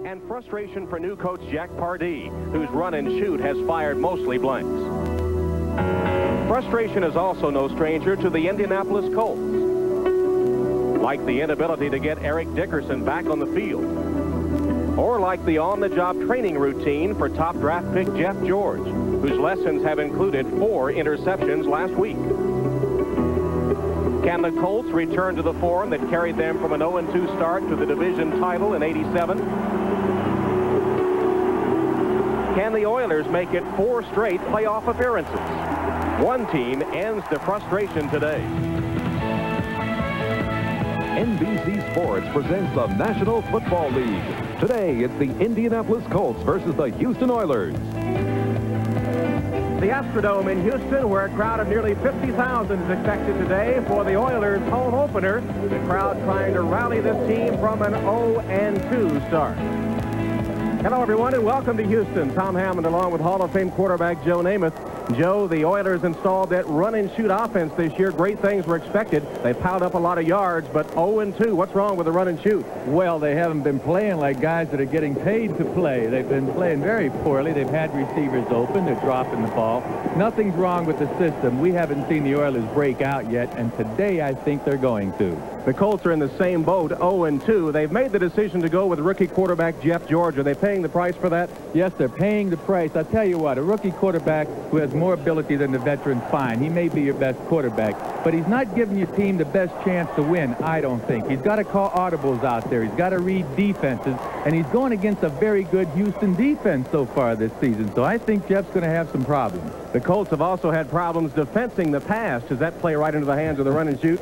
And frustration for new coach Jack Pardee, whose run and shoot has fired mostly blanks. Frustration is also no stranger to the Indianapolis Colts, like the inability to get Eric Dickerson back on the field, or like the on-the-job training routine for top draft pick Jeff George, whose lessons have included 4 interceptions last week. Can the Colts return to the form that carried them from an 0-2 start to the division title in '87? Can the Oilers make it 4 straight playoff appearances? One team ends the frustration today. NBC Sports presents the National Football League. Today, it's the Indianapolis Colts versus the Houston Oilers. The Astrodome in Houston, where a crowd of nearly 50,000 is expected today for the Oilers' home opener. The crowd trying to rally this team from an 0-2 start. Hello, everyone, and welcome to Houston. Tom Hammond along with Hall of Fame quarterback Joe Namath. Joe, the Oilers installed that run-and-shoot offense this year. Great things were expected. They piled up a lot of yards, but 0-2. What's wrong with the run-and-shoot? Well, they haven't been playing like guys that are getting paid to play. They've been playing very poorly. They've had receivers open. They're dropping the ball. Nothing's wrong with the system. We haven't seen the Oilers break out yet, and today I think they're going to. The Colts are in the same boat, 0-2. They've made the decision to go with rookie quarterback Jeff George. Are they paying the price for that? Yes, they're paying the price. I'll tell you what, a rookie quarterback who has more ability than the veteran, fine. He may be your best quarterback, but he's not giving your team the best chance to win, I don't think. He's got to call audibles out there. He's got to read defenses, and he's going against a very good Houston defense so far this season, so I think Jeff's going to have some problems. The Colts have also had problems defensing the pass. Does that play right into the hands of the run-and-shoot?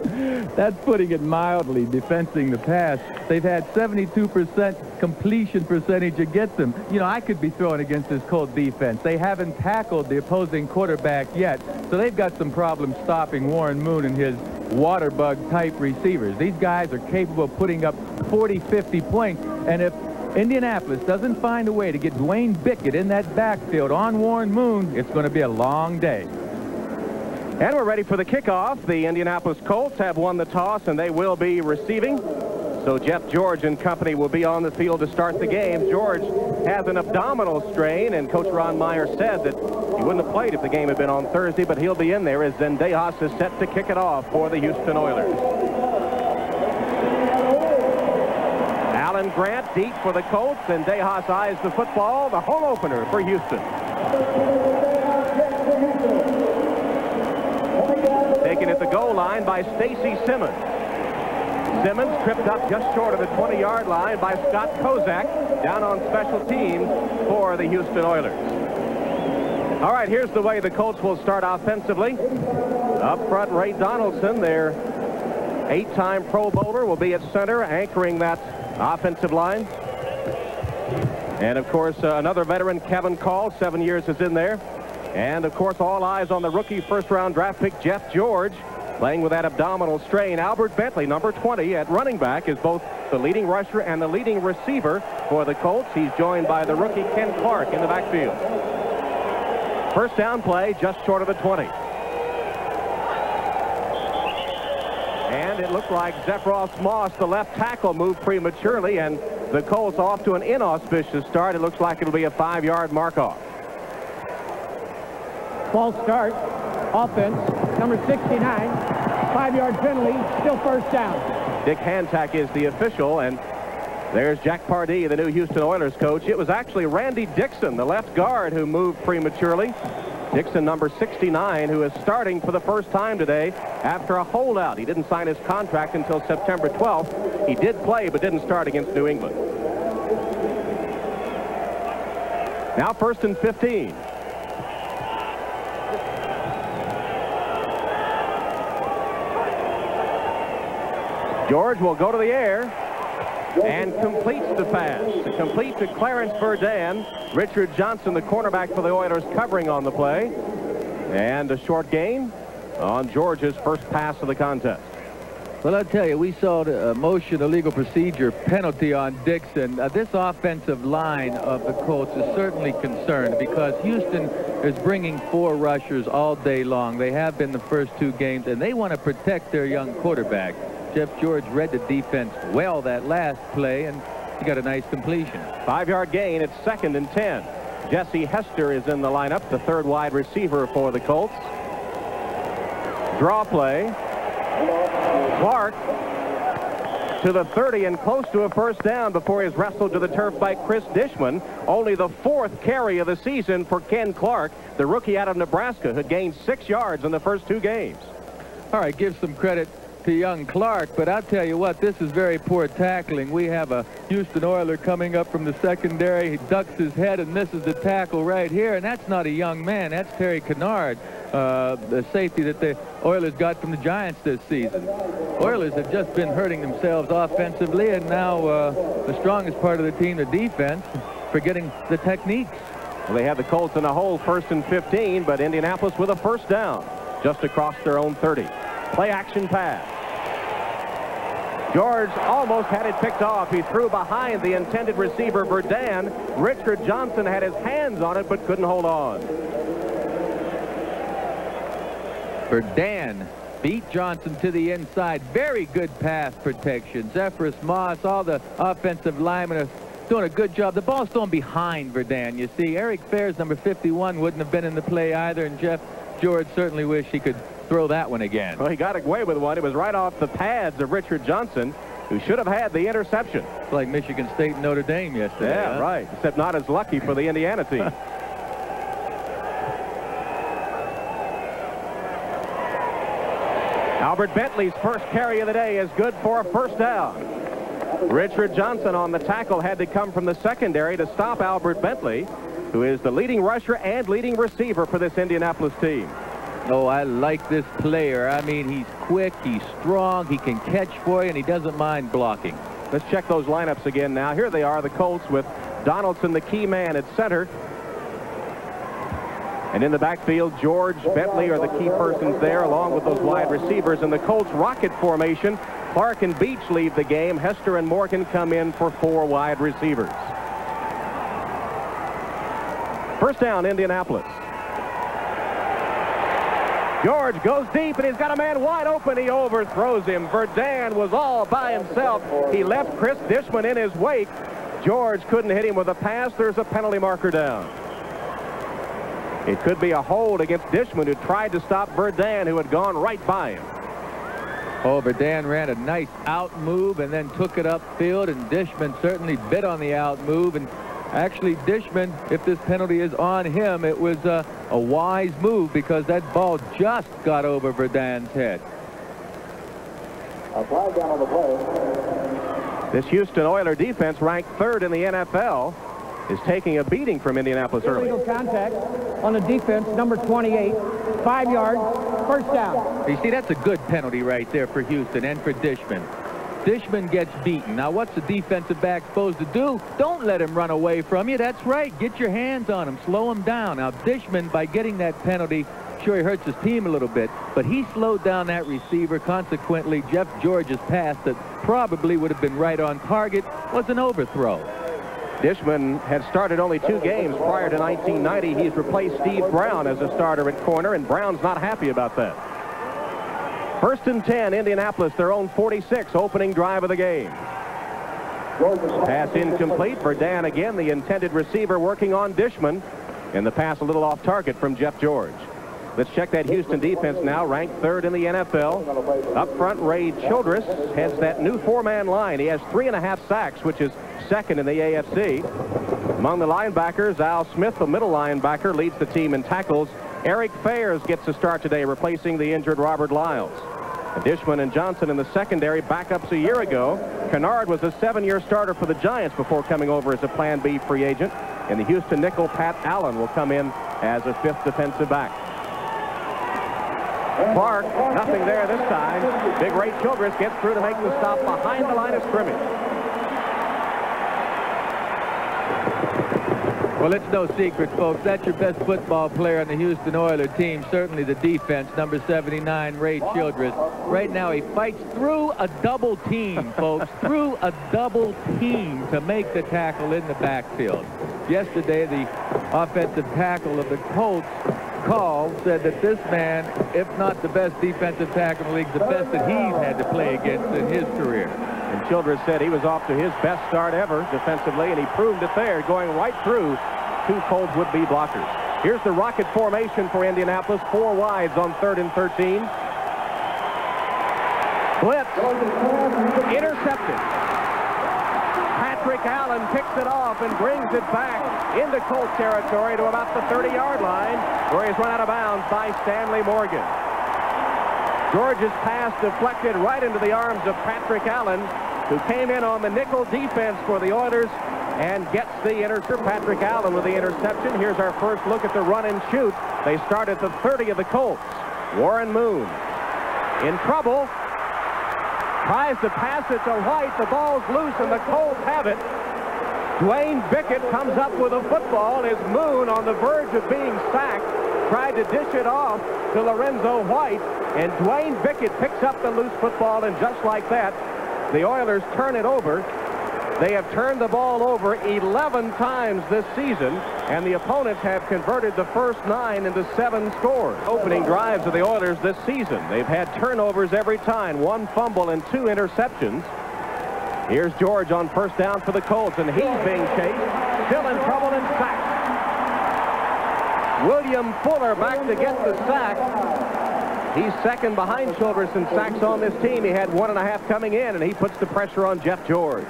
That's putting it mildly, defensing the pass. They've had 72% completion percentage against them. You know, I could be throwing against this Colt defense. They haven't tackled the opposing quarterback yet, so they've got some problems stopping Warren Moon and his water bug type receivers. These guys are capable of putting up 40, 50 points, and if Indianapolis doesn't find a way to get Dwayne Bickett in that backfield on Warren Moon, it's going to be a long day. And we're ready for the kickoff. The Indianapolis Colts have won the toss, and they will be receiving. So Jeff George and company will be on the field to start the game. George has an abdominal strain, and Coach Ron Meyer said that he wouldn't have played if the game had been on Thursday, but he'll be in there as Zendejas is set to kick it off for the Houston Oilers. Alan Grant deep for the Colts, and Zendejas eyes the football, the home opener for Houston. Taken at the goal line by Stacy Simmons. Simmons tripped up just short of the 20-yard line by Scott Kozak down on special teams for the Houston Oilers. All right, here's the way the Colts will start offensively. Up front, Ray Donaldson, their 8-time Pro Bowler, will be at center, anchoring that offensive line. And, of course, another veteran, Kevin Call, 7 years is in there. And, of course, all eyes on the rookie first-round draft pick, Jeff George, playing with that abdominal strain. Albert Bentley, number 20, at running back, is both the leading rusher and the leading receiver for the Colts. He's joined by the rookie Ken Clark in the backfield. First down play just short of the 20. And it looked like Zephros Moss, the left tackle, moved prematurely, and the Colts off to an inauspicious start. It looks like it'll be a 5-yard mark-off. False start. Offense, number 69, 5-yard penalty, still first down. Dick Hantak is the official, and there's Jack Pardee, the new Houston Oilers coach. It was actually Randy Dixon, the left guard, who moved prematurely. Dixon, number 69, who is starting for the first time today after a holdout. He didn't sign his contract until September 12th. He did play, but didn't start against New England. Now 1st and 15. George will go to the air and completes the pass. To complete to Clarence Verdun. Richard Johnson, the cornerback for the Oilers, covering on the play. And a short gain on George's first pass of the contest. Well, I'll tell you, we saw the motion illegal procedure penalty on Dixon. This offensive line of the Colts is certainly concerned because Houston is bringing 4 rushers all day long. They have been the first 2 games, and they want to protect their young quarterback. Jeff George read the defense well that last play, and he got a nice completion. 5-yard gain. It's 2nd and 10. Jesse Hester is in the lineup, the third wide receiver for the Colts. Draw play. Clark to the 30 and close to a first down before he's wrestled to the turf by Chris Dishman. Only the 4th carry of the season for Ken Clark, the rookie out of Nebraska, who gained 6 yards in the first 2 games. All right, give some credit to young Clark, but I'll tell you what, this is very poor tackling. We have a Houston Oiler coming up from the secondary. He ducks his head and misses the tackle right here, and that's not a young man. That's Terry Kennard, the safety that the Oilers got from the Giants this season. Oilers have just been hurting themselves offensively, and now the strongest part of the team, the defense, forgetting the techniques. Well, they have the Colts in a hole, 1st and 15, but Indianapolis with a first down just across their own 30. Play action pass. George almost had it picked off. He threw behind the intended receiver, Verdun. Richard Johnson had his hands on it but couldn't hold on. Verdun beat Johnson to the inside. Very good pass protection. Zephyrus Moss, all the offensive linemen are doing a good job. The ball's thrown behind Verdun. You see, Eric Fairs, number 51, wouldn't have been in the play either, and Jeff George certainly wished he could throw that one again. Well, he got away with one. It was right off the pads of Richard Johnson, who should have had the interception. It's like Michigan State and Notre Dame yesterday. Yeah, huh? right. Except not as lucky for the Indiana team. Albert Bentley's first carry of the day is good for a first down. Richard Johnson on the tackle had to come from the secondary to stop Albert Bentley, who is the leading rusher and leading receiver for this Indianapolis team. Oh, I like this player. I mean, he's quick, he's strong, he can catch for you, and he doesn't mind blocking. Let's check those lineups again now. Here they are, the Colts, with Donaldson, the key man, at center. And in the backfield, George, Bentley are the key persons there, along with those wide receivers. In the Colts rocket formation, Clark and Beach leave the game. Hester and Morgan come in for 4 wide receivers. First down, Indianapolis. George goes deep, and he's got a man wide open. He overthrows him. Verdun was all by himself. He left Chris Dishman in his wake. George couldn't hit him with a pass. There's a penalty marker down. It could be a hold against Dishman, who tried to stop Verdun, who had gone right by him. Oh, Verdun ran a nice out move and then took it upfield, and Dishman certainly bit on the out move. And actually, Dishman, if this penalty is on him, it was a wise move, because that ball just got over Verdun's head. A flag down on the play. This Houston Oiler defense, ranked 3rd in the NFL, is taking a beating from Indianapolis early. Illegal contact on the defense, number 28, 5 yards, first down. You see, that's a good penalty right there for Houston and for Dishman. Dishman gets beaten. Now, what's the defensive back supposed to do? Don't let him run away from you. That's right. Get your hands on him. Slow him down. Now, Dishman, by getting that penalty, sure, he hurts his team a little bit, but he slowed down that receiver. Consequently, Jeff George's pass that probably would have been right on target was an overthrow. Dishman had started only 2 games prior to 1990. He's replaced Steve Brown as a starter at corner, and Brown's not happy about that. 1st and 10, Indianapolis, their own 46, opening drive of the game. Pass incomplete. Verdun again, the intended receiver, working on Dishman. And the pass a little off target from Jeff George. Let's check that Houston defense now, ranked 3rd in the NFL. Up front, Ray Childress heads that new 4-man line. He has 3.5 sacks, which is 2nd in the AFC. Among the linebackers, Al Smith, the middle linebacker, leads the team in tackles. Eric Fairs gets a start today, replacing the injured Robert Lyles. Dishman and Johnson in the secondary, backups a year ago. Kennard was a 7-year starter for the Giants before coming over as a Plan B free agent. And the Houston nickel, Pat Allen, will come in as a 5th defensive back. Clark, nothing there this time. Big Ray Childress gets through to make the stop behind the line of scrimmage. Well, it's no secret, folks. That's your best football player on the Houston Oilers team. Certainly the defense, number 79, Ray Childress. Right now, he fights through a double team, folks. Through a double team to make the tackle in the backfield. Yesterday, the offensive tackle of the Colts said that this man, if not the best defensive tackle in the league, the best that he's had to play against in his career. And Childress said he was off to his best start ever defensively, and he proved it there, going right through 2 Colts would-be blockers. Here's the rocket formation for Indianapolis. 4 wides on 3rd and 13. Blitz. Intercepted. Patrick Allen picks it off and brings it back into Colt territory to about the 30-yard line, where he's run out of bounds by Stanley Morgan. George's pass deflected right into the arms of Patrick Allen, who came in on the nickel defense for the Oilers and gets the interception. Patrick Allen with the interception. Here's our first look at the run and shoot. They start at the 30 of the Colts. Warren Moon in trouble. Tries to pass it to White. The ball's loose and the Colts have it. Dwayne Bickett comes up with a football as Moon, on the verge of being sacked, tried to dish it off to Lorenzo White, and Dwayne Bickett picks up the loose football, and just like that, the Oilers turn it over. They have turned the ball over 11 times this season, and the opponents have converted the first 9 into 7 scores. Opening drives of the Oilers this season. They've had turnovers every time, 1 fumble and 2 interceptions. Here's George on first down for the Colts, and he's being chased, still in trouble and sacked. William Fuller back to get the sack. He's second behind Childress in sacks on this team. He had 1.5 coming in, and he puts the pressure on Jeff George.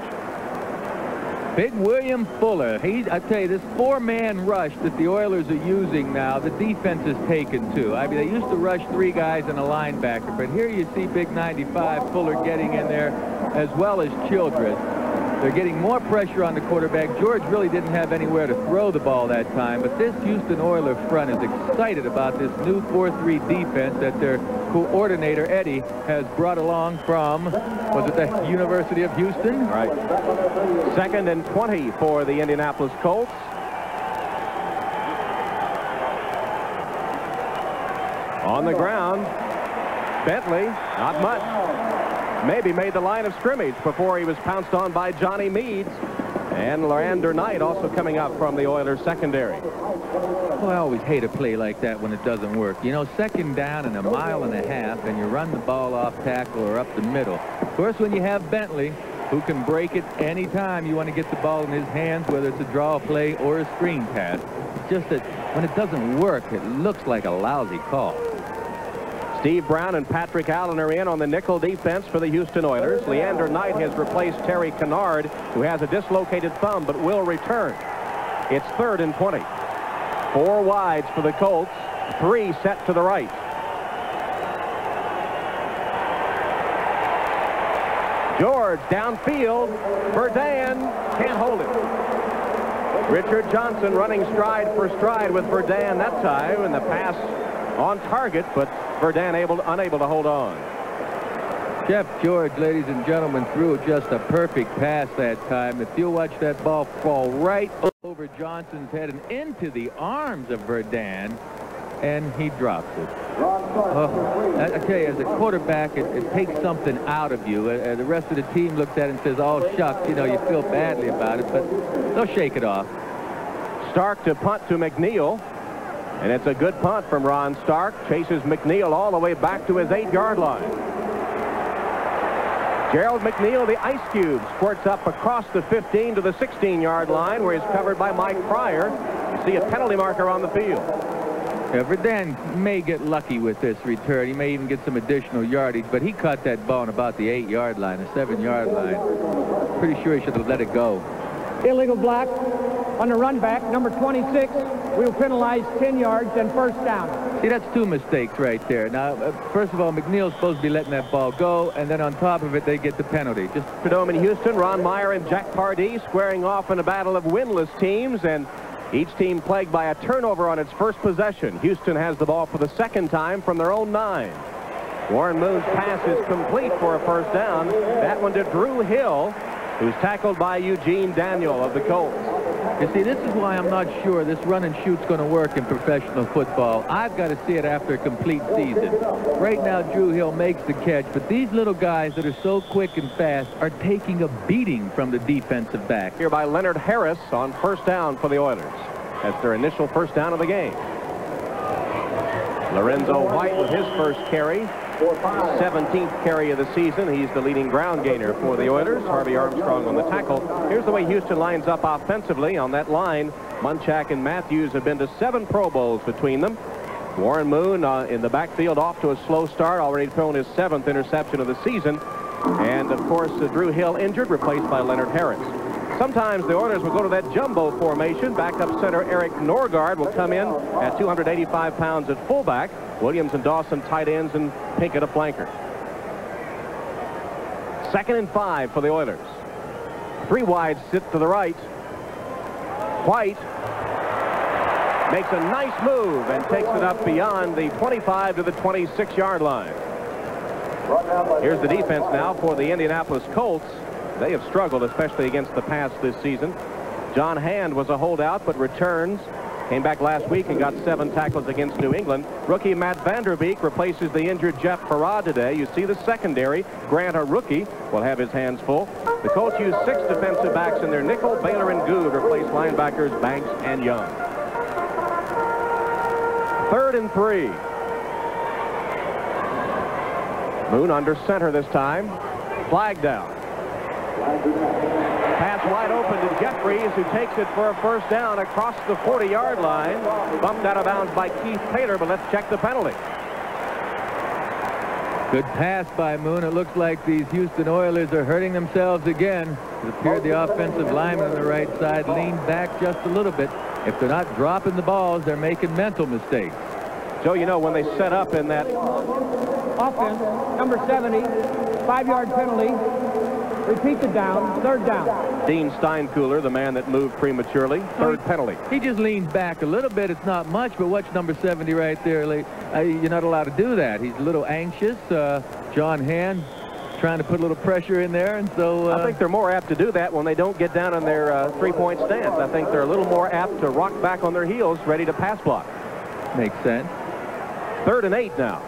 Big William Fuller. I tell you, this 4-man rush that the Oilers are using now, the defense is taken to. I mean, they used to rush 3 guys and a linebacker, but here you see big 95 Fuller getting in there, as well as Childress. They're getting more pressure on the quarterback. George really didn't have anywhere to throw the ball that time, but this Houston Oilers front is excited about this new 4-3 defense that their coordinator, Eddie, has brought along from, was it the University of Houston? Right. 2nd and 20 for the Indianapolis Colts. On the ground, Bentley, not much. Maybe made the line of scrimmage before he was pounced on by Johnny Meads. And Lander Knight also coming up from the Oilers secondary. Well, I always hate a play like that when it doesn't work. You know, 2nd down and 1.5 miles, and you run the ball off tackle or up the middle. Of course, when you have Bentley, who can break it anytime you want to get the ball in his hands, whether it's a draw play or a screen pass. It's just that when it doesn't work, it looks like a lousy call. Steve Brown and Patrick Allen are in on the nickel defense for the Houston Oilers. Leander Knight has replaced Terry Kennard, who has a dislocated thumb but will return. It's 3rd and 20. 4 wides for the Colts, 3 set to the right. George downfield. Verdun can't hold it. Richard Johnson running stride for stride with Verdun that time, and the pass on target, but Verdun unable to hold on. Jeff George, ladies and gentlemen, threw just a perfect pass that time. If you watch that ball fall right over Johnson's head and into the arms of Verdun, and he drops it. I tell you, as a quarterback, it takes something out of you. The rest of the team looks at it and says, oh, shucks, you know, you feel badly about it, but they'll shake it off. Stark to punt to McNeil. And it's a good punt from Ron Stark. Chases McNeil all the way back to his 8-yard line. Gerald McNeil, the Ice Cube, squirts up across the 15 to the 16-yard line, where he's covered by Mike Pryor. You see a penalty marker on the field. Verdun may get lucky with this return. He may even get some additional yardage, but he caught that ball on about the 8-yard line, the 7-yard line. Pretty sure he should have let it go. Illegal block on the run back, number 26. We'll penalize 10 yards and first down. See, that's 2 mistakes right there. Now, first of all, McNeil's supposed to be letting that ball go, and then on top of it, they get the penalty. Just Superdome in Houston, Ron Meyer and Jack Pardee squaring off in a battle of winless teams, and each team plagued by a turnover on its first possession. Houston has the ball for the 2nd time from their own 9. Warren Moon's pass is complete for a first down. That one to Drew Hill, who's tackled by Eugene Daniel of the Colts. You see, this is why I'm not sure this run and shoot's going to work in professional football. I've got to see it after a complete season. Right now, Drew Hill makes the catch, but these little guys that are so quick and fast are taking a beating from the defensive back. Here by Leonard Harris on first down for the Oilers. That's their initial first down of the game. Lorenzo White with his first carry. 17th carry of the season. He's the leading ground gainer for the Oilers. Harvey Armstrong on the tackle. Here's the way Houston lines up offensively. On that line, Munchak and Matthews have been to 7 Pro Bowls between them. Warren Moon in the backfield off to a slow start, already thrown his 7th interception of the season. And, of course, Drew Hill injured, replaced by Leonard Harris. Sometimes the Oilers will go to that jumbo formation. Backup center Eric Norgard will come in at 285 pounds at fullback. Williams and Dawson tight ends, and Pinkett a flanker. 2nd and 5 for the Oilers. 3 wide sit to the right. White makes a nice move and takes it up beyond the 25 to the 26-yard line. Here's the defense now for the Indianapolis Colts. They have struggled, especially against the pass this season. John Hand was a holdout, but returns. Came back last week and got 7 tackles against New England. Rookie Matt Vanderbeek replaces the injured Jeff Farad today. You see the secondary. Grant, a rookie, will have his hands full. The Colts use 6 defensive backs in their nickel. Baylor and Good replace linebackers Banks and Young. 3rd and 3. Moon under center this time. Flag down. Pass wide open to Jeffries, who takes it for a first down across the 40-yard line. Bumped out of bounds by Keith Taylor, but let's check the penalty. Good pass by Moon. It looks like these Houston Oilers are hurting themselves again. It appeared the offensive lineman on the right side leaned back just a little bit. If they're not dropping the balls, they're making mental mistakes. Joe, you know, when they set up in that Offense, number 70, 5-yard penalty. Repeat the down, 3rd down. Dean Steinkühler, the man that moved prematurely, 3rd penalty. He just leans back a little bit. It's not much, but watch number 70 right there. You're not allowed to do that. He's a little anxious. John Hand trying to put a little pressure in there, and so I think they're more apt to do that when they don't get down on their 3-point stance. I think they're a little more apt to rock back on their heels, ready to pass block. Makes sense. 3rd and 8 now.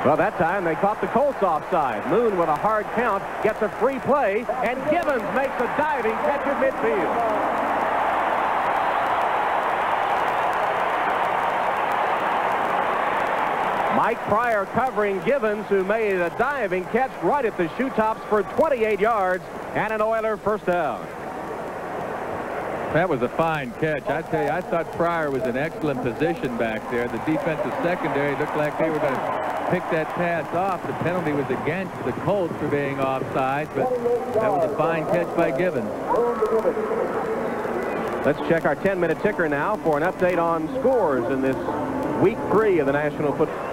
Well, that time they caught the Colts offside. Moon with a hard count gets a free play, and Givens makes a diving catch at midfield. Mike Pryor covering Givens, who made a diving catch right at the shoe tops for 28 yards and an Oiler first down. That was a fine catch. I tell you, I thought Pryor was in excellent position back there. The defensive secondary looked like they were going to pick that pass off. The penalty was against the Colts for being offside, but that was a fine catch by Givens. Let's check our 10-minute ticker now for an update on scores in this week 3 of the National Football.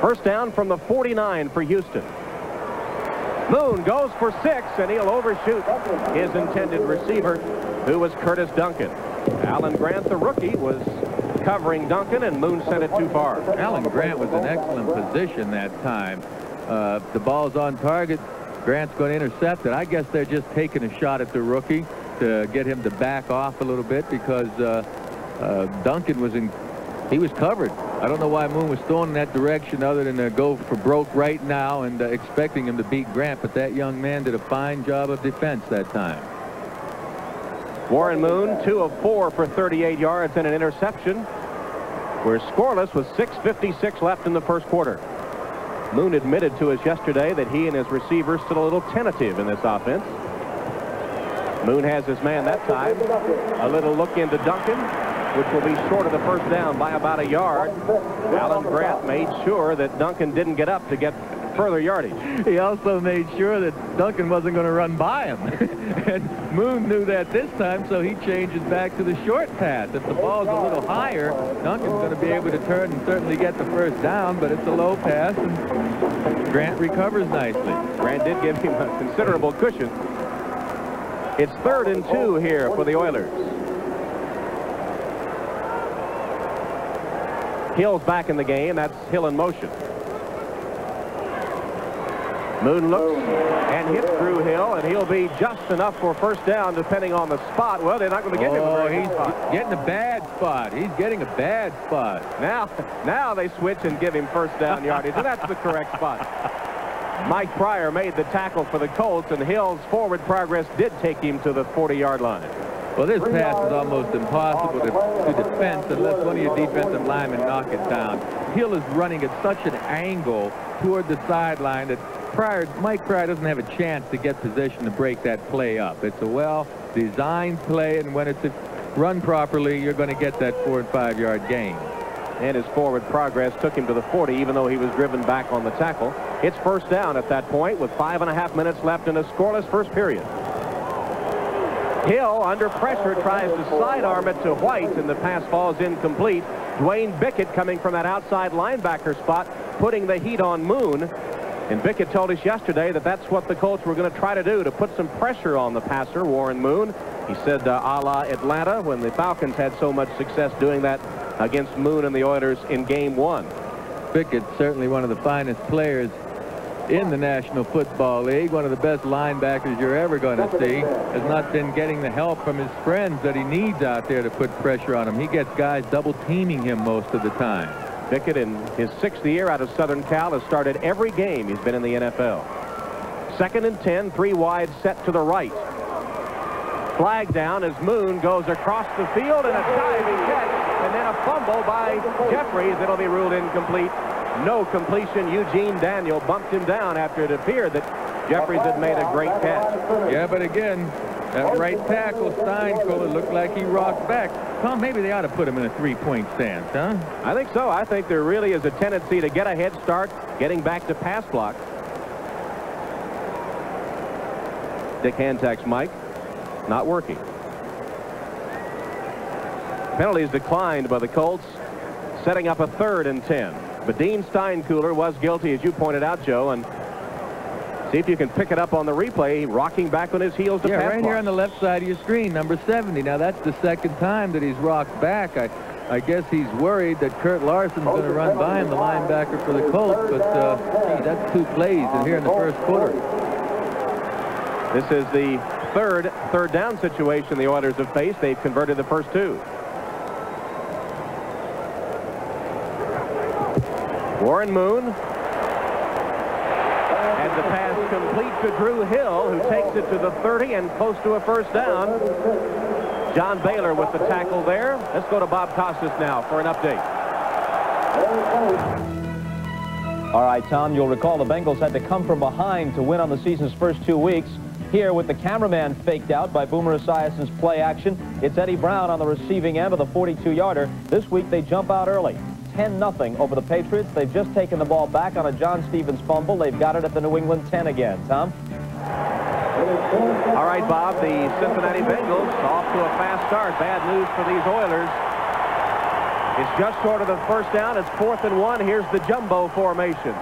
First down from the 49 for Houston. Moon goes for 6, and he'll overshoot his intended receiver, who was Curtis Duncan. Alan Grant, the rookie, was covering Duncan, and Moon sent it too far. Alan Grant was in excellent position that time. The ball's on target. Grant's going to intercept it. I guess they're just taking a shot at the rookie to get him to back off a little bit, because Duncan was he was covered. I don't know why Moon was throwing in that direction other than to go for broke right now and expecting him to beat Grant, but that young man did a fine job of defense that time. Warren Moon, 2 of 4 for 38 yards and an interception. We're scoreless with 6:56 left in the first quarter. Moon admitted to us yesterday that he and his receivers still a little tentative in this offense. Moon has his man that time. A little look into Duncan, which will be short of the first down by about a yard. Alan Grant made sure that Duncan didn't get up to get further yardage. He also made sure that Duncan wasn't going to run by him. And Moon knew that this time, so he changes back to the short pass. If the ball's a little higher, Duncan's going to be able to turn and certainly get the first down, but it's a low pass, and Grant recovers nicely. Grant did give him a considerable cushion. It's 3rd and 2 here for the Oilers. Hill's back in the game. That's Hill in motion. Moon looks and hits Drew Hill, and he'll be just enough for first down depending on the spot. Well, they're not going to get him a very good spot. Getting a bad spot. He's getting a bad spot. Now they switch and give him first down yardage, and that's the correct spot. Mike Pryor made the tackle for the Colts, and Hill's forward progress did take him to the 40-yard line. Well, this pass is almost impossible to defend unless one of your defensive linemen knock it down. Hill is running at such an angle toward the sideline that Mike Pryor doesn't have a chance to get position to break that play up. It's a well-designed play, and when it's run properly, you're going to get that 4- and 5-yard gain. And his forward progress took him to the 40, even though he was driven back on the tackle. It's first down at that point with 5.5 minutes left in a scoreless first period. Hill, under pressure, tries to sidearm it to White, and the pass falls incomplete. Dwayne Bickett coming from that outside linebacker spot, putting the heat on Moon. And Bickett told us yesterday that that's what the Colts were going to try to do, to put some pressure on the passer, Warren Moon. He said a la Atlanta, when the Falcons had so much success doing that against Moon and the Oilers in Game 1. Bickett, certainly one of the finest players in the National Football League, one of the best linebackers you're ever going to see, has not been getting the help from his friends that he needs out there to put pressure on him. He gets guys double teaming him most of the time. Bickett, in his 6th year out of Southern Cal, has started every game he's been in the NFL. 2nd and 10, 3 wide set to the right. Flag down as Moon goes across the field, and a diving catch, and then a fumble by Jeffries. It'll be ruled incomplete. No completion. Eugene Daniel bumped him down after it appeared that Jeffries had made a great catch. Yeah, but again, that right tackle, Steinkohler, looked like he rocked back. Tom, maybe they ought to put him in a 3-point stance, huh? I think so. I think there really is a tendency to get a head start, getting back to pass block. Dick Hantak's mic not working. Penalties declined by the Colts, setting up a 3rd and 10. But Dean Steinkohler was guilty, as you pointed out, Joe, and see if you can pick it up on the replay, rocking back on his heels to pass right block. Here on the left side of your screen, number 70. Now, that's the 2nd time that he's rocked back. I guess he's worried that Kurt Larson's going to run by him, the linebacker for the Colts, but gee, that's 2 plays in here in the first quarter. This is the third down situation the Oilers have faced. They've converted the first 2. Warren Moon. And the pass complete to Drew Hill, who takes it to the 30 and close to a first down. John Baylor with the tackle there. Let's go to Bob Costas now for an update. All right, Tom, you'll recall the Bengals had to come from behind to win on the season's first 2 weeks. Here, with the cameraman faked out by Boomer Esiason's play action, it's Eddie Brown on the receiving end of the 42-yarder. This week, they jump out early. 10-0 over the Patriots. They've just taken the ball back on a John Stevens fumble. They've got it at the New England 10 again. Tom? All right, Bob, the Cincinnati Bengals off to a fast start. Bad news for these Oilers. It's just short of the first down. It's 4th and 1. Here's the jumbo formation.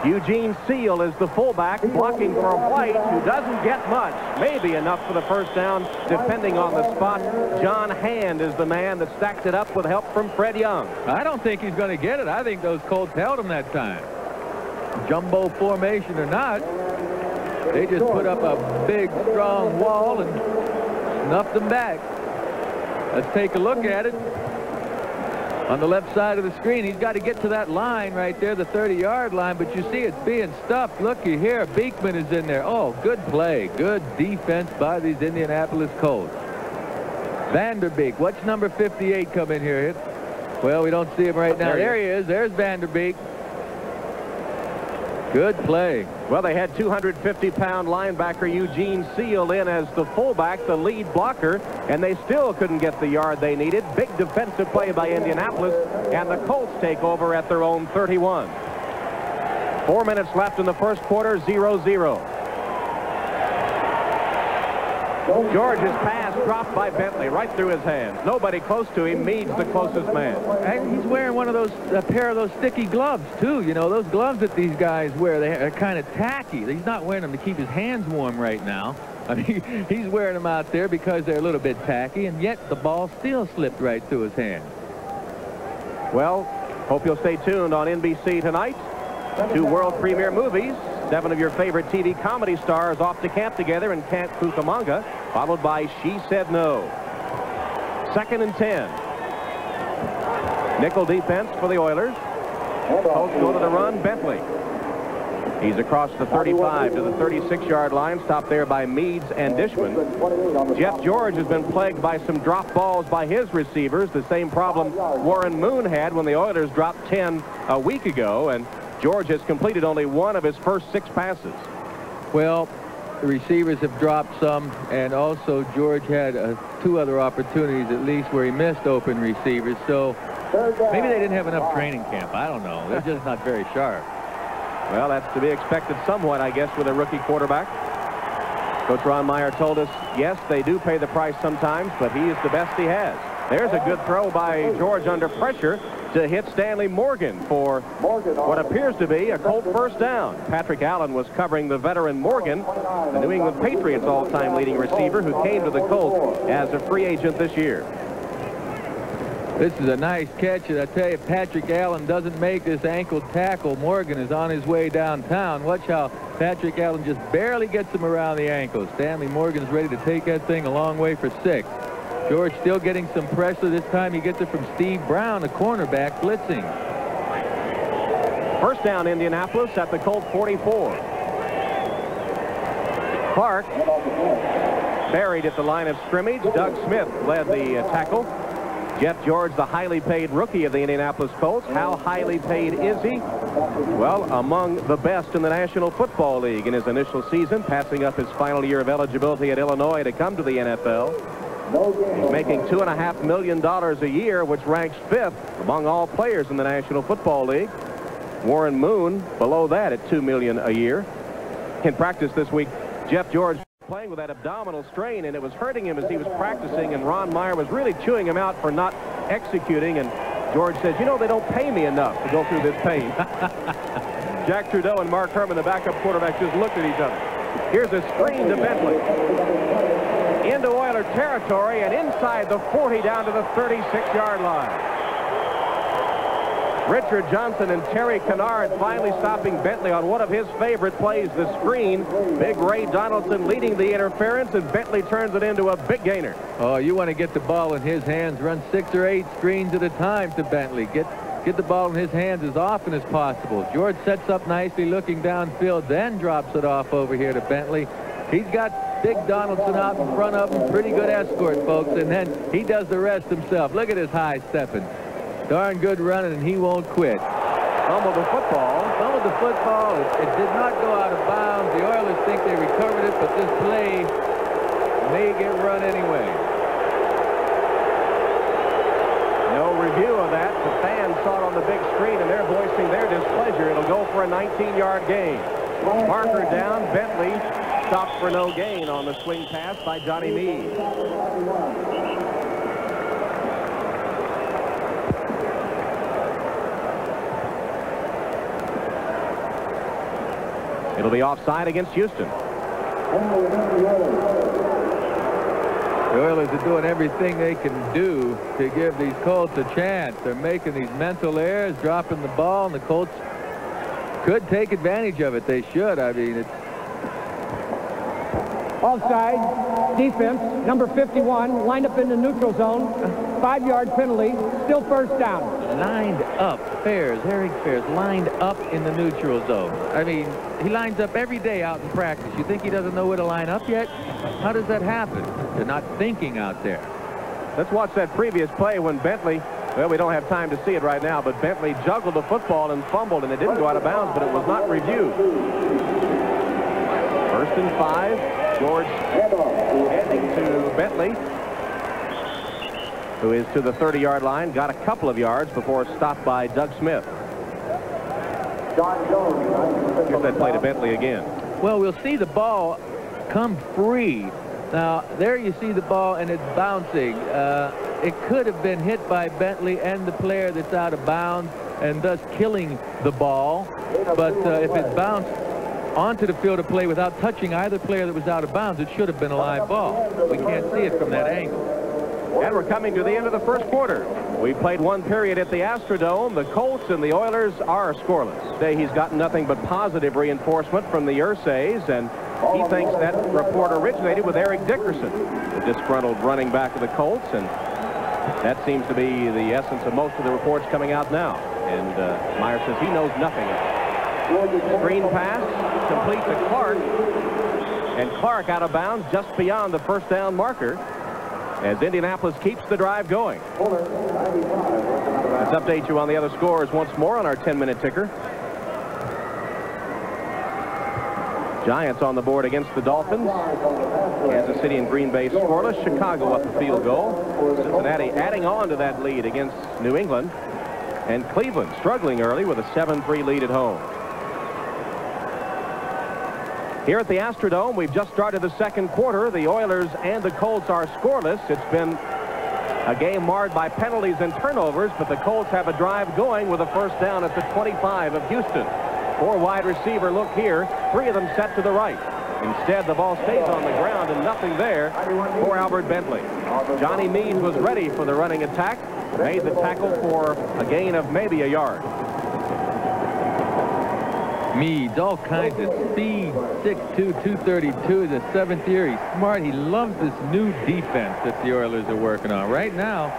Eugene Seal is the fullback, blocking for White, who doesn't get much. Maybe enough for the first down, depending on the spot. John Hand is the man that stacked it up with help from Fred Young. I don't think he's going to get it. I think those Colts held him that time. Jumbo formation or not, they just put up a big, strong wall and snuffed them back. Let's take a look at it. On the left side of the screen, he's got to get to that line right there, the 30-yard line, but you see it's being stuffed. Looky here, Beekman is in there. Oh, good play. Good defense by these Indianapolis Colts. Vanderbeek, watch number 58 come in here. Well, we don't see him right now. There he is. There's Vanderbeek. Good play. Well, they had 250-pound linebacker Eugene Seal in as the fullback, the lead blocker, and they still couldn't get the yard they needed. Big defensive play by Indianapolis, and the Colts take over at their own 31. 4 minutes left in the first quarter, 0-0. George's pass dropped by Bentley right through his hands. Nobody close to him. Meade's the closest man. And he's wearing one of those, a pair of those sticky gloves, too. You know, those gloves that these guys wear, they're kind of tacky. He's not wearing them to keep his hands warm right now. I mean, he's wearing them out there because they're a little bit tacky, and yet the ball still slipped right through his hand. Well, hope you'll stay tuned on NBC tonight. 2 world premiere movies. 7 of your favorite TV comedy stars off to camp together in Camp Cucamonga, followed by She Said No. 2nd and 10. Nickel defense for the Oilers. Colts go to the run. Bentley. He's across the 35 to the 36-yard line, stopped there by Meads and Dishman. Jeff George has been plagued by some drop balls by his receivers, the same problem Warren Moon had when the Oilers dropped 10 a week ago, and George has completed only one of his first 6 passes. Well, the receivers have dropped some, and also George had 2 other opportunities at least where he missed open receivers, so maybe they didn't have enough training camp. I don't know. They're just not very sharp. Well, that's to be expected somewhat, I guess, with a rookie quarterback. Coach Ron Meyer told us, yes, they do pay the price sometimes, but he is the best he has. There's a good throw by George under pressure to hit Stanley Morgan for what appears to be a Colt first down. Patrick Allen was covering the veteran Morgan, the New England Patriots all-time leading receiver who came to the Colts as a free agent this year. This is a nice catch, and I tell you, Patrick Allen doesn't make this ankle tackle. Morgan is on his way downtown. Watch how Patrick Allen just barely gets him around the ankle. Stanley Morgan's ready to take that thing a long way for 6. George still getting some pressure. This time he gets it from Steve Brown, the cornerback, blitzing. First down, Indianapolis at the Colt 44. Clark buried at the line of scrimmage. Doug Smith led the tackle. Jeff George, the highly paid rookie of the Indianapolis Colts. How highly paid is he? Well, among the best in the National Football League in his initial season, passing up his final year of eligibility at Illinois to come to the NFL. He's making $2.5 million a year, which ranks 5th among all players in the National Football League. Warren Moon below that at $2 million a year. In practice this week, Jeff George playing with that abdominal strain, and it was hurting him as he was practicing, and Ron Meyer was really chewing him out for not executing, and George says, you know, they don't pay me enough to go through this pain. Jack Trudeau and Mark Herman, the backup quarterback, just looked at each other. Here's a screen to Bentley. Into Oiler territory and inside the 40 down to the 36-yard line. Richard Johnson and Terry Kennard finally stopping Bentley on one of his favorite plays, the screen. Big Ray Donaldson leading the interference, and Bentley turns it into a big gainer. Oh, you want to get the ball in his hands. Run 6 or 8 screens at a time to Bentley. Get the ball in his hands as often as possible. George sets up nicely looking downfield, then drops it off over here to Bentley. He's got Big Donaldson out in front of him. Pretty good escort, folks, and then he does the rest himself. Look at his high stepping. Darn good running, and he won't quit. Fumbled the football. Fumbled the football. It did not go out of bounds. The Oilers think they recovered it, but this play may get run anyway. No review of that. The fans saw it on the big screen, and they're voicing their displeasure. It'll go for a 19-yard gain. Marker down. Bentley stopped for no gain on the swing pass by Johnny Meade. It'll be offside against Houston. The Oilers are doing everything they can do to give these Colts a chance. They're making these mental errors, dropping the ball, and the Colts could take advantage of it. They should. I mean, it's offside defense, number 51, lined up in the neutral zone. 5-yard penalty, still first down. Lined up. Eric Fairs lined up in the neutral zone. I mean, he lines up every day out in practice. You think he doesn't know where to line up yet? How does that happen? They're not thinking out there. Let's watch that previous play when Bentley, well, we don't have time to see it right now, but Bentley juggled the football and fumbled, and it didn't go out of bounds, but it was not reviewed. 1st and 5. George heading to Bentley, who is to the 30-yard line. Got a couple of yards before stopped by Doug Smith. Here's that play to Bentley again. Well, we'll see the ball come free. Now, there you see the ball, and it's bouncing. It could have been hit by Bentley and the player that's out of bounds, and thus killing the ball. But if it bounced onto the field of play without touching either player that was out of bounds, it should have been a live ball. We can't see it from that angle. And we're coming to the end of the first quarter. We played one period at the Astrodome. The Colts and the Oilers are scoreless. Today he's gotten nothing but positive reinforcement from the Ursays, and he thinks that report originated with Eric Dickerson, the disgruntled running back of the Colts, and that seems to be the essence of most of the reports coming out now. And Meyer says he knows nothing of it. Screen pass, complete to Clark. And Clark out of bounds just beyond the first down marker as Indianapolis keeps the drive going. Let's update you on the other scores once more on our 10-minute ticker. Giants on the board against the Dolphins. Kansas City and Green Bay scoreless. Chicago up a field goal. Cincinnati adding on to that lead against New England. And Cleveland struggling early with a 7-3 lead at home. Here at the Astrodome, we've just started the second quarter. The Oilers and the Colts are scoreless. It's been a game marred by penalties and turnovers, but the Colts have a drive going with a first down at the 25 of Houston. 4 wide receiver look here, 3 of them set to the right. Instead, the ball stays on the ground and nothing there for Albert Bentley. Johnny Meade was ready for the running attack, made the tackle for a gain of maybe a yard. Meade, all kinds of speed, 6'2", 232, the 7th year. He's smart. He loves this new defense that the Oilers are working on. Right now,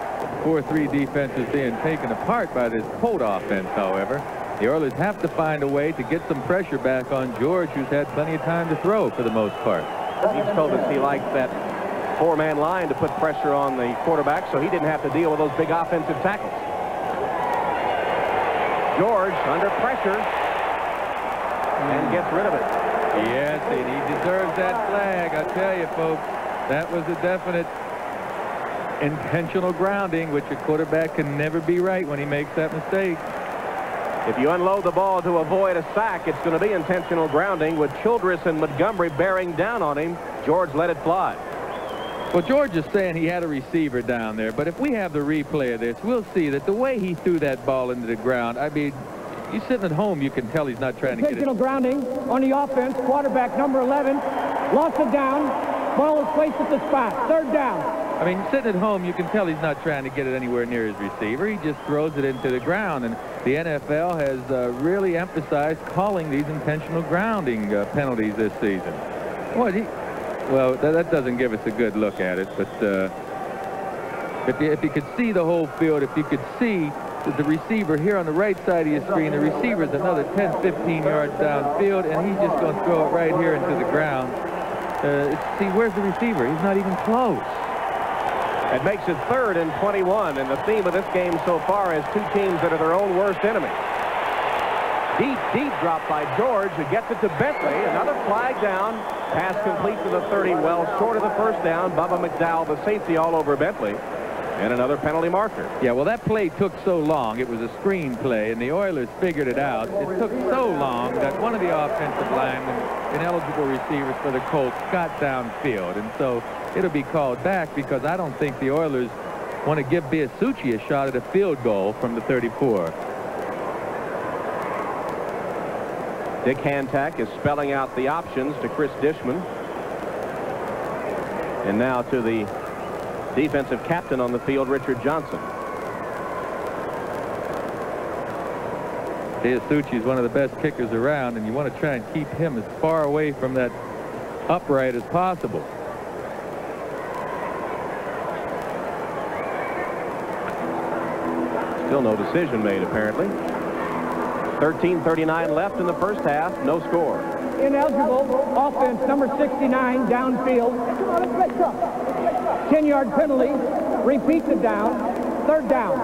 4-3 defense is being taken apart by this Colt offense, however. The Oilers have to find a way to get some pressure back on George, who's had plenty of time to throw for the most part. He's told us he likes that 4-man line to put pressure on the quarterback so he didn't have to deal with those big offensive tackles. George under pressure. And gets rid of it. Yes, and he deserves that flag. I tell you, folks, that was a definite intentional grounding, which a quarterback can never be right when he makes that mistake. If you unload the ball to avoid a sack, it's going to be intentional grounding. With Childress and Montgomery bearing down on him, George let it fly. Well, George is saying he had a receiver down there, but if we have the replay of this, we'll see that the way he threw that ball into the ground, I mean, he's sitting at home, you can tell he's not trying to get it. Intentional grounding on the offense. Quarterback number 11 lost it down. Ball is placed at the spot. 3rd down. I mean, sitting at home, you can tell he's not trying to get it anywhere near his receiver. He just throws it into the ground. And the NFL has really emphasized calling these intentional grounding penalties this season. Well, that doesn't give us a good look at it. But if you could see the whole field, if you could see the receiver here on the right side of your screen, the receiver's another 10, 15 yards downfield, and he's just going to throw it right here into the ground. See, where's the receiver? He's not even close. It makes it 3rd and 21, and the theme of this game so far is 2 teams that are their own worst enemy. Deep drop by George, who gets it to Bentley. Another flag down. Pass complete to the 30, well short of the first down. Bubba McDowell, the safety, all over Bentley. And another penalty marker. Yeah, well, that play took so long. It was a screen play, and the Oilers figured it out. It took so long that one of the offensive linemen, ineligible receivers for the Colts, got downfield. And so it'll be called back because I don't think the Oilers want to give Biasucci a shot at a field goal from the 34. Dick Hantak is spelling out the options to Chris Dishman. And now to the defensive captain on the field, Richard Johnson. Biasucci is one of the best kickers around, and you want to try and keep him as far away from that upright as possible. Still no decision made, apparently. 13:39 left in the first half. No score. Ineligible. Offense number 69 downfield. 10-yard penalty. Repeat the down. 3rd down.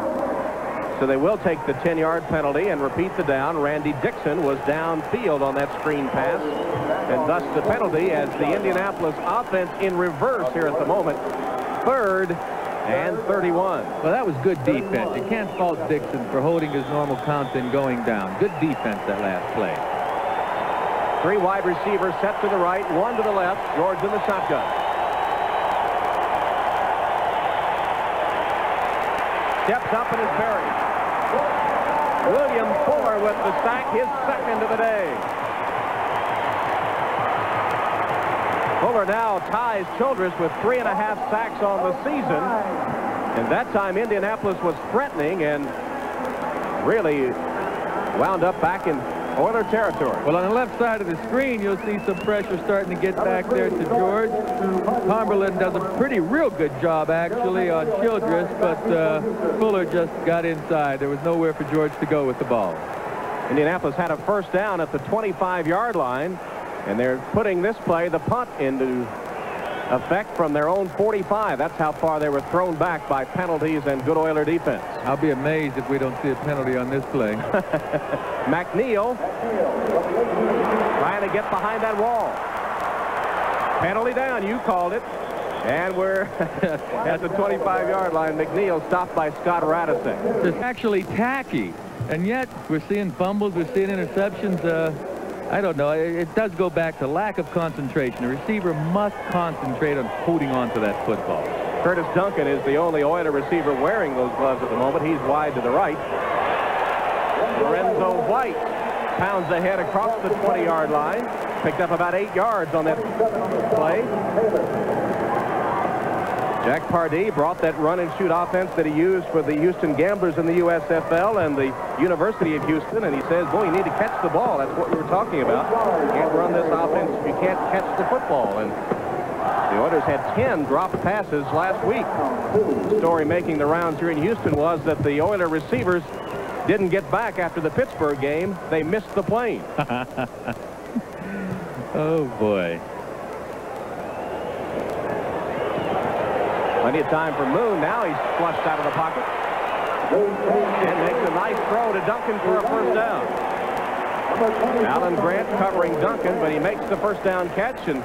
So they will take the 10-yard penalty and repeat the down. Randy Dixon was downfield on that screen pass. And thus the penalty as the Indianapolis offense in reverse here at the moment. 3rd and 31. Well, that was good defense. You can't fault Dixon for holding his normal count and going down. Good defense that last play. 3 wide receivers set to the right, 1 to the left. George in the shotgun. Steps up and is buried. William Fuller with the sack, his 2nd of the day. Fuller now ties Childress with 3.5 sacks on the season. And that time Indianapolis was threatening and really wound up back in Oiler territory. Well, on the left side of the screen, you'll see some pressure starting to get back there to George. Cumberland does a real good job, actually, on Childress, but Fuller just got inside. There was nowhere for George to go with the ball. Indianapolis had a first down at the 25-yard line, and they're putting this play, the punt, into effect from their own 45. That's how far they were thrown back by penalties and good Oiler defense. I'll be amazed if we don't see a penalty on this play. McNeil trying to get behind that wall. Penalty down, you called it. And we're at the 25-yard line. McNeil stopped by Scott Radisek. It's actually tacky, and yet we're seeing fumbles, we're seeing interceptions. I don't know. It does go back to lack of concentration. The receiver must concentrate on holding on to that football. Curtis Duncan is the only Oiler receiver wearing those gloves at the moment. He's wide to the right. Lorenzo White pounds ahead across the 20-yard line. Picked up about 8 yards on that play. Jack Pardee brought that run-and-shoot offense that he used for the Houston Gamblers in the USFL and the University of Houston, and he says, boy, you need to catch the ball. That's what we were talking about. You can't run this offense if you can't catch the football. And the Oilers had 10 dropped passes last week. The story making the rounds here in Houston was that the Oiler receivers didn't get back after the Pittsburgh game. They missed the plane. Oh, boy. Plenty of time for Moon. Now he's flushed out of the pocket. And makes a nice throw to Duncan for a first down. Alan Grant covering Duncan, but he makes the first down catch, and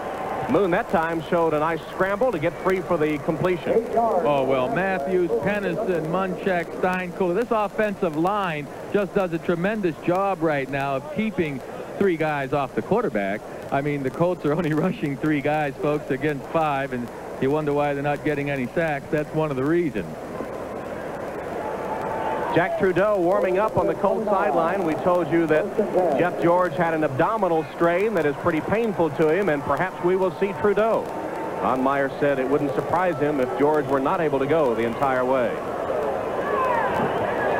Moon that time showed a nice scramble to get free for the completion. Oh, well, Matthews, Pennison, Munchak, Steinkuhler. This offensive line just does a tremendous job right now of keeping 3 guys off the quarterback. I mean, the Colts are only rushing 3 guys, folks, against 5, and you wonder why they're not getting any sacks. That's one of the reasons. Jack Trudeau warming up on the Colts sideline. We told you that Jeff George had an abdominal strain that is pretty painful to him, and perhaps we will see Trudeau. Ron Meyer said it wouldn't surprise him if George were not able to go the entire way.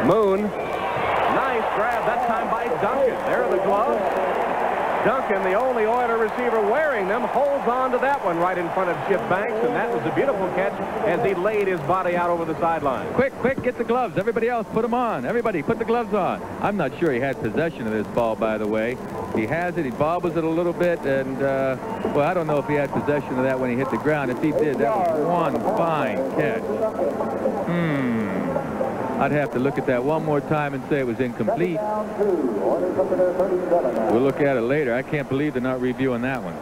Moon, nice grab that time by Duncan. There are the gloves. Duncan, the only Oiler receiver wearing them, holds on to that one right in front of Chip Banks, and that was a beautiful catch as he laid his body out over the sideline. Quick, quick, get the gloves. Everybody else, put them on. Everybody, put the gloves on. I'm not sure he had possession of this ball, by the way. He has it. He bobbles it a little bit, and, well, I don't know if he had possession of that when he hit the ground. If he did, that was one fine catch. I'd have to look at that one more time and say it was incomplete. We'll look at it later. I can't believe they're not reviewing that one.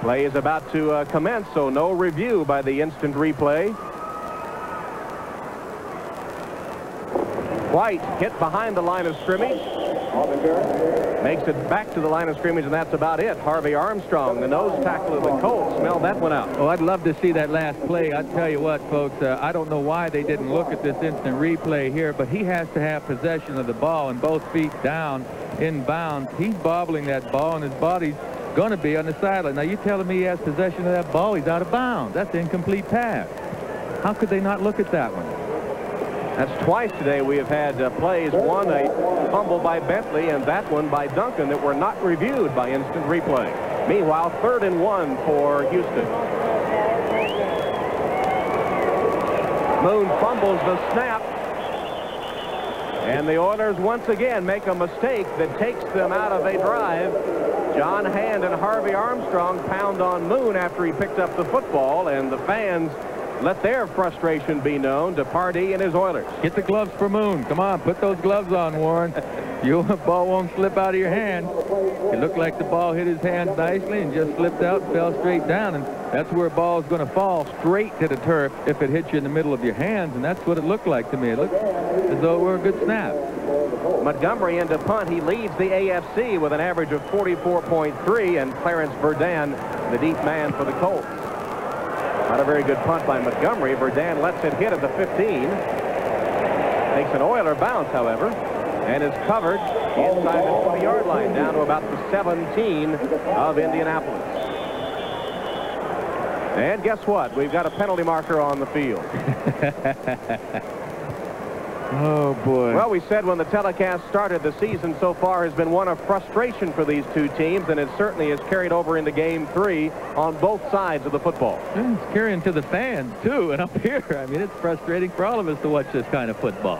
Play is about to commence, so no review by the instant replay. White hit behind the line of scrimmage. Makes it back to the line of scrimmage, and that's about it. Harvey Armstrong, the nose tackle of the Colts, smelled that one out. Oh, I'd love to see that last play. I'll tell you what, folks, I don't know why they didn't look at this instant replay here, but he has to have possession of the ball and both feet down in bounds. He's bobbling that ball, and his body's going to be on the sideline. Now, you're telling me he has possession of that ball? He's out of bounds. That's an incomplete pass. How could they not look at that one? That's twice today we have had plays, one a fumble by Bentley and that one by Duncan that were not reviewed by instant replay. Meanwhile, 3rd and 1 for Houston. Moon fumbles the snap, and the Oilers once again make a mistake that takes them out of a drive. John Hand and Harvey Armstrong pound on Moon after he picked up the football, and the fans let their frustration be known to Pardee and his Oilers. Get the gloves for Moon. Come on, put those gloves on, Warren. Your ball won't slip out of your hand. It looked like the ball hit his hands nicely and just slipped out and fell straight down. And that's where a ball is going to fall, straight to the turf if it hits you in the middle of your hands. And that's what it looked like to me. It looked as though it were a good snap. Montgomery into punt. He leads the AFC with an average of 44.3, and Clarence Verdun, the deep man for the Colts. Not a very good punt by Montgomery. Verdun lets it hit at the 15. Takes an Oiler bounce, however, and is covered inside the 20-yard line down to about the 17 of Indianapolis. And guess what? We've got a penalty marker on the field. Oh, boy. Well, we said when the telecast started, the season so far has been one of frustration for these two teams, and it certainly has carried over into Game 3 on both sides of the football. It's carrying to the fans, too, and up here. I mean, it's frustrating for all of us to watch this kind of football.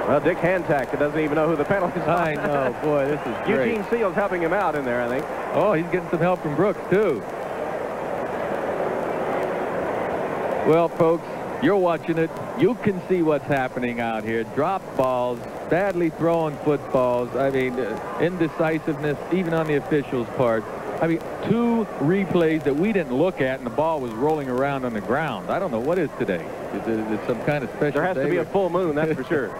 Well, Dick Hantak doesn't even know who the penalties are. I know, boy, this is great. Eugene Seals helping him out in there, I think. Oh, he's getting some help from Brooks, too. Well, folks, you're watching it. You can see what's happening out here. Drop balls, badly thrown footballs. I mean, indecisiveness, even on the officials' part. I mean, 2 replays that we didn't look at, and the ball was rolling around on the ground. I don't know what is today. Is it some kind of special There has to be a full moon, that's for sure.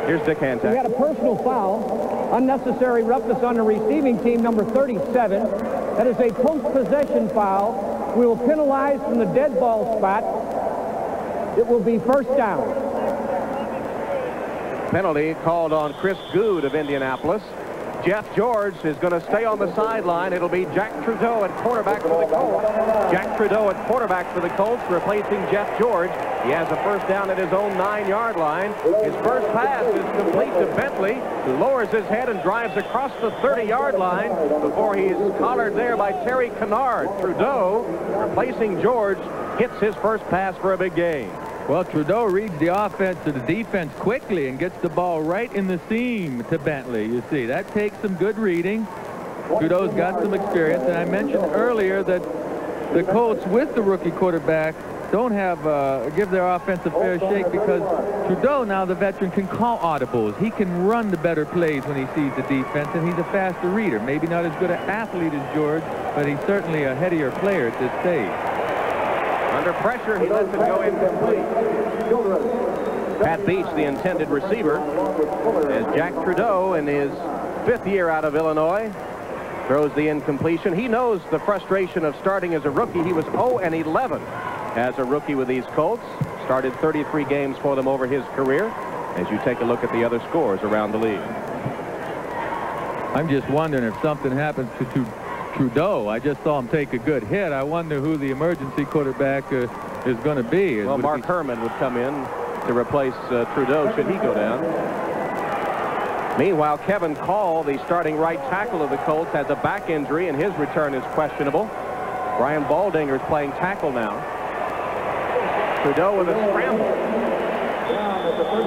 Here's Dick Hantak. We had a personal foul, unnecessary roughness on the receiving team, number 37. That is a post-possession foul. We will penalize from the dead ball spot. It will be first down. Penalty called on Chris Good of Indianapolis. Jeff George is going to stay on the sideline. It'll be Jack Trudeau at quarterback for the Colts. Jack Trudeau at quarterback for the Colts, replacing Jeff George. He has a first down at his own 9-yard line. His first pass is complete to Bentley, who lowers his head and drives across the 30-yard line before he's collared there by Terry Kennard. Trudeau, replacing George, hits his first pass for a big gain. Well, Trudeau reads the offense to the defense quickly and gets the ball right in the seam to Bentley. You see, that takes some good reading. Trudeau's got some experience, and I mentioned earlier that the Colts with the rookie quarterback don't have give their offense a fair shake because Trudeau, now the veteran, can call audibles. He can run the better plays when he sees the defense, and he's a faster reader. Maybe not as good an athlete as George, but he's certainly a headier player at this stage. Under pressure, he lets it go incomplete. Pat Beach, the intended receiver, as Jack Trudeau, in his 5th year out of Illinois, throws the incompletion. He knows the frustration of starting as a rookie. He was 0-11 as a rookie with these Colts. Started 33 games for them over his career, as you take a look at the other scores around the league. I'm just wondering if something happens to Trudeau. I just saw him take a good hit. I wonder who the emergency quarterback is going to be. Well, Mark Herman would come in to replace Trudeau should he go down. Meanwhile, Kevin Call, the starting right tackle of the Colts, has a back injury, and his return is questionable. Brian Baldinger is playing tackle now. Trudeau with a scramble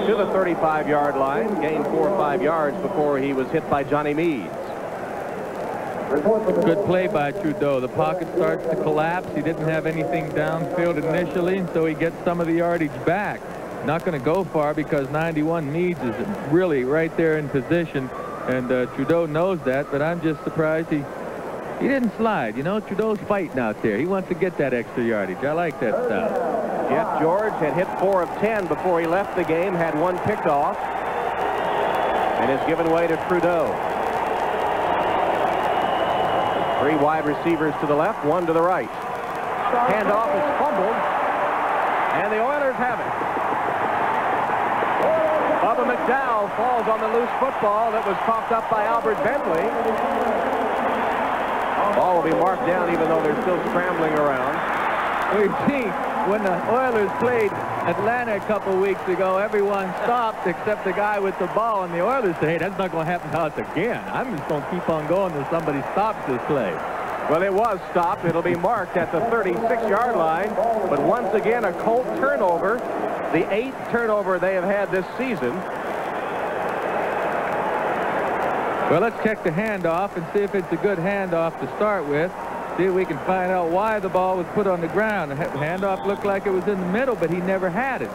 to the 35-yard line, gained 4 or 5 yards before he was hit by Johnny Meades. Good play by Trudeau. The pocket starts to collapse. He didn't have anything downfield initially, so he gets some of the yardage back. Not going to go far because 91 Meades is really right there in position, and Trudeau knows that, but I'm just surprised he didn't slide. You know, Trudeau's fighting out there. He wants to get that extra yardage. I like that stuff. Jeff George had hit 4 of 10 before he left the game, had 1 picked off, and is given way to Trudeau. 3 wide receivers to the left, 1 to the right. Handoff is fumbled, and the Oilers have it. Bubba McDowell falls on the loose football that was coughed up by Albert Bentley. Ball will be marked down even though they're still scrambling around. We've seen when the Oilers played Atlanta a couple weeks ago, everyone stopped except the guy with the ball, and the Oilers say, hey, that's not going to happen to us again. I'm just going to keep on going until somebody stops this play. Well, it was stopped. It'll be marked at the 36-yard line, but once again, a Colt turnover, the 8th turnover they have had this season. Well, let's check the handoff and see if it's a good handoff to start with. See if we can find out why the ball was put on the ground. The handoff looked like it was in the middle, but he never had it.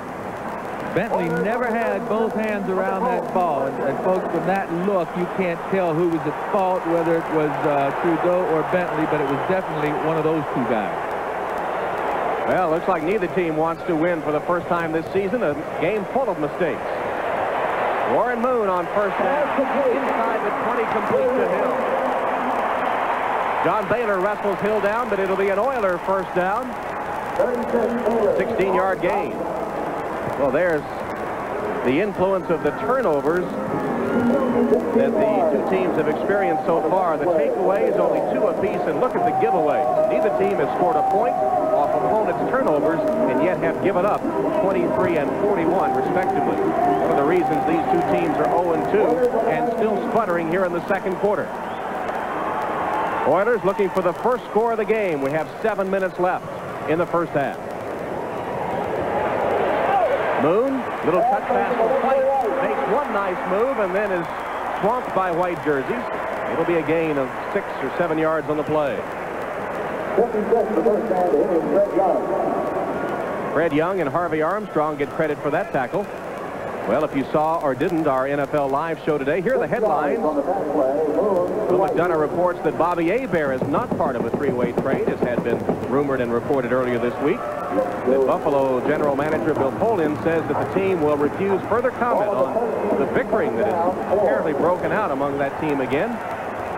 Bentley never had both hands around that ball. And folks, from that look, you can't tell who was at fault, whether it was Trudeau or Bentley, but it was definitely one of those 2 guys. Well, looks like neither team wants to win for the first time this season. A game full of mistakes. Warren Moon on first down. Inside the 20, complete to Hill. John Baylor wrestles Hill down, but it'll be an Oiler first down. 16-yard gain. Well, there's the influence of the turnovers that the 2 teams have experienced so far. The takeaways, only 2 apiece, and look at the giveaways. Neither team has scored a point off opponents' turnovers and yet have given up 23 and 41, respectively. One of the reasons these 2 teams are 0-2 and still sputtering here in the second quarter. Oilers looking for the first score of the game. We have 7 minutes left in the first half. Moon, little touch pass for White, makes one nice move and then is swamped by White jerseys. It'll be a gain of 6 or 7 yards on the play. 56 the first man to hit is Fred Young. Fred Young and Harvey Armstrong get credit for that tackle. Well, if you saw or didn't our NFL Live show today, here are the headlines. Bill McDonough reports that Bobby Hebert is not part of a three-way trade, as had been rumored and reported earlier this week. The Buffalo general manager Bill Polian says that the team will refuse further comment on the bickering that is apparently broken out among that team again.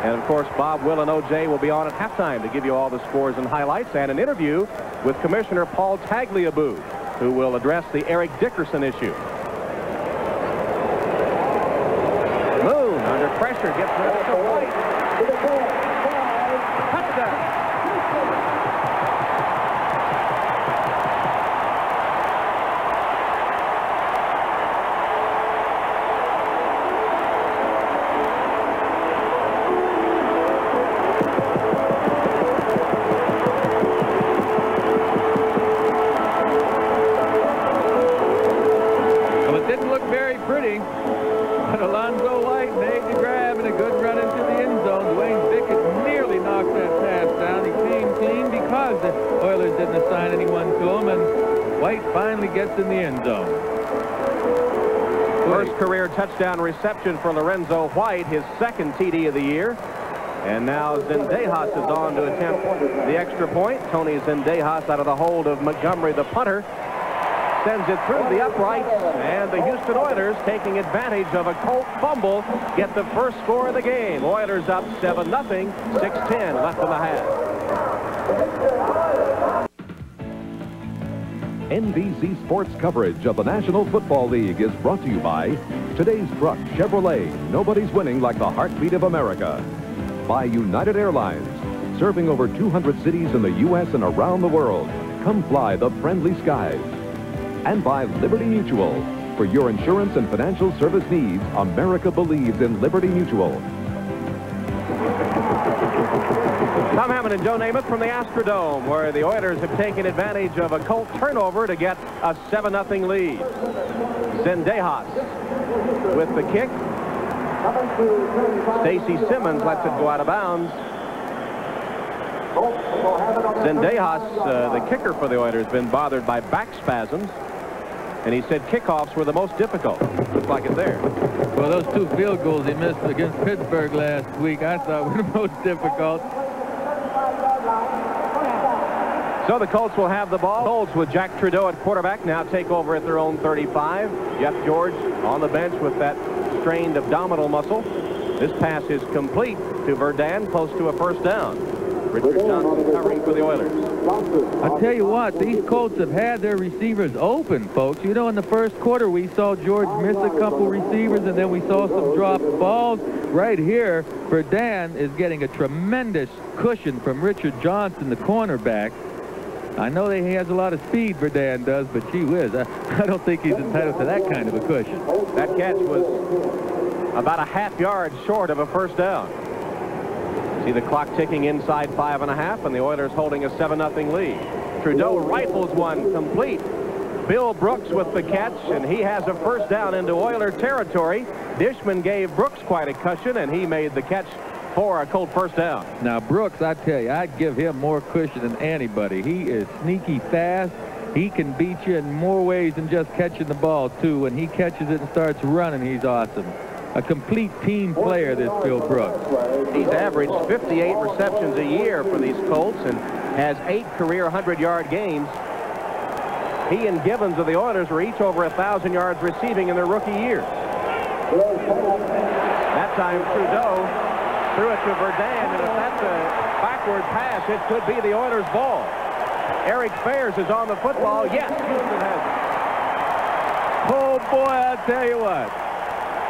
And, of course, Bob, Will, and O.J. will be on at halftime to give you all the scores and highlights and an interview with Commissioner Paul Tagliabue, who will address the Eric Dickerson issue. Moon, under pressure, gets rid of it to White. Touchdown. But Alonzo White made the grab and a good run into the end zone. Dwayne Bickett nearly knocked that pass down. He came clean because the Oilers didn't assign anyone to him, and White finally gets in the end zone. First career touchdown reception for Lorenzo White, his second TD of the year. And now Zendejas is on to attempt the extra point. Tony Zendejas out of the hold of Montgomery, the punter, sends it through the uprights, and the Houston Oilers, taking advantage of a Colt fumble, get the first score of the game. Oilers up 7-0, 6:10 left in the half. NBC Sports coverage of the National Football League is brought to you by today's truck, Chevrolet. Nobody's winning like the heartbeat of America. By United Airlines, serving over 200 cities in the U.S. and around the world. Come fly the friendly skies. And by Liberty Mutual. For your insurance and financial service needs, America believes in Liberty Mutual. Tom Hammond and Joe Namath from the Astrodome, where the Oilers have taken advantage of a Colt turnover to get a 7-0 lead. Zendejas with the kick. Stacy Simmons lets it go out of bounds. Zendejas, the kicker for the Oilers, has been bothered by back spasms. And he said kickoffs were the most difficult. Looks like it there. Well, those 2 field goals he missed against Pittsburgh last week, I thought were the most difficult. So the Colts will have the ball. Colts with Jack Trudeau at quarterback now take over at their own 35. Jeff George on the bench with that strained abdominal muscle. This pass is complete to Verdun, close to a first down. Richard Johnson covering for the Oilers. I tell you what, these Colts have had their receivers open, folks. You know, in the first quarter, we saw George miss a couple receivers, and then we saw some dropped balls. Right here, Verdun is getting a tremendous cushion from Richard Johnson, the cornerback. I know that he has a lot of speed, Verdun does, but gee whiz, I don't think he's entitled to that kind of a cushion. That catch was about a half yard short of a first down. See the clock ticking inside 5.5, and the Oilers holding a 7-0 lead. Trudeau rifles one complete. Bill Brooks with the catch, and he has a first down into Oiler territory. Dishman gave Brooks quite a cushion, and he made the catch for a Colt first down. Now, Brooks, I tell you, I'd give him more cushion than anybody. He is sneaky fast. He can beat you in more ways than just catching the ball, too. When he catches it and starts running, he's awesome. A complete team player, this Bill Brooks. He's averaged 58 receptions a year for these Colts and has 8 career 100-yard games. He and Gibbons of the Oilers were each over 1,000 yards receiving in their rookie years. That time Trudeau threw it to Verdun, and if that's a backward pass, it could be the Oilers' ball. Eric Fairs is on the football. Yes, Houston has it. Oh, boy, I'll tell you what.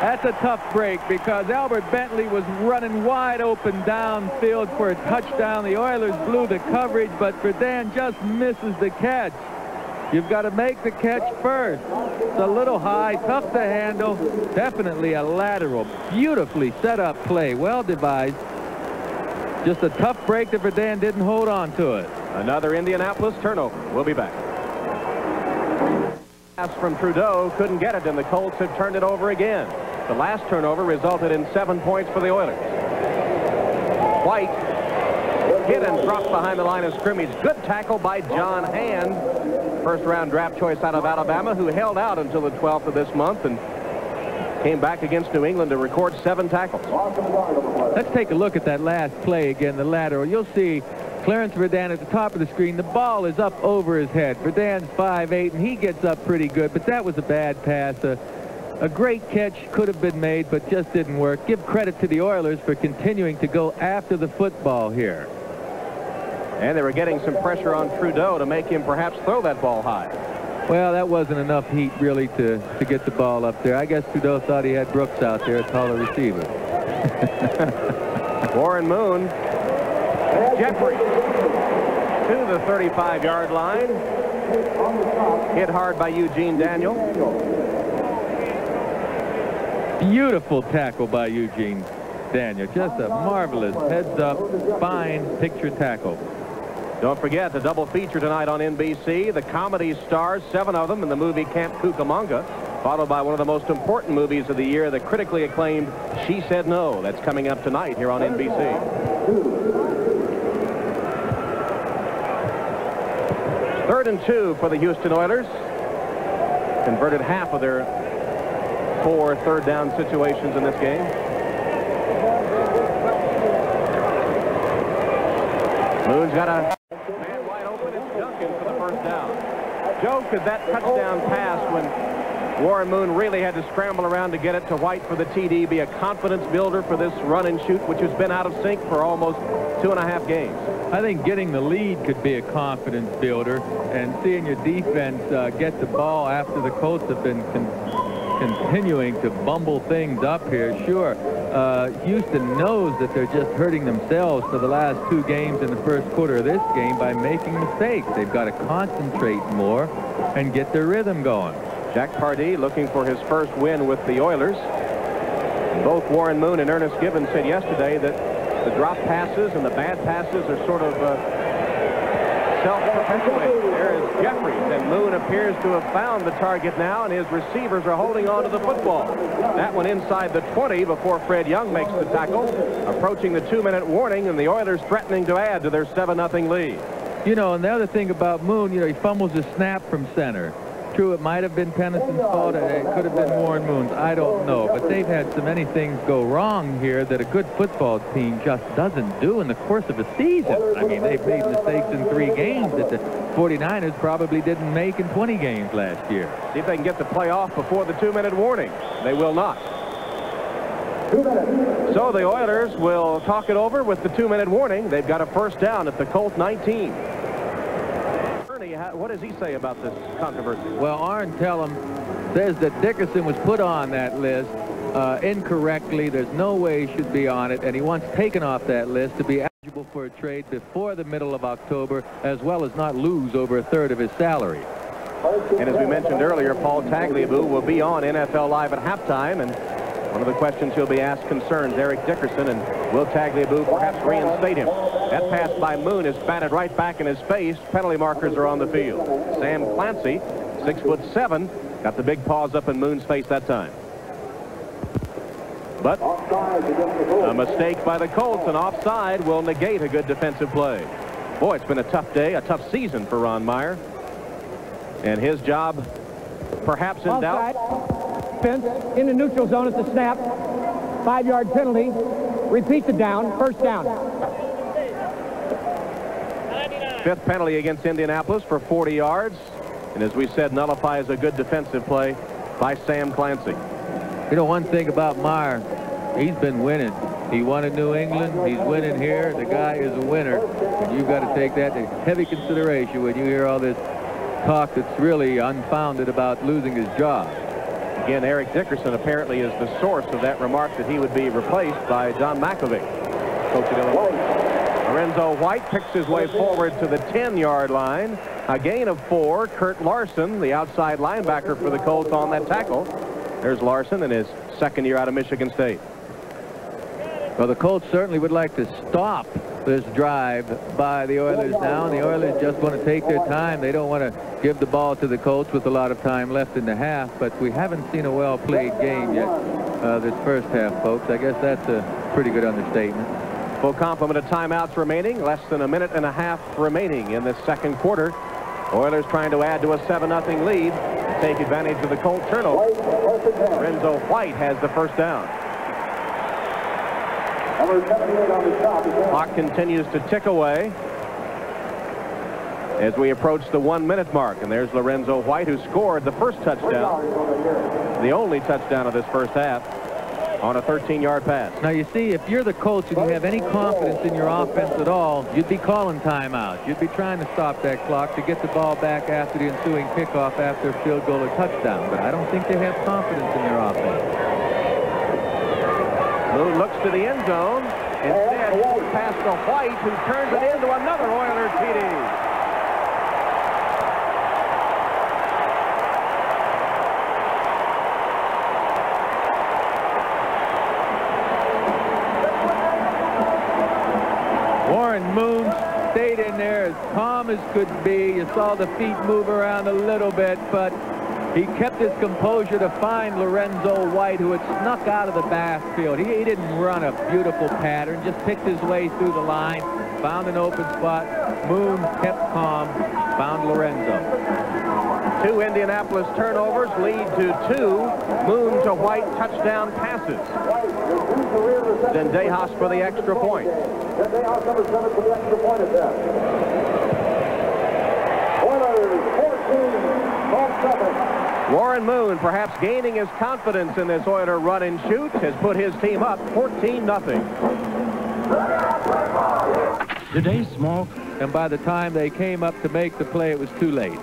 That's a tough break because Albert Bentley was running wide open downfield for a touchdown. The Oilers blew the coverage, but Verdun just misses the catch. You've got to make the catch first. It's a little high, tough to handle. Definitely a lateral. Beautifully set up play. Well devised. Just a tough break that Verdun didn't hold on to it. Another Indianapolis turnover. We'll be back. Pass from Trudeau, couldn't get it, and the Colts have turned it over again. The last turnover resulted in 7 points for the Oilers. White hit and dropped behind the line of scrimmage. Good tackle by John Hand, first-round draft choice out of Alabama, who held out until the 12th of this month and came back against New England to record 7 tackles. Let's take a look at that last play again, the lateral. You'll see Clarence Verdun at the top of the screen. The ball is up over his head. Verdun's 5'8", and he gets up pretty good, but that was a bad pass. A great catch could have been made, but just didn't work. Give credit to the Oilers for continuing to go after the football here. And they were getting some pressure on Trudeau to make him perhaps throw that ball high. Well, that wasn't enough heat, really, to get the ball up there. I guess Trudeau thought he had Brooks out there, a taller receiver. Warren Moon, Jeffrey, to the 35-yard line. Hit hard by Eugene Daniel. Beautiful tackle by Eugene Daniel. Just a marvelous heads-up, fine picture tackle. Don't forget the double feature tonight on NBC. The comedy stars, 7 of them in the movie Camp Cucamonga, followed by one of the most important movies of the year, the critically acclaimed She Said No. That's coming up tonight here on NBC. Third and 2 for the Houston Oilers. Converted half of their 4 third-down situations in this game. Moon's got a man wide open. It's Duncan for the first down. Joe, could that touchdown pass when Warren Moon really had to scramble around to get it to White for the TD be a confidence builder for this run and shoot, which has been out of sync for almost 2.5 games? I think getting the lead could be a confidence builder, and seeing your defense get the ball after the Colts have been continuing to bumble things up here. Sure, Houston knows that they're just hurting themselves for the last 2 games in the first quarter of this game by making mistakes. They've got to concentrate more and get their rhythm going. Jack Pardee looking for his first win with the Oilers. Both Warren Moon and Ernest Gibbons said yesterday that the drop passes and the bad passes are sort of self-perpetuating. There is Jeffries, and Moon appears to have found the target now, and his receivers are holding on to the football. That one inside the 20 before Fred Young makes the tackle, approaching the 2-minute warning, and the Oilers threatening to add to their 7-0 lead. You know, and the other thing about Moon, you know, he fumbles a snap from center. True, it might have been Pennison's fault. It could have been Warren Moon's. I don't know. But they've had so many things go wrong here that a good football team just doesn't do in the course of a season. I mean, they've made mistakes in 3 games that the 49ers probably didn't make in 20 games last year. See if they can get the play off before the 2-minute warning. They will not. So the Oilers will talk it over with the 2-minute warning. They've got a first down at the Colt 19. What does he say about this controversy? Well, Arn Tellem says that Dickerson was put on that list incorrectly. There's no way he should be on it, and he wants taken off that list to be eligible for a trade before the middle of October, as well as not lose over 1/3 of his salary. And as we mentioned earlier, Paul Tagliabue will be on NFL Live at halftime, and one of the questions he'll be asked concerns Eric Dickerson, and will Tagliabue perhaps reinstate him? That pass by Moon is batted right back in his face. Penalty markers are on the field. Sam Clancy, 6'7", got the big paws up in Moon's face that time. But a mistake by the Colts, and offside will negate a good defensive play. Boy, it's been a tough day, a tough season for Ron Meyer. And his job perhaps in doubt. Fence in the neutral zone at the snap. 5-yard penalty. Repeat the down. First down. 5th penalty against Indianapolis for 40 yards. And as we said, nullifies a good defensive play by Sam Clancy. You know, one thing about Meyer, he's been winning. He won in New England. He's winning here. The guy is a winner. And you've got to take that into heavy consideration when you hear all this talk that's really unfounded about losing his job. Again, Eric Dickerson apparently is the source of that remark that he would be replaced by John Makovic, coach at Illinois. Lorenzo White picks his way forward to the 10-yard line. A gain of 4. Kurt Larson, the outside linebacker for the Colts, on that tackle. There's Larson in his 2nd year out of Michigan State. Well, the Colts certainly would like to stop this drive by the Oilers now, and the Oilers just want to take their time. They don't want to give the ball to the Colts with a lot of time left in the half, but we haven't seen a well-played game yet this first half, folks. I guess that's a pretty good understatement. Full complement of timeouts remaining. Less than a minute and a half remaining in this second quarter. Oilers trying to add to a 7-0 lead. Take advantage of the Colt turnover. Lorenzo White has the first down. Clock continues to tick away as we approach the 1-minute mark. And there's Lorenzo White, who scored the first touchdown, the only touchdown of this first half, on a 13-yard pass. Now, you see, if you're the coach and you have any confidence in your offense at all, you'd be calling timeout. You'd be trying to stop that clock to get the ball back after the ensuing kickoff after a field goal or touchdown. But I don't think they have confidence in their offense. Moon looks to the end zone. Instead, pass to White, who turns it into another Oilers TD. Warren Moon stayed in there as calm as could be. You saw the feet move around a little bit, but he kept his composure to find Lorenzo White, who had snuck out of the backfield. He didn't run a beautiful pattern, just picked his way through the line, found an open spot. Moon kept calm, found Lorenzo. 2 Indianapolis turnovers lead to 2 Moon to White touchdown passes. Zendejas for the extra point. Zendejas, number 7, for the extra point attempt. Oilers 14-7. Warren Moon, perhaps gaining his confidence in this Oiler run and shoot, has put his team up 14-0. Today's small, and by the time they came up to make the play, it was too late.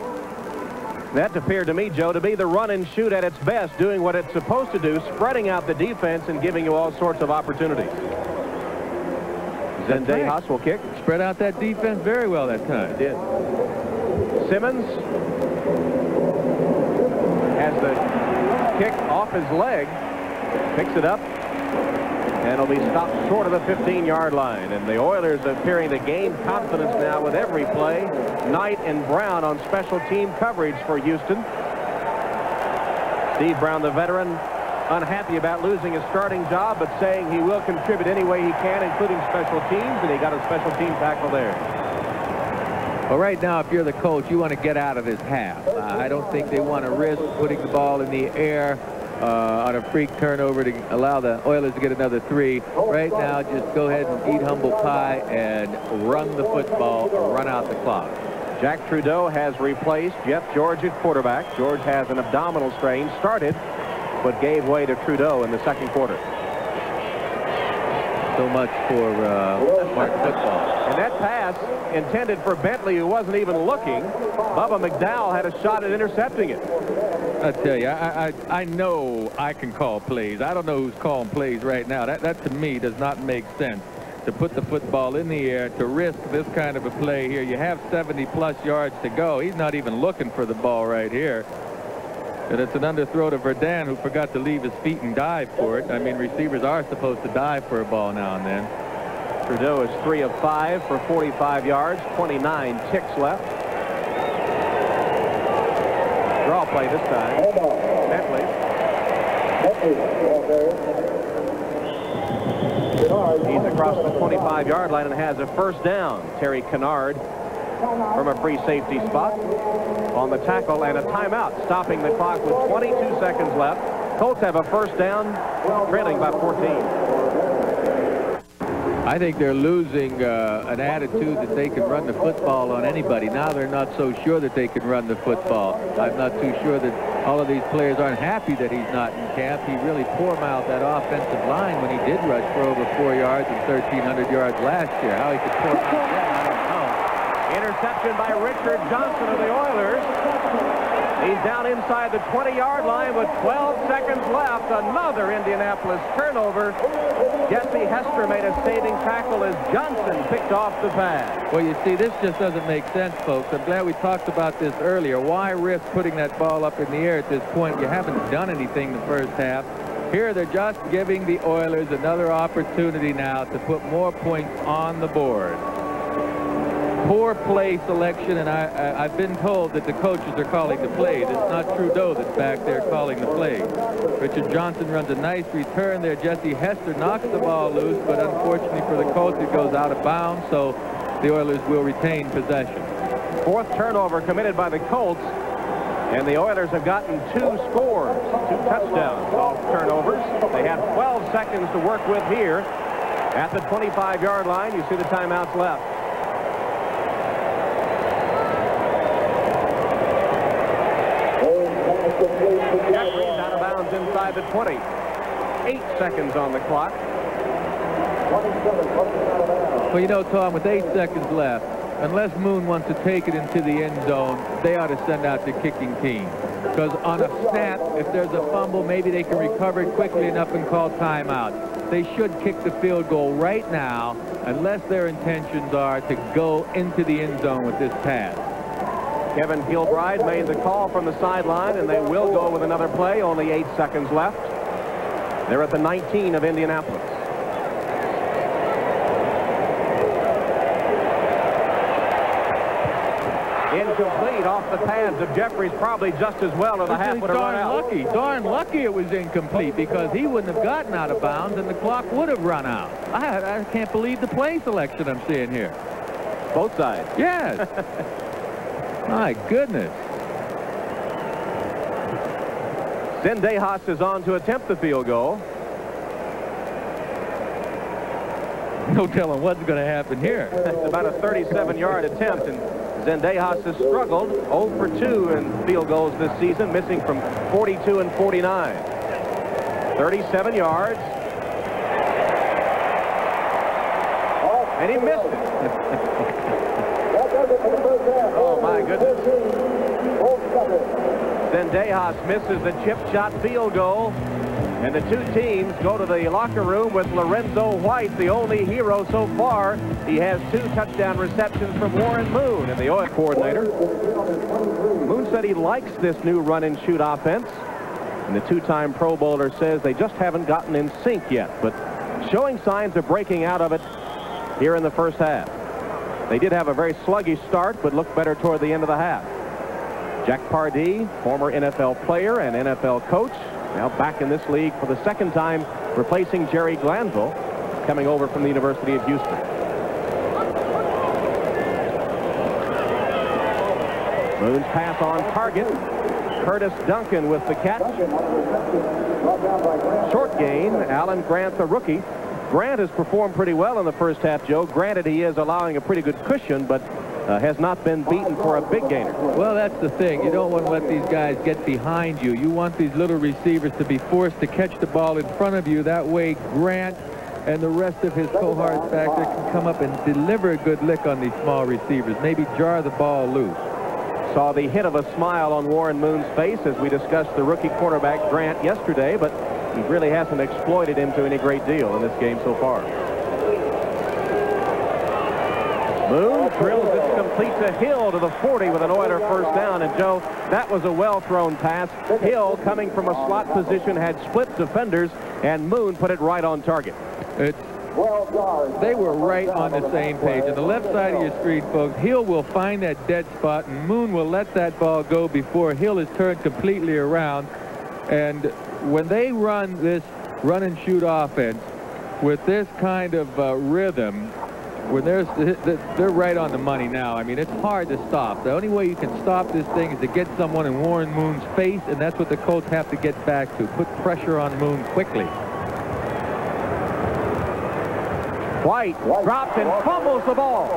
That appeared to me, Joe, to be the run and shoot at its best, doing what it's supposed to do, spreading out the defense and giving you all sorts of opportunities. Zendejas will kick. Spread out that defense very well that time. It did. Simmons has the kick off his leg, picks it up, and it'll be stopped short of the 15-yard line. And the Oilers appearing to gain confidence now with every play. Knight and Brown on special team coverage for Houston. Steve Brown, the veteran, unhappy about losing his starting job, but saying he will contribute any way he can, including special teams, and he got a special team tackle there. Well, right now, if you're the coach, you want to get out of this half. I don't think they want to risk putting the ball in the air on a freak turnover to allow the Oilers to get another 3. Right now, just go ahead and eat humble pie and run the football or run out the clock. Jack Trudeau has replaced Jeff George at quarterback. George has an abdominal strain, started, but gave way to Trudeau in the second quarter. So much for smart football. And that pass intended for Bentley, who wasn't even looking. Bubba McDowell had a shot at intercepting it. I tell you, I know I can call plays. I don't know who's calling plays right now. That to me does not make sense. To put the football in the air, to risk this kind of a play here. You have 70-plus yards to go. He's not even looking for the ball right here. And it's an underthrow to Verdun, who forgot to leave his feet and dive for it. I mean, receivers are supposed to dive for a ball now and then. Trudeau is 3 of 5 for 45 yards, 29 ticks left. Draw play this time. Bentley. He's across the 25-yard line and has a first down. Terry Kennard from a free safety spot on the tackle, and a timeout stopping the clock with 22 seconds left. Colts have a first down, trailing by 14. I think they're losing an attitude that they can run the football on anybody. Now they're not so sure that they can run the football. I'm not too sure that all of these players aren't happy that he's not in camp. He really poor-mouthed that offensive line when he did rush for over 4 yards and 1,300 yards last year. How he could poor-mouth that, I don't know. Interception by Richard Johnson of the Oilers. He's down inside the 20-yard line with 12 seconds left. Another Indianapolis turnover. Jesse Hester made a saving tackle as Johnson picked off the pass. Well, you see, this just doesn't make sense, folks. I'm glad we talked about this earlier. Why risk putting that ball up in the air at this point? You haven't done anything the first half. Here they're just giving the Oilers another opportunity now to put more points on the board. Poor play selection, and I've been told that the coaches are calling the plays. It's not Trudeau that's back there calling the plays. Richard Johnson runs a nice return there. Jesse Hester knocks the ball loose, but unfortunately for the Colts, it goes out of bounds, so the Oilers will retain possession. Fourth turnover committed by the Colts, and the Oilers have gotten 2 scores, 2 touchdowns off turnovers. They have 12 seconds to work with here at the 25-yard line. You see the timeouts left. Jeffries out of bounds inside the 20. 8 seconds on the clock. Well, you know, Tom, with 8 seconds left, unless Moon wants to take it into the end zone, they ought to send out the kicking team. Because on a snap, if there's a fumble, maybe they can recover it quickly enough and call timeout. They should kick the field goal right now, unless their intentions are to go into the end zone with this pass. Kevin Gilbride made the call from the sideline, and they will go with another play. Only 8 seconds left. They're at the 19 of Indianapolis. Incomplete off the pads of Jeffries, probably just as well to the half would have run out. Darn lucky it was incomplete, because he wouldn't have gotten out of bounds and the clock would have run out. I can't believe the play selection I'm seeing here. Both sides. Yes. My goodness. Zendejas is on to attempt the field goal. No telling what's going to happen here. It's about a 37-yard attempt, and Zendejas has struggled 0 for 2 in field goals this season, missing from 42 and 49. 37 yards. And he missed it. Oh, my goodness. Zendejas misses the chip shot field goal. And the two teams go to the locker room with Lorenzo White, the only hero so far. He has 2 touchdown receptions from Warren Moon, and the Oil coordinator. Moon said he likes this new run-and-shoot offense. And the 2-time Pro Bowler says they just haven't gotten in sync yet, but showing signs of breaking out of it here in the first half. They did have a very sluggish start, but looked better toward the end of the half. Jack Pardee, former NFL player and NFL coach, now back in this league for the 2nd time, replacing Jerry Glanville, coming over from the University of Houston. Moon's pass on target. Curtis Duncan with the catch. Short gain. Alan Grant, the rookie. Grant has performed pretty well in the first half, Joe. Granted, he is allowing a pretty good cushion, but has not been beaten for a big gainer. Well, that's the thing. You don't want to let these guys get behind you. You want these little receivers to be forced to catch the ball in front of you. That way, Grant and the rest of his cohorts back there can come up and deliver a good lick on these small receivers. Maybe jar the ball loose. Saw the hint of a smile on Warren Moon's face as we discussed the rookie quarterback Grant yesterday, but he really hasn't exploited him to any great deal in this game so far. Moon drills it complete to Hill to the 40 with an Oiler first down. And, Joe, that was a well-thrown pass. Hill, coming from a slot position, had split defenders, and Moon put it right on target. They were right on the same page. On the left side of your screen, folks, Hill will find that dead spot, and Moon will let that ball go before Hill is turned completely around. And when they run this run-and-shoot offense with this kind of rhythm, when they're right on the money now. I mean, it's hard to stop. The only way you can stop this thing is to get someone in Warren Moon's face, and that's what the Colts have to get back to. Put pressure on Moon quickly. White drops and fumbles the ball.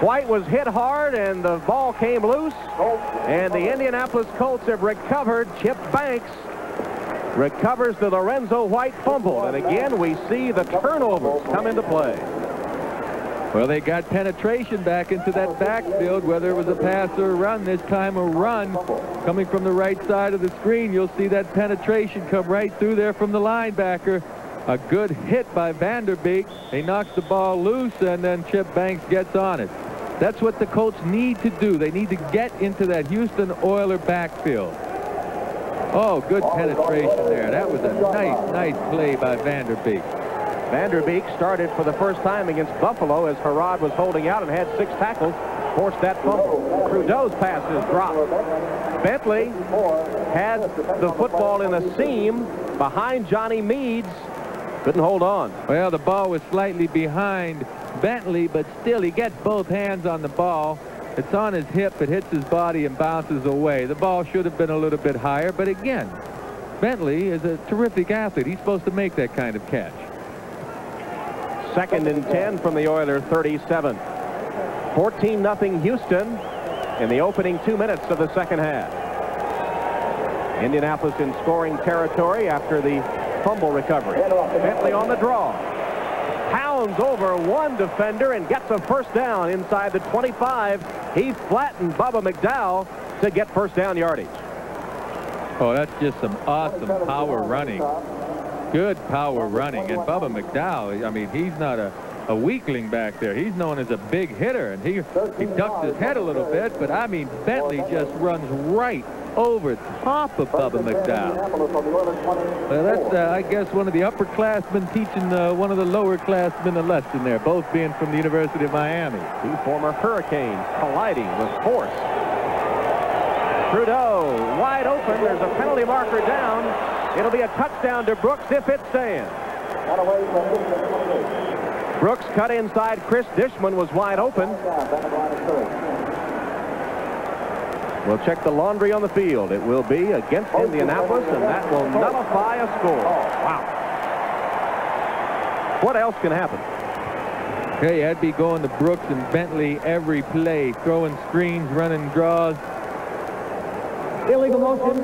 White was hit hard, and the ball came loose. And the Indianapolis Colts have recovered. Chip Banks recovers the Lorenzo White fumble. And again, we see the turnovers come into play. Well, they got penetration back into that backfield, whether it was a pass or a run. This time a run coming from the right side of the screen. You'll see that penetration come right through there from the linebacker. A good hit by Vanderbeek. He knocks the ball loose, and then Chip Banks gets on it. That's what the Colts need to do. They need to get into that Houston Oiler backfield. Oh, good penetration there. That was a nice play by Vanderbeek. Vanderbeek started for the first time against Buffalo as Herod was holding out and had 6 tackles, forced that fumble. Trudeau's passes dropped. Bentley had the football in a seam behind Johnny Meads. Couldn't hold on. Well, the ball was slightly behind Bentley, but still he gets both hands on the ball. It's on his hip, it hits his body and bounces away. The ball should have been a little bit higher, but again, Bentley is a terrific athlete. He's supposed to make that kind of catch. 2nd and 10 from the Oilers 37. 14-0 Houston in the opening 2 minutes of the second half. Indianapolis in scoring territory after the fumble recovery. Bentley on the draw. Pounds over one defender and gets a first down inside the 25. He flattened Bubba McDowell to get first down yardage. Oh, that's just some awesome power running. Good power running. And Bubba McDowell, I mean, he's not a weakling back there. He's known as a big hitter, and he ducks his head a little bit, but I mean, Bentley just runs right over top of Bubba McDowell. Well, that's, I guess, one of the upperclassmen teaching one of the lowerclassmen a lesson there, both being from the University of Miami. 2 former Hurricanes colliding with force. Trudeau wide open. There's a penalty marker down. It'll be a touchdown to Brooks if it stands. Brooks cut inside. Chris Dishman was wide open. We'll check the laundry on the field. It will be against Indianapolis, and that will nullify a score. Wow. What else can happen? Okay, I'd be going to Brooks and Bentley every play, throwing screens, running draws. Illegal motion,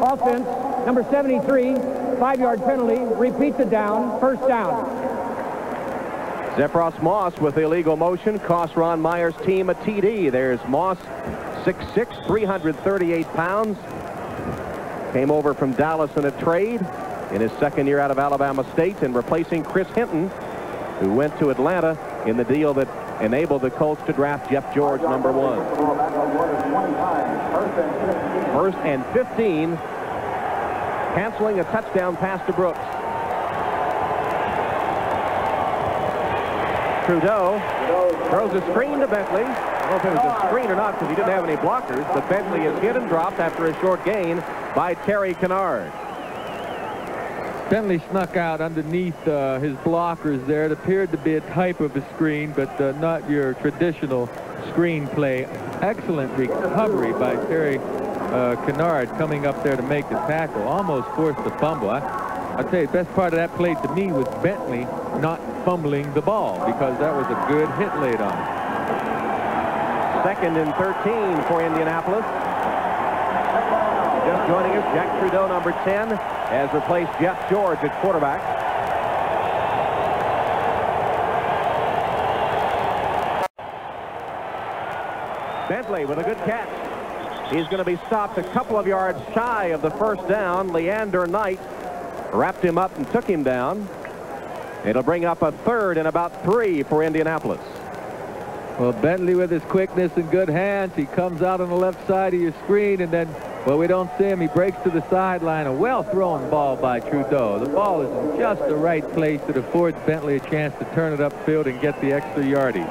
offense, number 73, 5-yard penalty, repeats it down, first down. Zephros Moss with illegal motion cost Ron Meyer's team a TD. There's Moss, 6'6", 338 pounds. Came over from Dallas in a trade in his 2nd year out of Alabama State and replacing Chris Hinton, who went to Atlanta in the deal that enabled the Colts to draft Jeff George, number 1. 1st and 15, canceling a touchdown pass to Brooks. Trudeau throws a screen to Bentley. I don't know if it was a screen or not because he didn't have any blockers, but Bentley is hit and dropped after a short gain by Terry Kennard. Bentley snuck out underneath his blockers there. It appeared to be a type of a screen, but not your traditional screen play. Excellent recovery by Terry Kennard coming up there to make the tackle. Almost forced the fumble. I'll tell you, the best part of that play to me was Bentley not fumbling the ball, because that was a good hit laid on him. 2nd and 13 for Indianapolis. Just joining us, Jack Trudeau, number 10, has replaced Jeff George at quarterback. Bentley with a good catch. He's going to be stopped a couple of yards shy of the first down. Leander Knight wrapped him up and took him down. It'll bring up a 3rd and about 3 for Indianapolis. Well, Bentley with his quickness and good hands, he comes out on the left side of your screen, and then, well, we don't see him. He breaks to the sideline. A well-thrown ball by Trudeau. The ball is in just the right place that affords Bentley a chance to turn it upfield and get the extra yardage.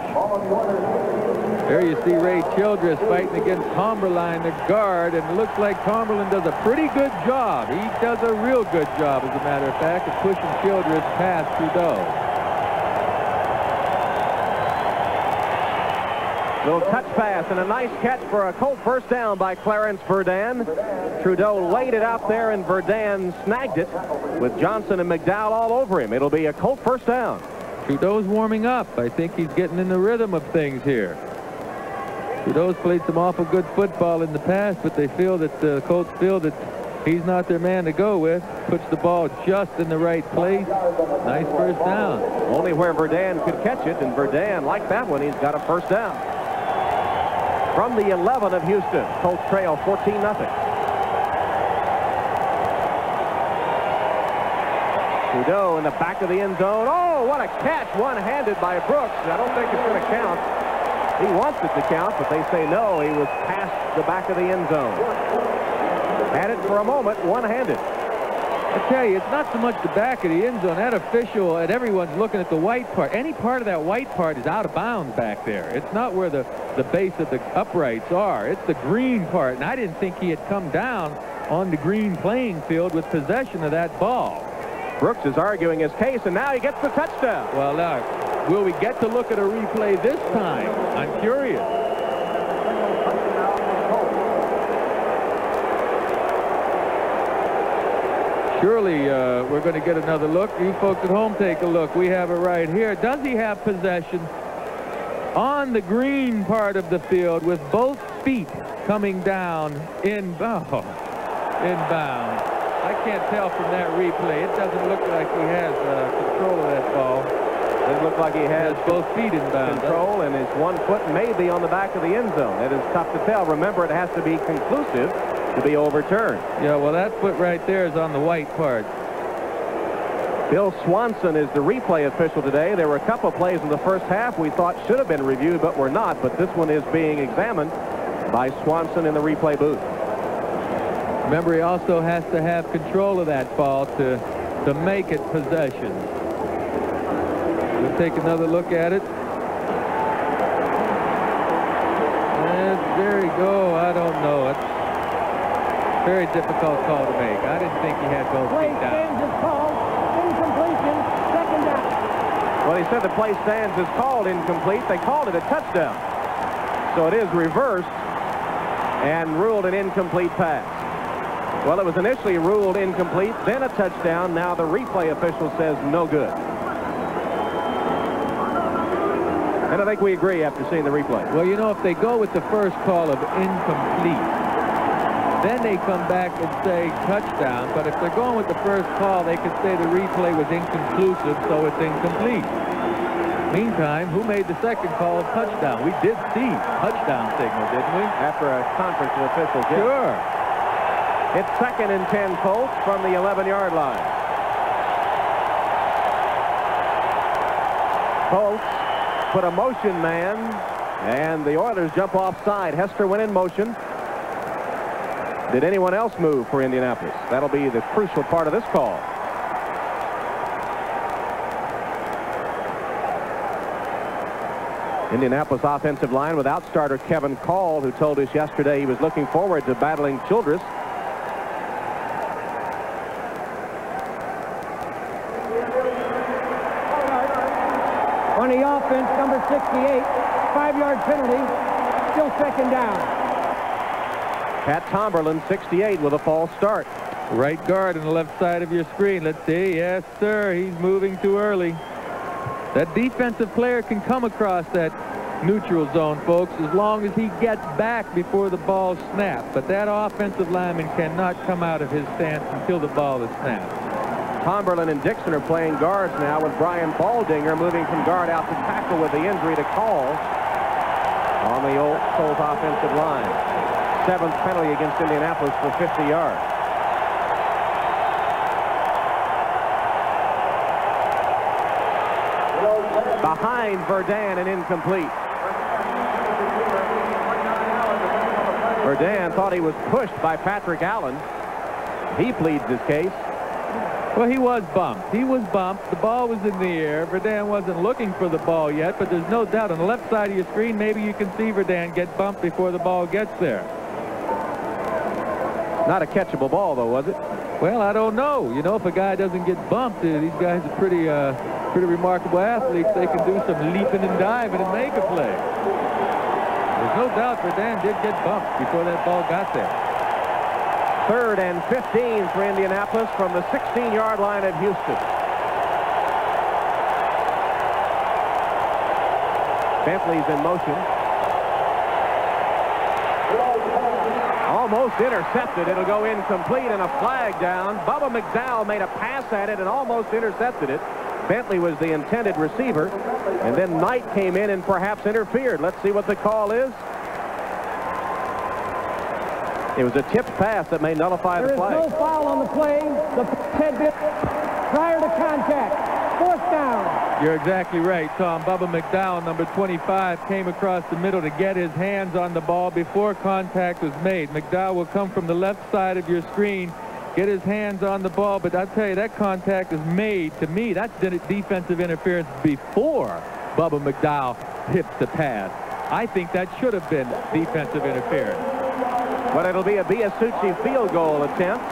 There you see Ray Childress fighting against Tomberline, the guard, and it looks like Tomberline does a pretty good job. He does a real good job, as a matter of fact, of pushing Childress past Trudeau. Little touch pass and a nice catch for a Colt first down by Clarence Verdun. Trudeau laid it out there, and Verdun snagged it with Johnson and McDowell all over him. It'll be a Colt first down. Trudeau's warming up. I think he's getting in the rhythm of things here. Trudeau's played some awful good football in the past, but they feel that the Colts feel that he's not their man to go with. Puts the ball just in the right place. Nice first down. Only where Verdun could catch it, and Verdun, like that one, he's got a first down. From the 11 of Houston, Colts trail 14-0. Trudeau in the back of the end zone. Oh, what a catch, one-handed by Brooks. I don't think it's going to count. He wants it to count, but they say no. He was past the back of the end zone. Had it for a moment, one-handed. I tell you, it's not so much the back of the end zone. That official and everyone's looking at the white part. Any part of that white part is out of bounds back there. It's not where the base of the uprights are. It's the green part, and I didn't think he had come down on the green playing field with possession of that ball. Brooks is arguing his case, and now he gets the touchdown. Well, now, will we get to look at a replay this time? I'm curious. Surely we're going to get another look. You folks at home take a look. We have it right here. Does he have possession on the green part of the field with both feet coming down inbound? I can't tell from that replay. It doesn't look like he has control of that ball. Doesn't look like he has both feet inbound. Control, and his 1 foot may be on the back of the end zone. It is tough to tell. Remember, it has to be conclusive to be overturned. Yeah, well, that foot right there is on the white part. Bill Swanson is the replay official today. There were a couple of plays in the first half we thought should have been reviewed, but were not. But this one is being examined by Swanson in the replay booth. Remember, he also has to have control of that ball to make it possession. We'll take another look at it. And there you go. I don't know. It's a very difficult call to make. I didn't think he had both feet down. Play stands is called. Incompletion. Second down. Well, he said the play stands is called incomplete. They called it a touchdown. So it is reversed and ruled an incomplete pass. Well, it was initially ruled incomplete, then a touchdown. Now the replay official says no good. And I think we agree after seeing the replay. Well, you know, if they go with the first call of incomplete, then they come back and say touchdown. But if they're going with the first call, they could say the replay was inconclusive, so it's incomplete. Meantime, who made the second call of touchdown? We did see touchdown signal, didn't we? After a conference of officials. Yes. Sure. It's 2nd and 10 Colts from the 11-yard line. Colts put a motion man, and the Oilers jump offside. Hester went in motion. Did anyone else move for Indianapolis? That'll be the crucial part of this call. Indianapolis offensive line without starter Kevin Call, who told us yesterday he was looking forward to battling Childress. On the offense, number 68, 5-yard penalty, still second down. Pat Tomberlin, 68, with a false start. Right guard on the left side of your screen. Let's see. Yes, sir. He's moving too early. That defensive player can come across that neutral zone, folks, as long as he gets back before the ball snaps. But that offensive lineman cannot come out of his stance until the ball is snapped. Tomberlin and Dixon are playing guards now, with Brian Baldinger moving from guard out to tackle with the injury to Call on the old Colts offensive line. 7th penalty against Indianapolis for 50 yards. Behind Verdun and incomplete. Verdun thought he was pushed by Patrick Allen. He pleads his case. Well, he was bumped. He was bumped. The ball was in the air. Verdun wasn't looking for the ball yet, but there's no doubt on the left side of your screen, maybe you can see Verdun get bumped before the ball gets there. Not a catchable ball, though, was it? Well, I don't know. You know, if a guy doesn't get bumped, these guys are pretty remarkable athletes. They can do some leaping and diving and make a play. There's no doubt Verdun did get bumped before that ball got there. 3rd and 15 for Indianapolis from the 16-yard line at Houston. Bentley's in motion. Almost intercepted. It'll go incomplete and a flag down. Bubba McDowell made a pass at it and almost intercepted it. Bentley was the intended receiver, and then Knight came in and perhaps interfered. Let's see what the call is. It was a tipped pass that may nullify the flag. There is no foul on the play. The head bit prior to contact. 4th down. You're exactly right, Tom. Bubba McDowell, number 25, came across the middle to get his hands on the ball before contact was made. McDowell will come from the left side of your screen, get his hands on the ball, but I'll tell you, that contact is made, to me, that's defensive interference before Bubba McDowell hits the pass. I think that should have been defensive interference. But it'll be a Biasucci field goal attempt.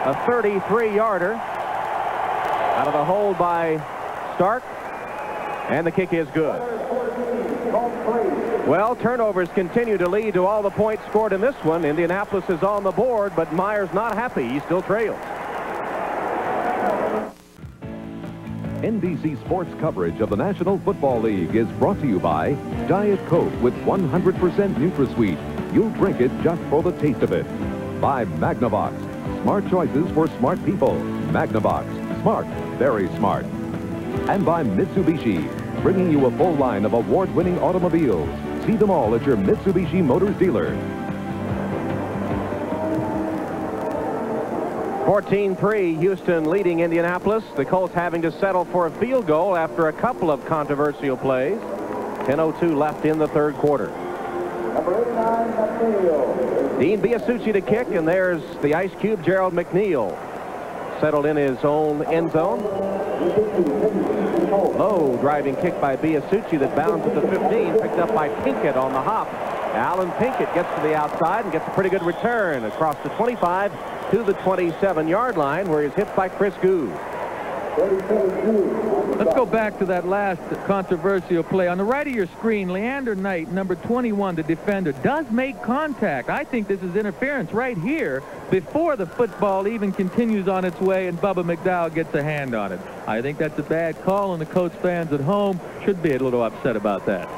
A 33-yarder out of the hold by Stark. And the kick is good. Well, turnovers continue to lead to all the points scored in this one. Indianapolis is on the board, but Myers not happy. He still trails. NBC Sports coverage of the National Football League is brought to you by Diet Coke with 100% NutraSweet. You'll drink it just for the taste of it. By Magnavox. Smart choices for smart people. Magnavox. Smart. Very smart. And by Mitsubishi, bringing you a full line of award-winning automobiles. See them all at your Mitsubishi Motors dealer. 14-3, Houston leading Indianapolis. The Colts having to settle for a field goal after a couple of controversial plays. 10:02 left in the 3rd quarter. Dean Biasucci to kick, and there's the Ice Cube, Gerald McNeil. Settled in his own end zone. Low driving kick by Biasucci that bounds at the 15, picked up by Pinkett on the hop. Alan Pinkett gets to the outside and gets a pretty good return across the 25 to the 27-yard line, where he's hit by Chris Goode. Let's go back to that last controversial play. On the right of your screen, Leander Knight, number 21, the defender, does make contact. I think this is interference right here before the football even continues on its way and Bubba McDowell gets a hand on it. I think that's a bad call, and the Colts fans at home should be a little upset about that.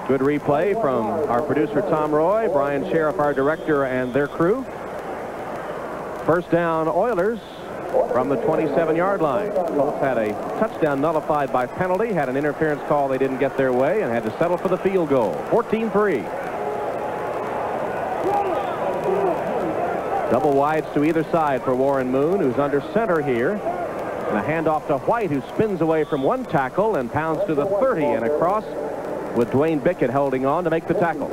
Good replay from our producer, Tom Roy, Brian Sheriff, our director, and their crew. First down, Oilers from the 27-yard line. Colts had a touchdown nullified by penalty, had an interference call they didn't get their way, and had to settle for the field goal. 14-3. Double wides to either side for Warren Moon, who's under center here. And a handoff to White, who spins away from one tackle and pounds to the 30 and across, with Dwayne Bickett holding on to make the tackle.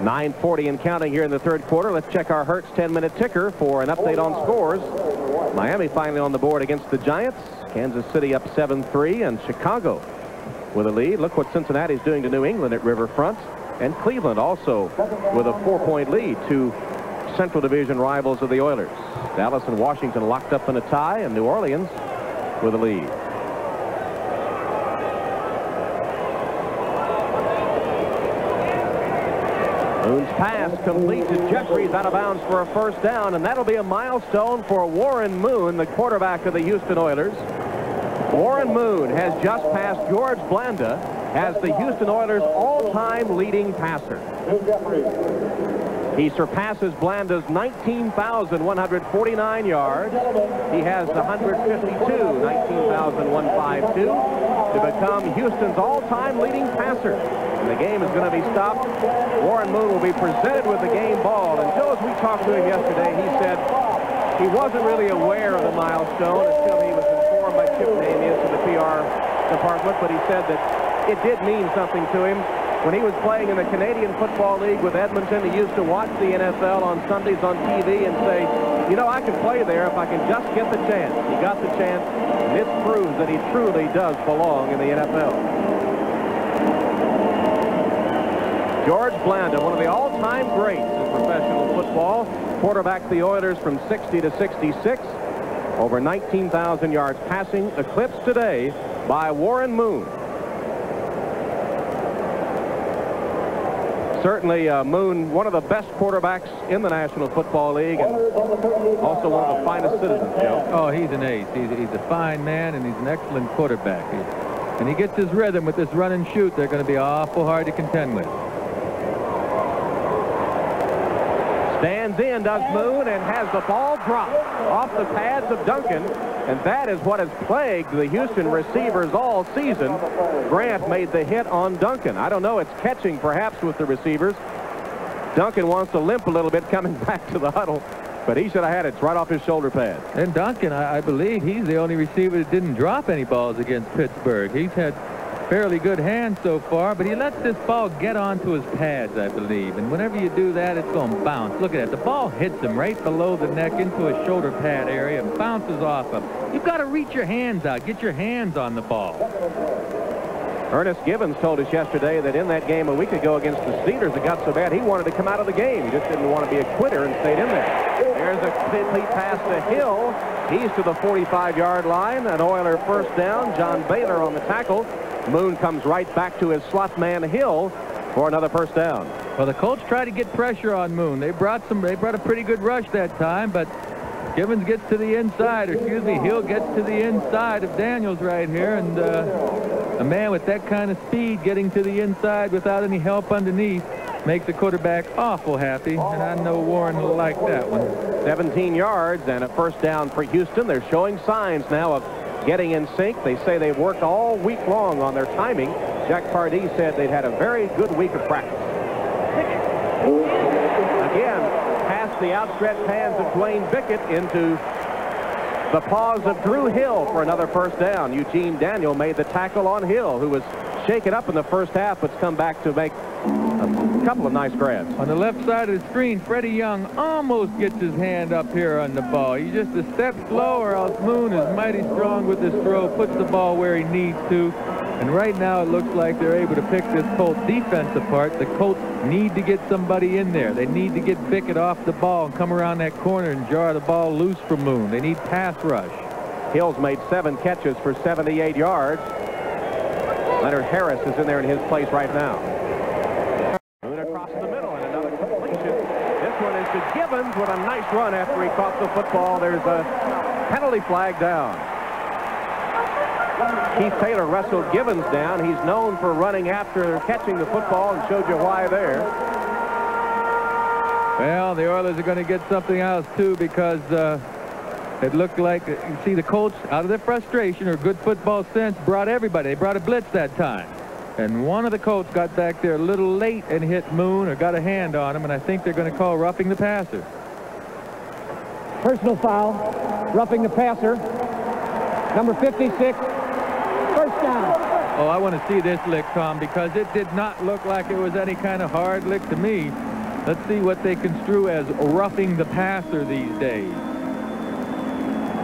9:40 and counting here in the 3rd quarter. Let's check our Hertz 10-minute ticker for an update on scores. Miami finally on the board against the Giants. Kansas City up 7-3, and Chicago with a lead. Look what Cincinnati's doing to New England at Riverfront. And Cleveland also with a 4-point lead to Central Division rivals of the Oilers. Dallas and Washington locked up in a tie, and New Orleans with a lead. Moon's pass complete to Jeffries, out of bounds for a first down, and that'll be a milestone for Warren Moon, the quarterback of the Houston Oilers. Warren Moon has just passed George Blanda as the Houston Oilers' all-time leading passer. He surpasses Blanda's 19,149 yards. He has 152, 19,152, to become Houston's all-time leading passer. And the game is going to be stopped. Warren Moon will be presented with the game ball. And Joe, as we talked to him yesterday, he said he wasn't really aware of the milestone until he was informed by Chip Damius of the PR department, but he said that it did mean something to him. When he was playing in the Canadian Football League with Edmonton, he used to watch the NFL on Sundays on TV and say, you know, I can play there if I can just get the chance. He got the chance, and this proves that he truly does belong in the NFL. George Blanda, one of the all-time greats in professional football, quarterbacked the Oilers from 60 to 66. Over 19,000 yards passing, eclipsed today by Warren Moon. Certainly, Moon, one of the best quarterbacks in the National Football League, and also one of the finest citizens, Joe. Oh, he's an ace. He's a fine man, and he's an excellent quarterback. And he gets his rhythm with this run and shoot. They're going to be awful hard to contend with. Stands in, does Moon, and has the ball dropped off the pads of Duncan. And that is what has plagued the Houston receivers all season. Grant made the hit on Duncan. I don't know, it's catching perhaps with the receivers. Duncan wants to limp a little bit coming back to the huddle. But he should have had it right off his shoulder pad. And Duncan, I believe he's the only receiver that didn't drop any balls against Pittsburgh. He's had fairly good hands so far, but he lets this ball get onto his pads, I believe. And whenever you do that, it's going to bounce. Look at that. The ball hits him right below the neck into his shoulder pad area and bounces off him. You've got to reach your hands out. Get your hands on the ball. Ernest Givens told us yesterday that in that game a week ago against the Steelers, it got so bad he wanted to come out of the game. He just didn't want to be a quitter and stayed in there. There's a complete pass to Hill. He's to the 45-yard line. An Oiler first down. John Baylor on the tackle. Moon comes right back to his slot man Hill for another first down. Well, the Colts try to get pressure on Moon. They brought a pretty good rush that time, but Givens gets to the inside, or excuse me, Hill gets to the inside of Daniels right here, and a man with that kind of speed getting to the inside without any help underneath makes the quarterback awful happy, and I know Warren will like that one. 17 yards and a first down for Houston. They're showing signs now of getting in sync. They say they've worked all week long on their timing. Jack Pardee said they'd had a very good week of practice. Again, past the outstretched hands of Dwayne Bickett into the paws of Drew Hill for another first down. Eugene Daniel made the tackle on Hill, who was shaken up in the first half, but's come back to make a couple of nice grabs. On the left side of the screen, Freddie Young almost gets his hand up here on the ball. He's just a step slower, else Moon is mighty strong with this throw, puts the ball where he needs to. And right now it looks like they're able to pick this Colts defense apart. The Colts need to get somebody in there. They need to get Bickett off the ball and come around that corner and jar the ball loose from Moon. They need pass rush. Hill's made 7 catches for 78 yards. Leonard Harris is in there in his place right now. Moon across the middle and another completion. This one is to Givens with a nice run after he caught the football. There's a penalty flag down. Keith Taylor wrestled Givens down. He's known for running after catching the football and showed you why there. Well, the Oilers are going to get something else too, because it looked like, you see, the Colts, out of their frustration or good football sense, brought everybody. They brought a blitz that time. And one of the Colts got back there a little late and hit Moon or got a hand on him, and I think they're going to call roughing the passer. Personal foul, roughing the passer. Number 56, first down. Oh, I want to see this lick, Tom, because it did not look like it was any kind of hard lick to me. Let's see what they construe as roughing the passer these days.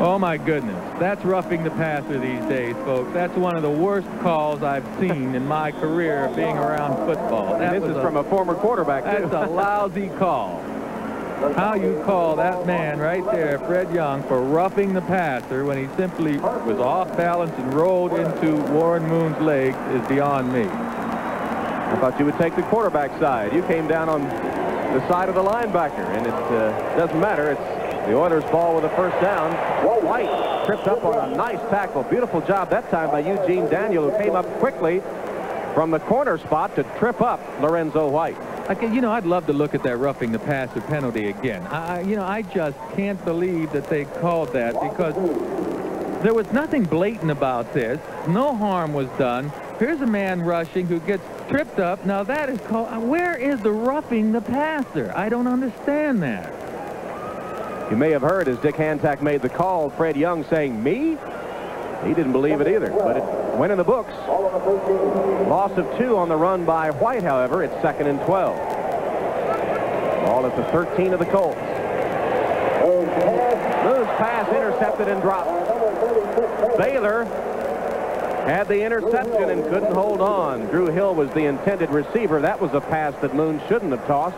Oh, my goodness. That's roughing the passer these days, folks. That's one of the worst calls I've seen in my career of being around football. This is from a former quarterback, too. That's a lousy call. How you call that man right there, Fred Young, for roughing the passer when he simply was off balance and rolled into Warren Moon's legs is beyond me. I thought you would take the quarterback side. You came down on the side of the linebacker, and it doesn't matter. It's the Oilers' ball with a first down. White tripped up on a nice tackle. Beautiful job that time by Eugene Daniel, who came up quickly from the corner spot to trip up Lorenzo White. I'd love to look at that roughing the passer penalty again. I just can't believe that they called that, because there was nothing blatant about this. No harm was done. Here's a man rushing who gets tripped up. Now that is called. Where is the roughing the passer? I don't understand that. You may have heard as Dick Hantak made the call, Fred Young saying, "Me?" He didn't believe it either, but it went in the books. Loss of 2 on the run by White, however. It's 2nd and 12. Ball at the 13 of the Colts. Moon's pass intercepted and dropped. Baylor had the interception and couldn't hold on. Drew Hill was the intended receiver. That was a pass that Moon shouldn't have tossed.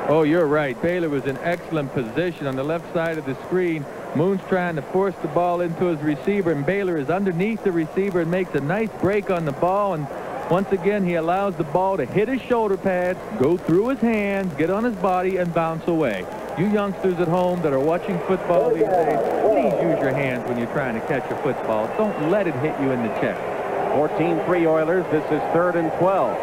Oh, you're right. Baylor was in excellent position on the left side of the screen. Moon's trying to force the ball into his receiver, and Baylor is underneath the receiver and makes a nice break on the ball. And once again, he allows the ball to hit his shoulder pads, go through his hands, get on his body, and bounce away. You youngsters at home that are watching football these days, please use your hands when you're trying to catch a football. Don't let it hit you in the chest. 14-3 Oilers. This is 3rd and 12.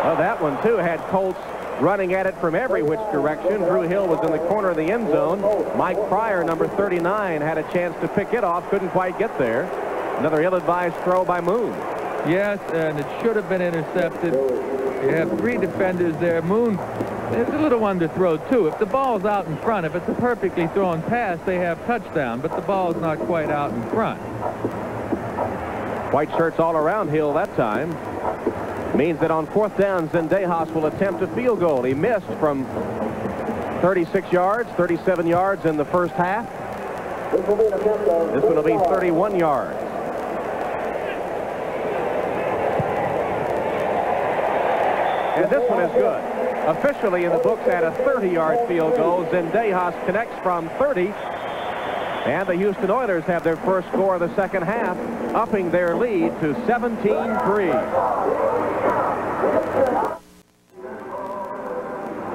Well, that one, too, had Colts running at it from every which direction. Drew Hill was in the corner of the end zone. Mike Pryor, number 39, had a chance to pick it off. Couldn't quite get there. Another ill-advised throw by Moon. Yes, and it should have been intercepted. You have 3 defenders there. Moon is a little underthrown, too. If the ball's out in front, if it's a perfectly thrown pass, they have touchdown, but the ball's not quite out in front. White shirts all around Hill that time. Means that on 4th down, Zendejas will attempt a field goal. He missed from 36 yards, 37 yards in the first half. This one will be 31 yards. And this one is good. Officially in the books at a 30-yard field goal. Zendejas connects from 30. And the Houston Oilers have their first score of the second half, upping their lead to 17-3.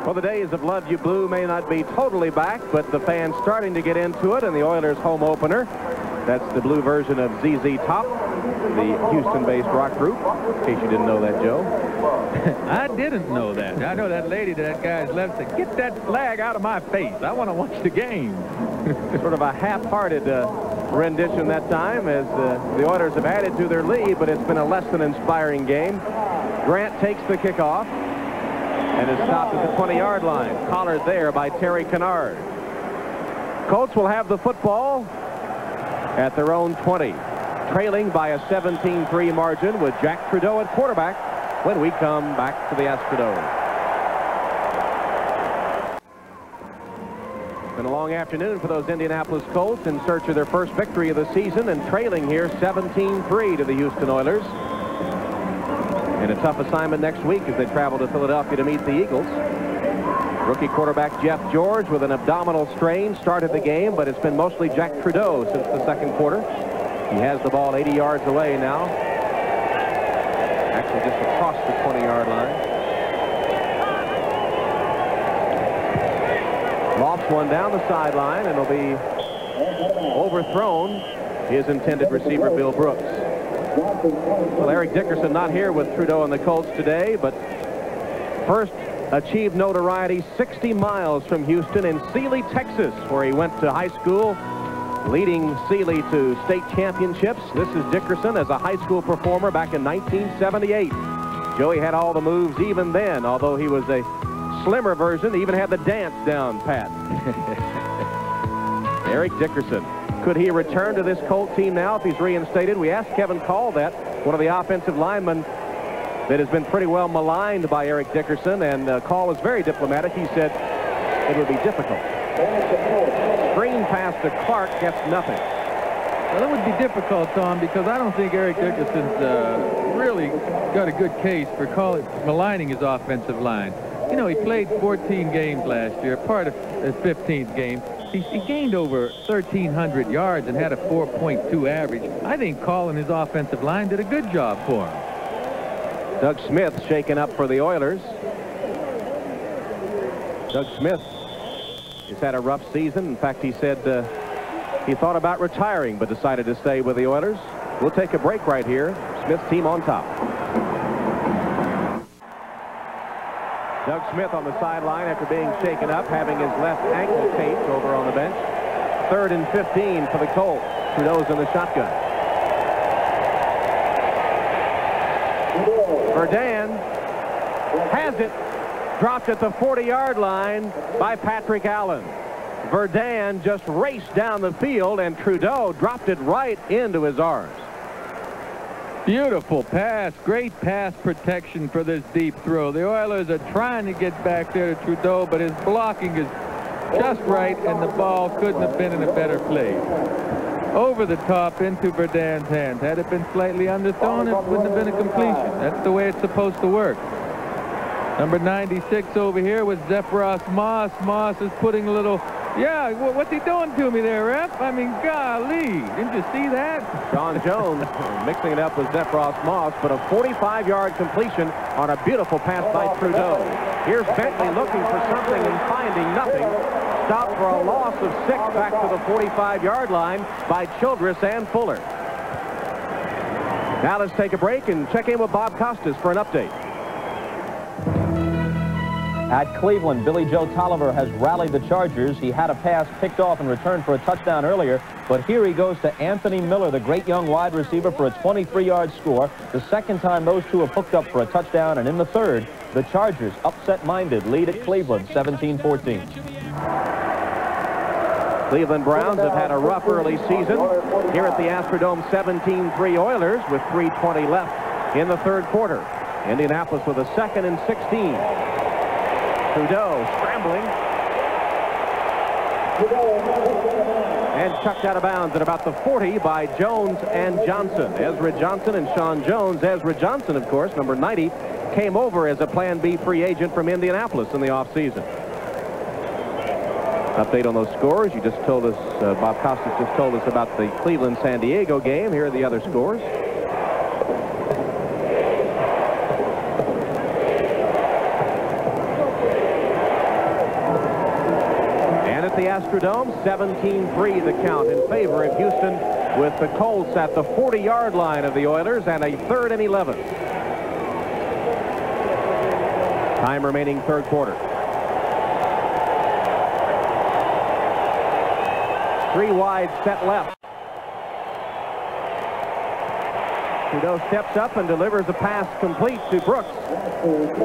Well, the days of Love You Blue may not be totally back, but the fans starting to get into it, and the Oilers' home opener. That's the blue version of ZZ Top, the Houston-based rock group, in case you didn't know that, Joe. I didn't know that. I know that lady that guy's left said, "Get that flag out of my face. I want to watch the game." Sort of a half-hearted rendition that time, as the Oilers have added to their lead, but it's been a less than inspiring game. Grant takes the kickoff and is stopped at the 20-yard line. Collared there by Terry Kennard. Colts will have the football at their own 20, trailing by a 17-3 margin with Jack Trudeau at quarterback when we come back to the Astrodome. It's been a long afternoon for those Indianapolis Colts in search of their first victory of the season and trailing here 17-3 to the Houston Oilers. And a tough assignment next week as they travel to Philadelphia to meet the Eagles. Rookie quarterback Jeff George with an abdominal strain started the game, but it's been mostly Jack Trudeau since the second quarter. He has the ball 80 yards away now. Actually just across the 20-yard line. Lofts one down the sideline, and it'll be overthrown. His intended receiver, Bill Brooks. Well, Eric Dickerson not here with Trudeau and the Colts today, but first achieved notoriety 60 miles from Houston in Sealy, Texas, where he went to high school, leading Sealy to state championships. This is Dickerson as a high school performer back in 1978. Joey had all the moves even then, although he was a slimmer version. He even had the dance down pat. Eric Dickerson. Could he return to this Colt team now if he's reinstated? We asked Kevin Call that, one of the offensive linemen that has been pretty well maligned by Eric Dickerson, and Call was very diplomatic. He said it would be difficult. Screen pass to Clark gets nothing. Well, it would be difficult, Tom, because I don't think Eric Dickerson's really got a good case for maligning his offensive line. You know, he played 14 games last year, part of his 15th game. He gained over 1,300 yards and had a 4.2 average. I think Call and his offensive line did a good job for him. Doug Smith shaken up for the Oilers. Doug Smith has had a rough season. In fact, he said he thought about retiring but decided to stay with the Oilers. We'll take a break right here. Smith's team on top. Doug Smith on the sideline after being shaken up, having his left ankle taped over on the bench. 3rd and 15 for the Colts. Trudeau's in the shotgun. Verdun has it. Dropped at the 40-yard line by Patrick Allen. Verdun just raced down the field, and Trudeau dropped it right into his arms. Beautiful pass. Great pass protection for this deep throw. The Oilers are trying to get back there to Trudeau, but his blocking is just right, and the ball couldn't have been in a better place. Over the top into Verdun's hands. Had it been slightly underthrown, it wouldn't have been a completion. That's the way it's supposed to work. Number 96 over here was Zephyros Moss. Moss is putting a little... Yeah, what's he doing to me there, ref? I mean, golly, didn't you see that? Sean Jones mixing it up with Zephyros Moss, but a 45-yard completion on a beautiful pass by Trudeau. Here's Bentley looking for something and finding nothing. Stopped for a loss of 6 back to the 45-yard line by Childress and Fuller. Now let's take a break and check in with Bob Costas for an update. At Cleveland, Billy Joe Tolliver has rallied the Chargers. He had a pass picked off in return for a touchdown earlier, but here he goes to Anthony Miller, the great young wide receiver, for a 23-yard score. The second time those two have hooked up for a touchdown, and in the third, the Chargers, upset-minded, lead at Cleveland, 17-14. Cleveland Browns have had a rough early season. Here at the Astrodome, 17-3 Oilers with 3:20 left in the third quarter. Indianapolis with a 2nd and 16. Trudeau scrambling. And chucked out of bounds at about the 40 by Jones and Johnson. Ezra Johnson and Sean Jones. Ezra Johnson, of course, number 90, came over as a Plan B free agent from Indianapolis in the offseason. Update on those scores. You just told us, Bob Costas just told us about the Cleveland-San Diego game. Here are the other scores. The Astrodome, 17-3 the count in favor of Houston, with the Colts at the 40-yard line of the Oilers and a 3rd and 11. Time remaining third quarter. 3 wide set left. Trudeau steps up and delivers a pass complete to Brooks.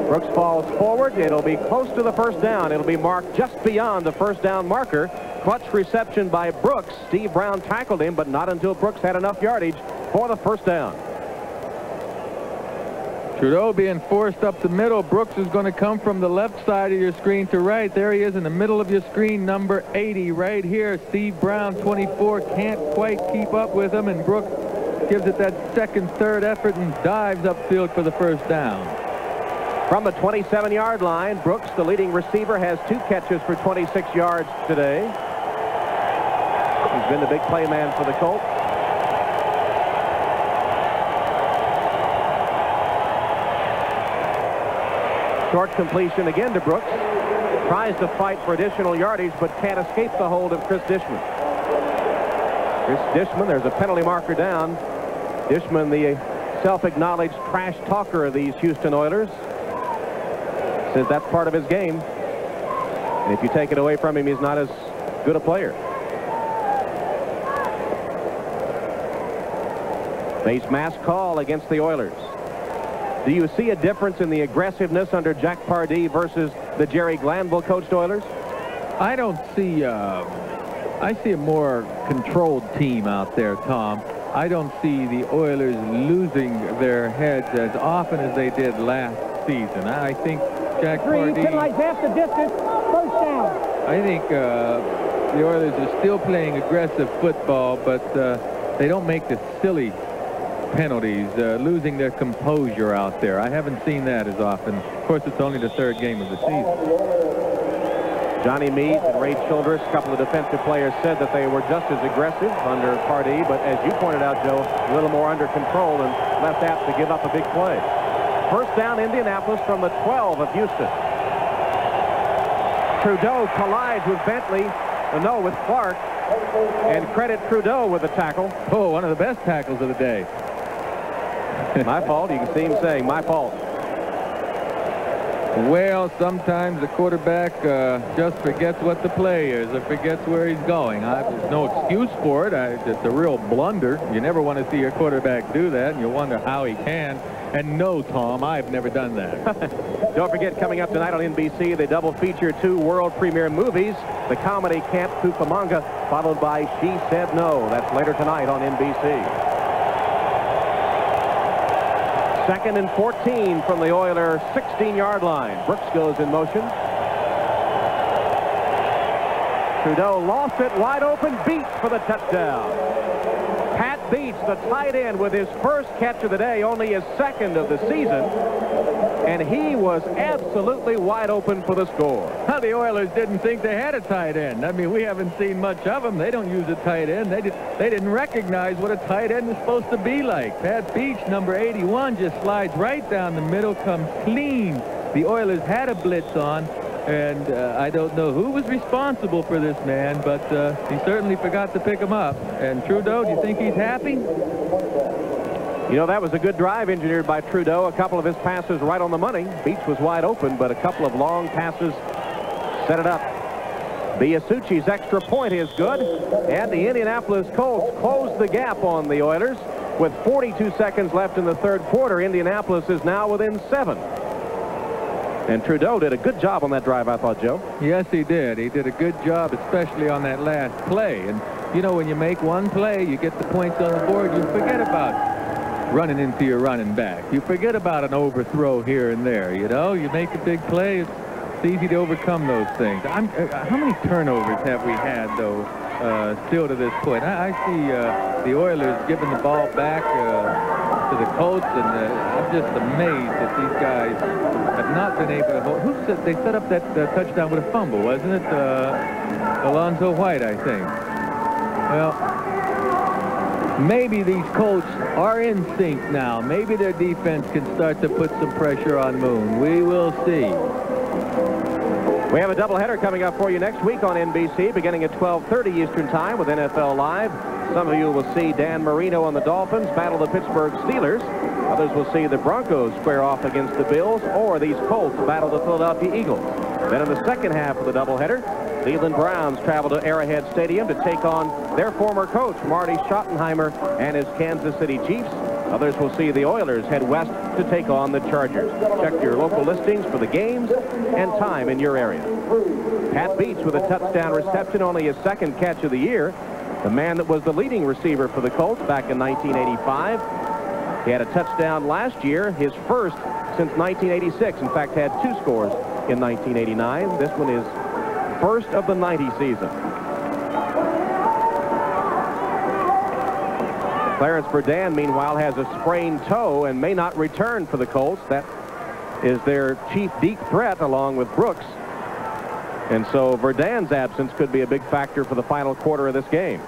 Brooks falls forward. It'll be close to the first down. It'll be marked just beyond the first down marker. Clutch reception by Brooks. Steve Brown tackled him, but not until Brooks had enough yardage for the first down. Trudeau being forced up the middle. Brooks is going to come from the left side of your screen to right. There he is in the middle of your screen, number 80 right here. Steve Brown, 24, can't quite keep up with him, and Brooks gives it that second, third effort and dives upfield for the first down. From the 27-yard line, Brooks, the leading receiver, has 2 catches for 26 yards today. He's been the big play man for the Colts. Short completion again to Brooks. Tries to fight for additional yardage, but can't escape the hold of Chris Dishman. Chris Dishman, there's a penalty marker down. Dishman, the self-acknowledged trash talker of these Houston Oilers, says that's part of his game. And if you take it away from him, he's not as good a player. Face mask call against the Oilers. Do you see a difference in the aggressiveness under Jack Pardee versus the Jerry Glanville coached Oilers? I don't see, I see a more controlled team out there, Tom. I don't see the Oilers losing their heads as often as they did last season. I think Jack Pardee... penalized half the distance, first down. I think the Oilers are still playing aggressive football, but they don't make the silly penalties, losing their composure out there. I haven't seen that as often. Of course, it's only the 3rd game of the season. Johnny Meade and Ray Childress, a couple of defensive players, said that they were just as aggressive under Pardee, but as you pointed out, Joe, a little more under control and less apt to give up a big play. First down, Indianapolis from the 12 of Houston. Trudeau collides with Bentley, with Clark, and credit Trudeau with the tackle. Oh, one of the best tackles of the day. My fault. You can see him saying, my fault. Well, sometimes the quarterback just forgets what the play is or forgets where he's going. There's no excuse for it. It's a real blunder. You never want to see your quarterback do that, and you wonder how he can. And no, Tom, I've never done that. Don't forget, coming up tonight on NBC, they double feature 2 world premiere movies, the comedy Camp Cucamonga, followed by She Said No. That's later tonight on NBC. 2nd and 14 from the Oilers' 16-yard line. Brooks goes in motion. Trudeau lost it, wide open, Beach for the touchdown. Pat Beach, the tight end, with his first catch of the day, only his 2nd of the season, and he was absolutely wide open for the score. The Oilers didn't think they had a tight end. I mean, we haven't seen much of them. They don't use a tight end. They didn't recognize what a tight end is supposed to be like. Pat Beach, number 81, just slides right down the middle, comes clean. The Oilers had a blitz on, and I don't know who was responsible for this man, but he certainly forgot to pick him up. And Trudeau, do you think he's happy? You know, that was a good drive engineered by Trudeau. A couple of his passes right on the money. Beach was wide open, but a couple of long passes set it up. Biasucci's extra point is good, and the Indianapolis Colts closed the gap on the Oilers. With 42 seconds left in the third quarter, Indianapolis is now within 7. And Trudeau did a good job on that drive, I thought, Joe. Yes, he did. He did a good job, especially on that last play. And, you know, when you make one play, you get the points on the board, you forget about running into your running back. You forget about an overthrow here and there, you know. You make a big play, it's easy to overcome those things. How many turnovers have we had, though, still to this point? I see the Oilers giving the ball back to the Colts, and I'm just amazed that these guys have not been able to hold. They set up that touchdown with a fumble, wasn't it? Alonzo White, I think. Well, maybe these Colts are in sync now. Maybe their defense can start to put some pressure on Moon. We will see. We have a doubleheader coming up for you next week on NBC, beginning at 12:30 Eastern Time with NFL Live. Some of you will see Dan Marino and the Dolphins battle the Pittsburgh Steelers. Others will see the Broncos square off against the Bills, or these Colts battle the Philadelphia Eagles. Then in the second half of the doubleheader, Cleveland Browns travel to Arrowhead Stadium to take on their former coach, Marty Schottenheimer, and his Kansas City Chiefs. Others will see the Oilers head west to take on the Chargers. Check your local listings for the games and time in your area. Pat Beach with a touchdown reception, only his second catch of the year. The man that was the leading receiver for the Colts back in 1985. He had a touchdown last year, his first since 1986. In fact, had 2 scores in 1989. This one is first of the 90 season. Clarence Verdun, meanwhile, has a sprained toe and may not return for the Colts. That is their chief deep threat, along with Brooks. And so Verdun's absence could be a big factor for the final quarter of this game.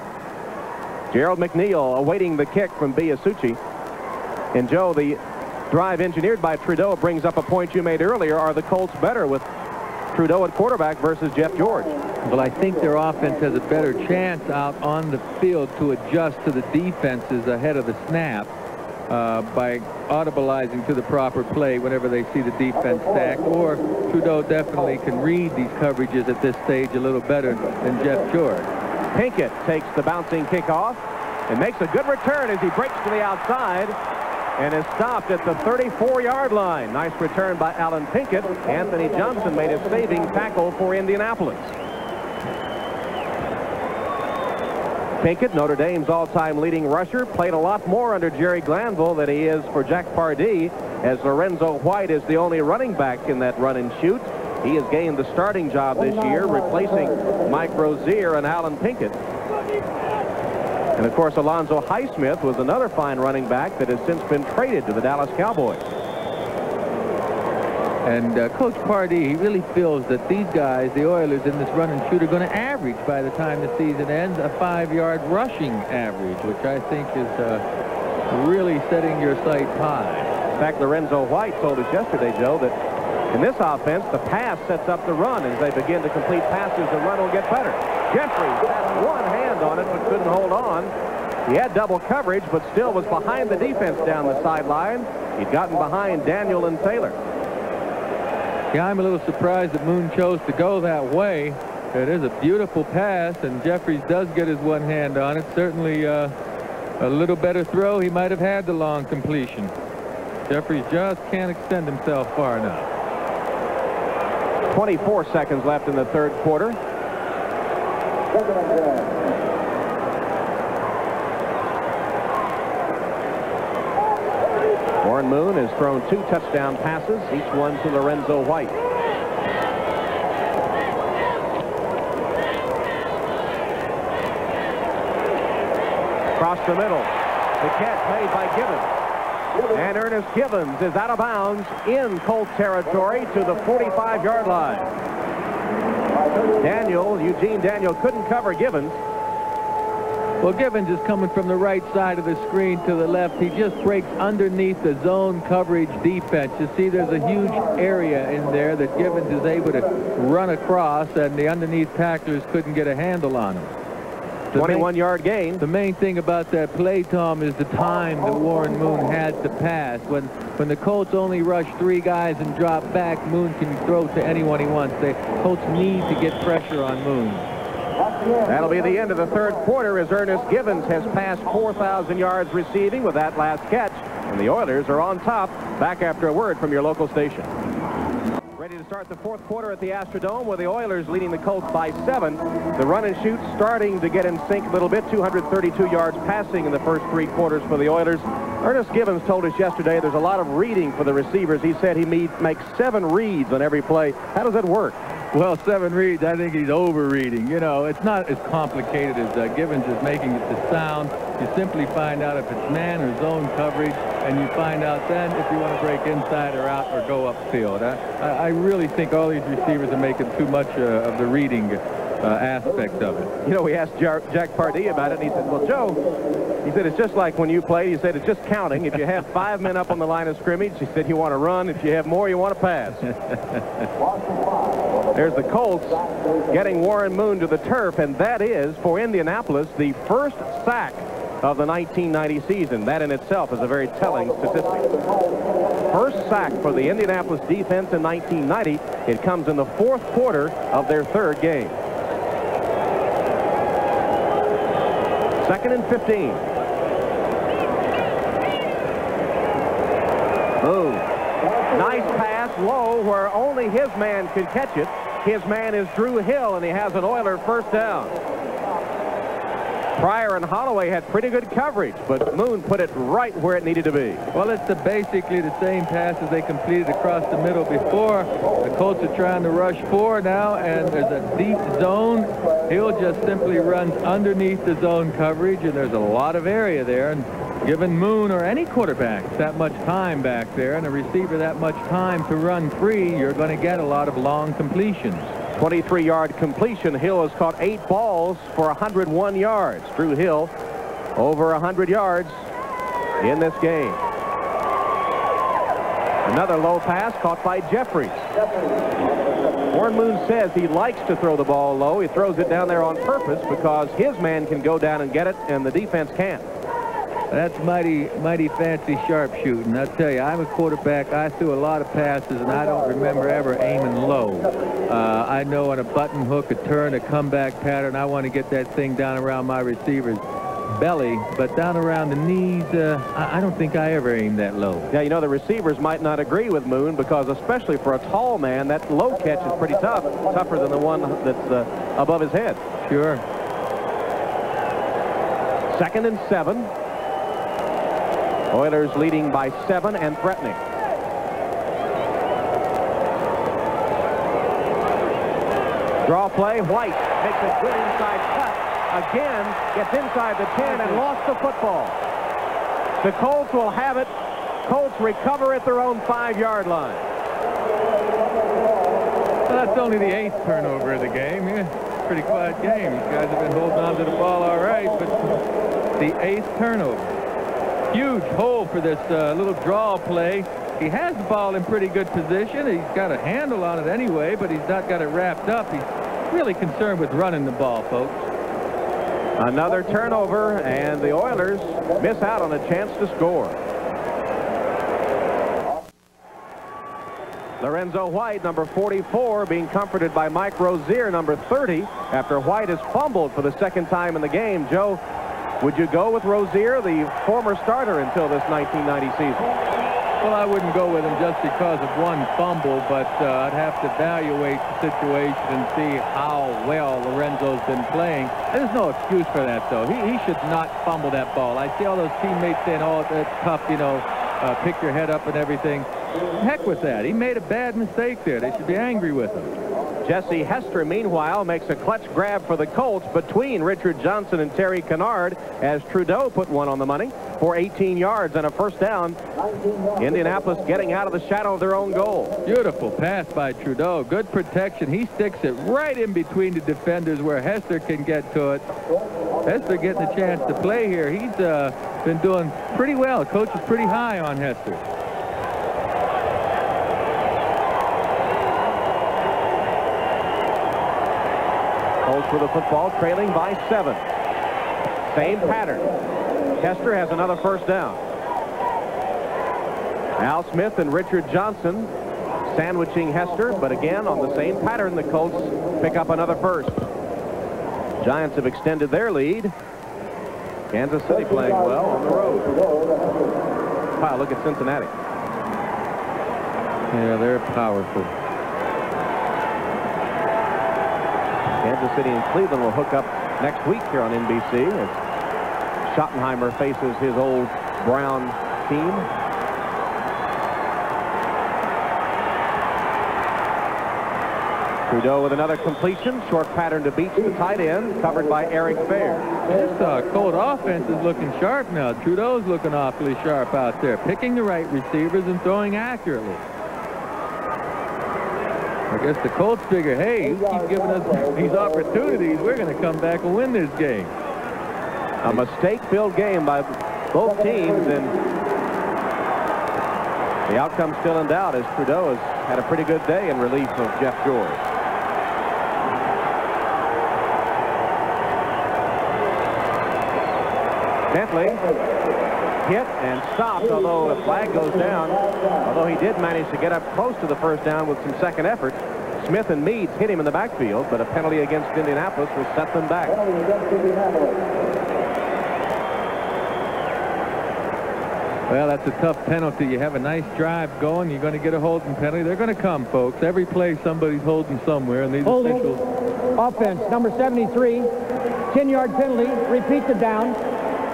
Gerald McNeil awaiting the kick from Biasucci. And Joe, the drive engineered by Trudeau brings up a point you made earlier. Are the Colts better with Trudeau at quarterback versus Jeff George? Well, I think their offense has a better chance out on the field to adjust to the defenses ahead of the snap by audibilizing to the proper play whenever they see the defense stacked. Or Trudeau definitely can read these coverages at this stage a little better than Jeff George. Pinkett takes the bouncing kickoff and makes a good return as he breaks to the outside and is stopped at the 34-yard line. Nice return by Alan Pinkett. Anthony Johnson made a saving tackle for Indianapolis. Pinkett, Notre Dame's all-time leading rusher, played a lot more under Jerry Glanville than he is for Jack Pardee, as Lorenzo White is the only running back in that run and shoot. He has gained the starting job this year, replacing Mike Rozier and Alan Pinkett. And, of course, Alonzo Highsmith was another fine running back that has since been traded to the Dallas Cowboys. And Coach Pardee, he really feels that these guys, the Oilers, in this run and shoot are going to average, by the time the season ends, a 5-yard rushing average, which I think is really setting your sights high. In fact, Lorenzo White told us yesterday, Joe, that in this offense, the pass sets up the run. As they begin to complete passes, the run will get better. Jeffries had one hand on it, but couldn't hold on. He had double coverage, but still was behind the defense down the sideline. He'd gotten behind Daniel and Taylor. Yeah, I'm a little surprised that Moon chose to go that way. It is a beautiful pass, and Jeffries does get his one hand on it. Certainly a little better throw. He might have had the long completion. Jeffries just can't extend himself far enough. 24 seconds left in the third quarter. Warren Moon has thrown 2 touchdown passes, each one to Lorenzo White. Across the middle, the catch made by Gibbons. And Ernest Gibbons is out of bounds in Colt territory to the 45-yard line. Eugene Daniel couldn't cover Gibbons. Well, Gibbons is coming from the right side of the screen to the left. He just breaks underneath the zone coverage defense. You see, there's a huge area in there that Gibbons is able to run across, and the underneath tacklers couldn't get a handle on him. 21-yard gain. The main thing about that play, Tom, is the time that Warren Moon had to pass. When the Colts only rush 3 guys and drop back, Moon can throw to anyone he wants. The Colts need to get pressure on Moon. That'll be the end of the third quarter as Ernest Givens has passed 4,000 yards receiving with that last catch. And the Oilers are on top. Back after a word from your local station. Ready to start the fourth quarter at the Astrodome with the Oilers leading the Colts by 7. The run and shoot starting to get in sync a little bit. 232 yards passing in the first 3 quarters for the Oilers. Ernest Givens told us yesterday there's a lot of reading for the receivers. He said he makes 7 reads on every play. How does that work? Well, 7 reads, I think he's over-reading. You know, it's not as complicated as Givens is making it to sound. You simply find out if it's man or zone coverage, and you find out then if you want to break inside or out or go upfield. I really think all these receivers are making too much of the reading aspect of it. You know, we asked Jack Pardee about it, and he said, well, Joe, he said, it's just like when you played. He said, it's just counting. If you have 5 men up on the line of scrimmage, he said, you want to run. If you have more, you want to pass. There's the Colts getting Warren Moon to the turf, and that is, for Indianapolis, the first sack of the 1990 season. That in itself is a very telling statistic. First sack for the Indianapolis defense in 1990. It comes in the fourth quarter of their third game. 2nd and 15. Moon. Nice pass low where only his man could catch it. His man is Drew Hill, and he has an Oiler first down. Pryor and Holloway had pretty good coverage, but Moon put it right where it needed to be. Well, it's basically the same passes they completed across the middle before. The Colts are trying to rush 4 now, and there's a deep zone. Hill just simply runs underneath the zone coverage, and there's a lot of area there. And given Moon or any quarterback that much time back there and a receiver that much time to run free, you're going to get a lot of long completions. 23-yard completion. Hill has caught 8 balls for 101 yards. Drew Hill over 100 yards in this game. Another low pass caught by Jeffries. Warren Moon says he likes to throw the ball low. He throws it down there on purpose because his man can go down and get it and the defense can't. That's mighty fancy sharpshooting. I tell you, I'm a quarterback. I threw a lot of passes, and I don't remember ever aiming low. I know on a button hook, a turn, a comeback pattern, I want to get that thing down around my receiver's belly, but down around the knees, I don't think I ever aimed that low. Yeah, you know, the receivers might not agree with Moon because especially for a tall man, that low catch is pretty tough, tougher than the one that's above his head. Sure. 2nd and 7. Oilers leading by 7 and threatening. Draw play. White makes a good inside cut. Again, gets inside the 10 and lost the football. The Colts will have it. Colts recover at their own 5-yard line. Well, that's only the 8th turnover of the game. Yeah, pretty quiet game. These guys have been holding on to the ball all right, but the 8th turnover. Huge hole for this little draw play. He has the ball in pretty good position. He's got a handle on it anyway, but he's not got it wrapped up. He's really concerned with running the ball, folks. Another turnover, and the Oilers miss out on a chance to score. Lorenzo White, number 44, being comforted by Mike Rozier, number 30, after White has fumbled for the 2nd time in the game. Joe, would you go with Rozier, the former starter until this 1990 season? Well, I wouldn't go with him just because of one fumble, but I'd have to evaluate the situation and see how well Lorenzo's been playing. There's no excuse for that, though. He should not fumble that ball. I see all those teammates saying, oh, that's tough, you know, pick your head up and everything. Heck with that. He made a bad mistake there. They should be angry with him. Jesse Hester, meanwhile, makes a clutch grab for the Colts between Richard Johnson and Terry Kennard as Trudeau put one on the money for 18 yards and a first down. Indianapolis getting out of the shadow of their own goal. Beautiful pass by Trudeau. Good protection. He sticks it right in between the defenders where Hester can get to it. Hester getting a chance to play here. He's been doing pretty well. Coach is pretty high on Hester. Colts with the football, trailing by 7. Same pattern. Hester has another first down. Al Smith and Richard Johnson sandwiching Hester, but again on the same pattern, the Colts pick up another first. Giants have extended their lead. Kansas City playing well on the road. Wow, look at Cincinnati. Yeah, they're powerful. Kansas City and Cleveland will hook up next week here on NBC as Schottenheimer faces his old Brown team. Trudeau with another completion. Short pattern to Beach, the tight end, covered by Eric Fair. This Colt offense is looking sharp now. Trudeau's looking awfully sharp out there, picking the right receivers and throwing accurately. I guess the Colts figure, hey, you keep giving us these opportunities, we're going to come back and win this game. A mistake-filled game by both teams, and the outcome's still in doubt as Trudeau has had a pretty good day in relief of Jeff George. Bentley hit and stopped, although the flag goes down. Although he did manage to get up close to the first down with some second effort. Smith and Meads hit him in the backfield, but a penalty against Indianapolis will set them back. Well, that's a tough penalty. You have a nice drive going. You're going to get a holding penalty. They're going to come, folks. Every play, somebody's holding somewhere, and these officials. Offense, number 73, 10-yard penalty. Repeat the down.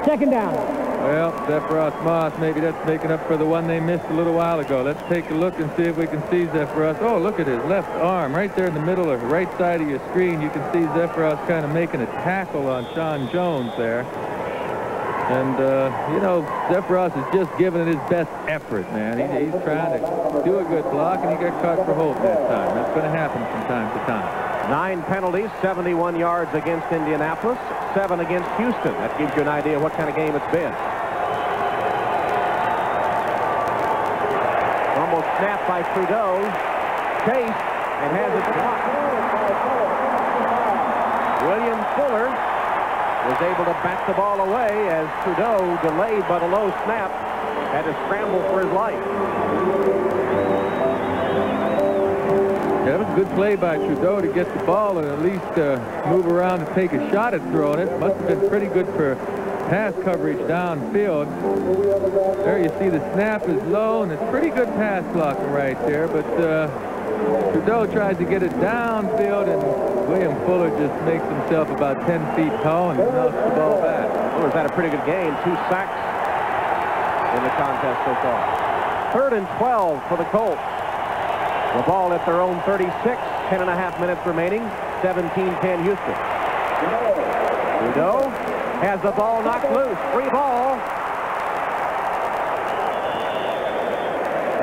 Second down. Well, Zephyros Moss, maybe that's making up for the one they missed a little while ago. Let's take a look and see if we can see Zephyros. Oh, look at his left arm right there in the middle of the right side of your screen. You can see Zephyros kind of making a tackle on Sean Jones there. And, you know, Zephyros is just giving it his best effort, man. He's trying to do a good block, and he got caught for holding this time. That's going to happen from time to time. 9 penalties, 71 yards against Indianapolis, 7 against Houston. That gives you an idea what kind of game it's been. Almost snapped by Trudeau. Chase, and has it blocked. William Fuller was able to back the ball away as Trudeau, delayed by the low snap, had to scramble for his life. That was a good play by Trudeau to get the ball and at least move around and take a shot at throwing it. Must have been pretty good for pass coverage downfield. There you see the snap is low, and it's pretty good pass blocking right there. But Trudeau tried to get it downfield, and William Fuller just makes himself about 10 feet tall and knocks the ball back. Fuller's had a pretty good game. 2 sacks in the contest so far. 3rd and 12 for the Colts. The ball at their own 36, 10.5 minutes remaining, 17-10 Houston. Trudeau has the ball knocked loose, free ball.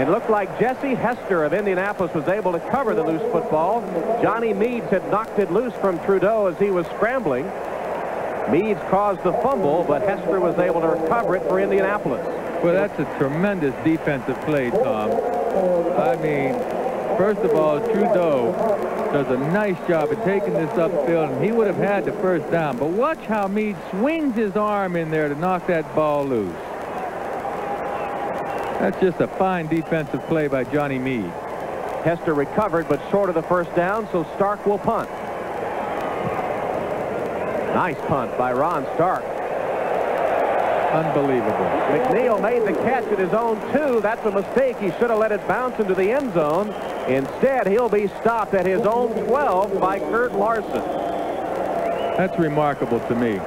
It looked like Jesse Hester of Indianapolis was able to cover the loose football. Johnny Meads had knocked it loose from Trudeau as he was scrambling. Meads caused the fumble, but Hester was able to recover it for Indianapolis. Well, that's a tremendous defensive play, Tom. I mean, first of all, Trudeau does a nice job of taking this upfield, and he would have had the first down. But watch how Meade swings his arm in there to knock that ball loose. That's just a fine defensive play by Johnny Meade. Hester recovered, but short of the first down, so Stark will punt. Nice punt by Ron Stark. Unbelievable. McNeil made the catch at his own 2. That's a mistake. He should have let it bounce into the end zone. Instead, he'll be stopped at his own 12 by Kurt Larson. That's remarkable to me.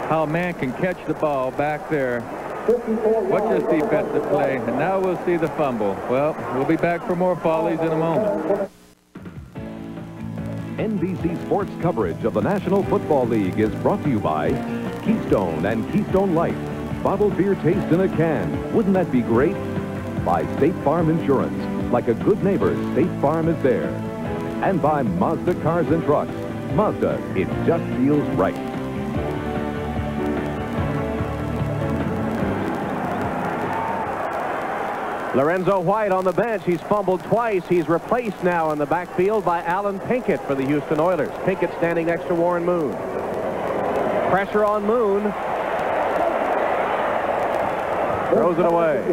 How a man can catch the ball back there. Watch this defensive play, and now we'll see the fumble. Well, we'll be back for more Follies in a moment. NBC Sports coverage of the National Football League is brought to you by Keystone and Keystone Light. Bottled beer taste in a can. Wouldn't that be great? By State Farm Insurance. Like a good neighbor, State Farm is there. And by Mazda Cars and Trucks. Mazda, it just feels right. Lorenzo White on the bench. He's fumbled twice. He's replaced now in the backfield by Alan Pinkett for the Houston Oilers. Pinkett standing next to Warren Moon. Pressure on Moon. Throws it away.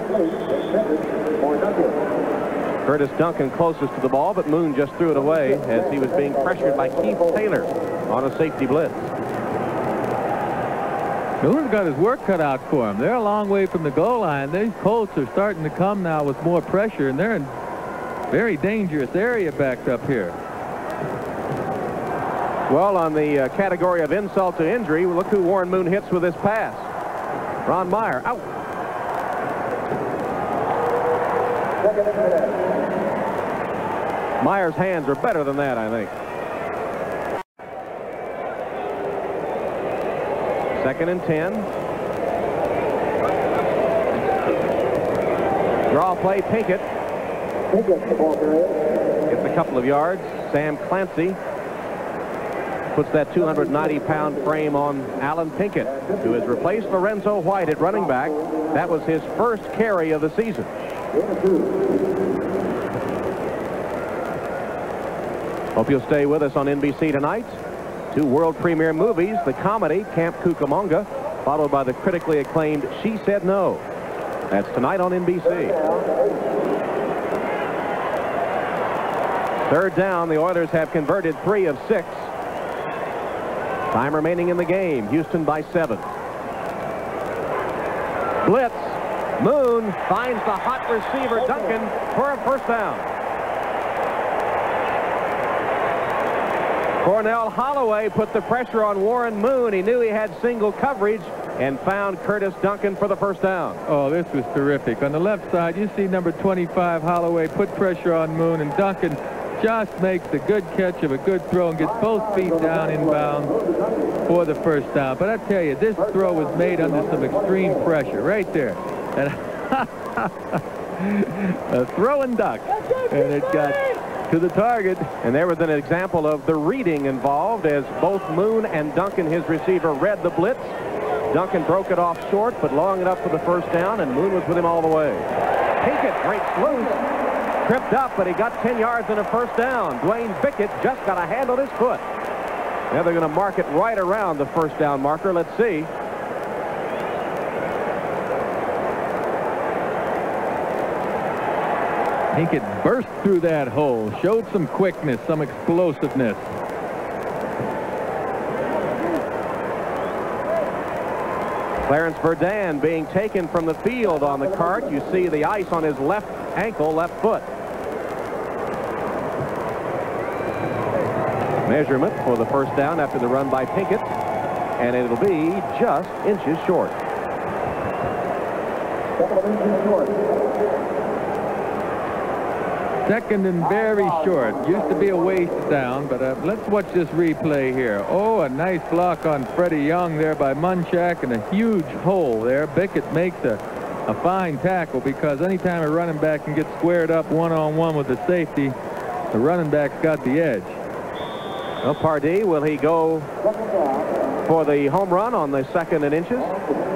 Curtis Duncan closest to the ball, but Moon just threw it away as he was being pressured by Keith Taylor on a safety blitz. Moon's got his work cut out for him. They're a long way from the goal line. These Colts are starting to come now with more pressure, and they're in very dangerous area backed up here. Well, on the category of insult to injury, look who Warren Moon hits with this pass. Ron Meyer, out. Meyer's hands are better than that, I think. 2nd and 10. Draw play, Pinkett. Gets a couple of yards. Sam Clancy puts that 290-pound frame on Alan Pinkett, who has replaced Lorenzo White at running back. That was his first carry of the season. Hope you'll stay with us on NBC tonight. 2 world premiere movies, the comedy Camp Cucamonga, followed by the critically acclaimed She Said No. That's tonight on NBC. 3rd down, the Oilers have converted 3 of 6. Time remaining in the game. Houston by 7. Blitz. Moon finds the hot receiver Duncan for a first down. Cornell Holloway put the pressure on Warren Moon. He knew he had single coverage and found Curtis Duncan for the first down. Oh, this was terrific. On the left side, you see number 25, Holloway, put pressure on Moon, and Duncan just makes a good catch of a good throw and gets both feet down inbound for the first down. But I tell you, this throw was made under some extreme pressure right there. And a throw and duck, and it got to the target. And there was an example of the reading involved as both Moon and Duncan, his receiver, read the blitz. Duncan broke it off short, but long enough for the first down, and Moon was with him all the way. Pinkett breaks loose, tripped up, but he got 10 yards and a first down. Dwayne Bickett just got a hand on his foot. Now they're going to mark it right around the first down marker. Let's see. Pinkett burst through that hole, showed some quickness, some explosiveness. Clarence Verdun being taken from the field on the cart. You see the ice on his left ankle, left foot. Measurement for the first down after the run by Pinkett, and it'll be just inches short. Second and very short. Used to be a waist down, but let's watch this replay here. Oh, a nice block on Freddie Young there by Munchak, and a huge hole there. Bickett makes a fine tackle, because anytime a running back can get squared up one-on-one with the safety, the running back's got the edge. Well, Pardee, will he go for the home run on the 2nd and inches?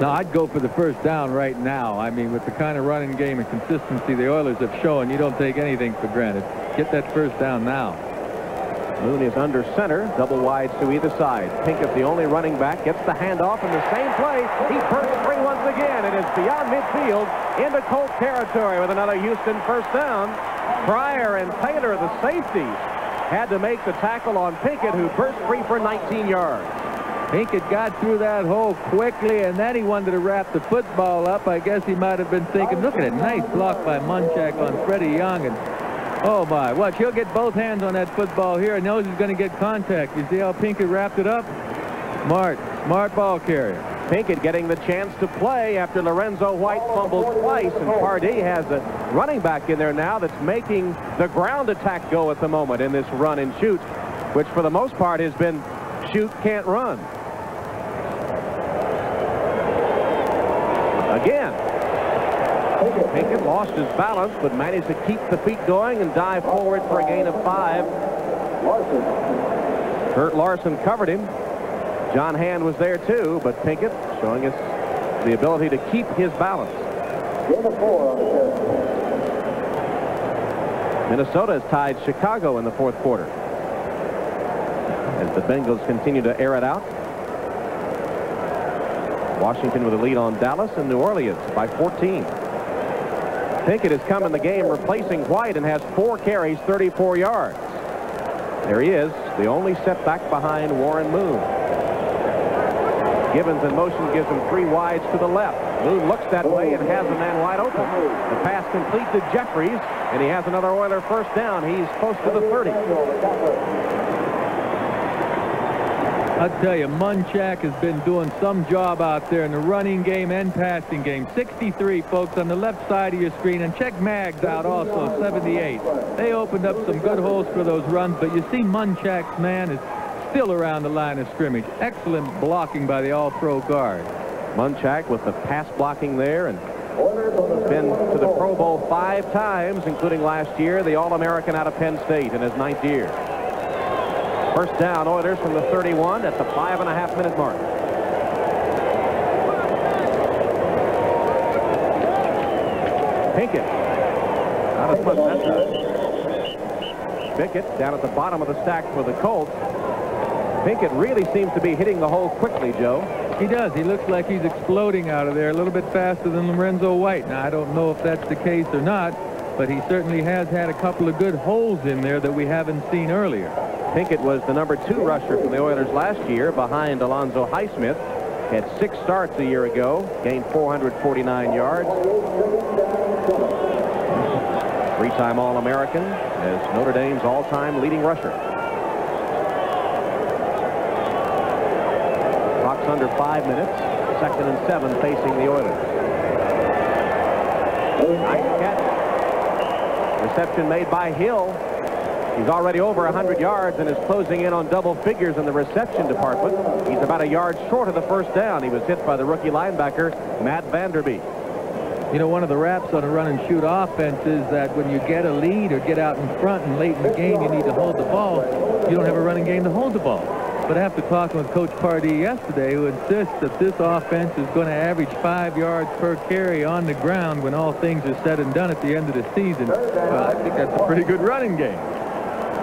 No, I'd go for the first down right now. I mean, with the kind of running game and consistency the Oilers have shown, you don't take anything for granted. Get that first down now. Moon is under center, double wides to either side. Pinkett, the only running back, gets the handoff in the same play. He bursts free once again. It is beyond midfield into Colt territory with another Houston first down. Pryor and Taylor, the safeties, had to make the tackle on Pinkett, who burst free for 19 yards. Pinkett got through that hole quickly, and then he wanted to wrap the football up. I guess he might have been thinking, look at it, nice block by Munchak on Freddie Young, and oh my, watch, he'll get both hands on that football here and knows he's going to get contact. You see how Pinkett wrapped it up? Smart ball carrier. Pinkett getting the chance to play after Lorenzo White fumbled twice, and Pardee has a running back in there now that's making the ground attack go at the moment in this run and shoot, which for the most part has been shoot, can't run. Again, Pinkett lost his balance, but managed to keep the feet going and dive forward for a gain of 5. Kurt Larson covered him. John Hand was there too, but Pinkett showing us the ability to keep his balance. Minnesota has tied Chicago in the 4th quarter as the Bengals continue to air it out. Washington with a lead on Dallas and New Orleans by 14. Pinkett has come in the game replacing White and has 4 carries, 34 yards. There he is, the only setback behind Warren Moon. Givens in motion gives him 3 wides to the left. Moon looks that way and has a man wide open. The pass complete to Jeffries, and he has another Oiler first down. He's close to the 30. I'll tell you, Munchak has been doing some job out there in the running game and passing game. 63, folks, on the left side of your screen. And check Maggs out also, 78. They opened up some good holes for those runs, but you see Munchak's man is still around the line of scrimmage. Excellent blocking by the all-pro guard. Munchak with the pass blocking there, and been to the Pro Bowl 5 times, including last year, the All-American out of Penn State in his 9th year. First down, Oilers from the 31 at the 5.5-minute mark. Pinkett. Not as much that time. Pinkett down at the bottom of the stack for the Colts. Pinkett really seems to be hitting the hole quickly, Joe. He does. He looks like he's exploding out of there a little bit faster than Lorenzo White. Now, I don't know if that's the case or not, but he certainly has had a couple of good holes in there that we haven't seen earlier. Pinkett was the number 2 rusher for the Oilers last year behind Alonzo Highsmith. Had 6 starts a year ago, gained 449 yards. 3-time All-American as Notre Dame's all-time leading rusher. Clock's under 5 minutes. 2nd and 7 facing the Oilers. Nice catch. Reception made by Hill. He's already over 100 yards and is closing in on double figures in the reception department. He's about a yard short of the first down. He was hit by the rookie linebacker, Matt Vanderbeek. You know, one of the raps on a run-and-shoot offense is that when you get a lead or get out in front and late in the game, you need to hold the ball. You don't have a running game to hold the ball. But after talking with Coach Pardee yesterday, who insists that this offense is going to average 5 yards per carry on the ground when all things are said and done at the end of the season, well, I think that's a pretty good running game.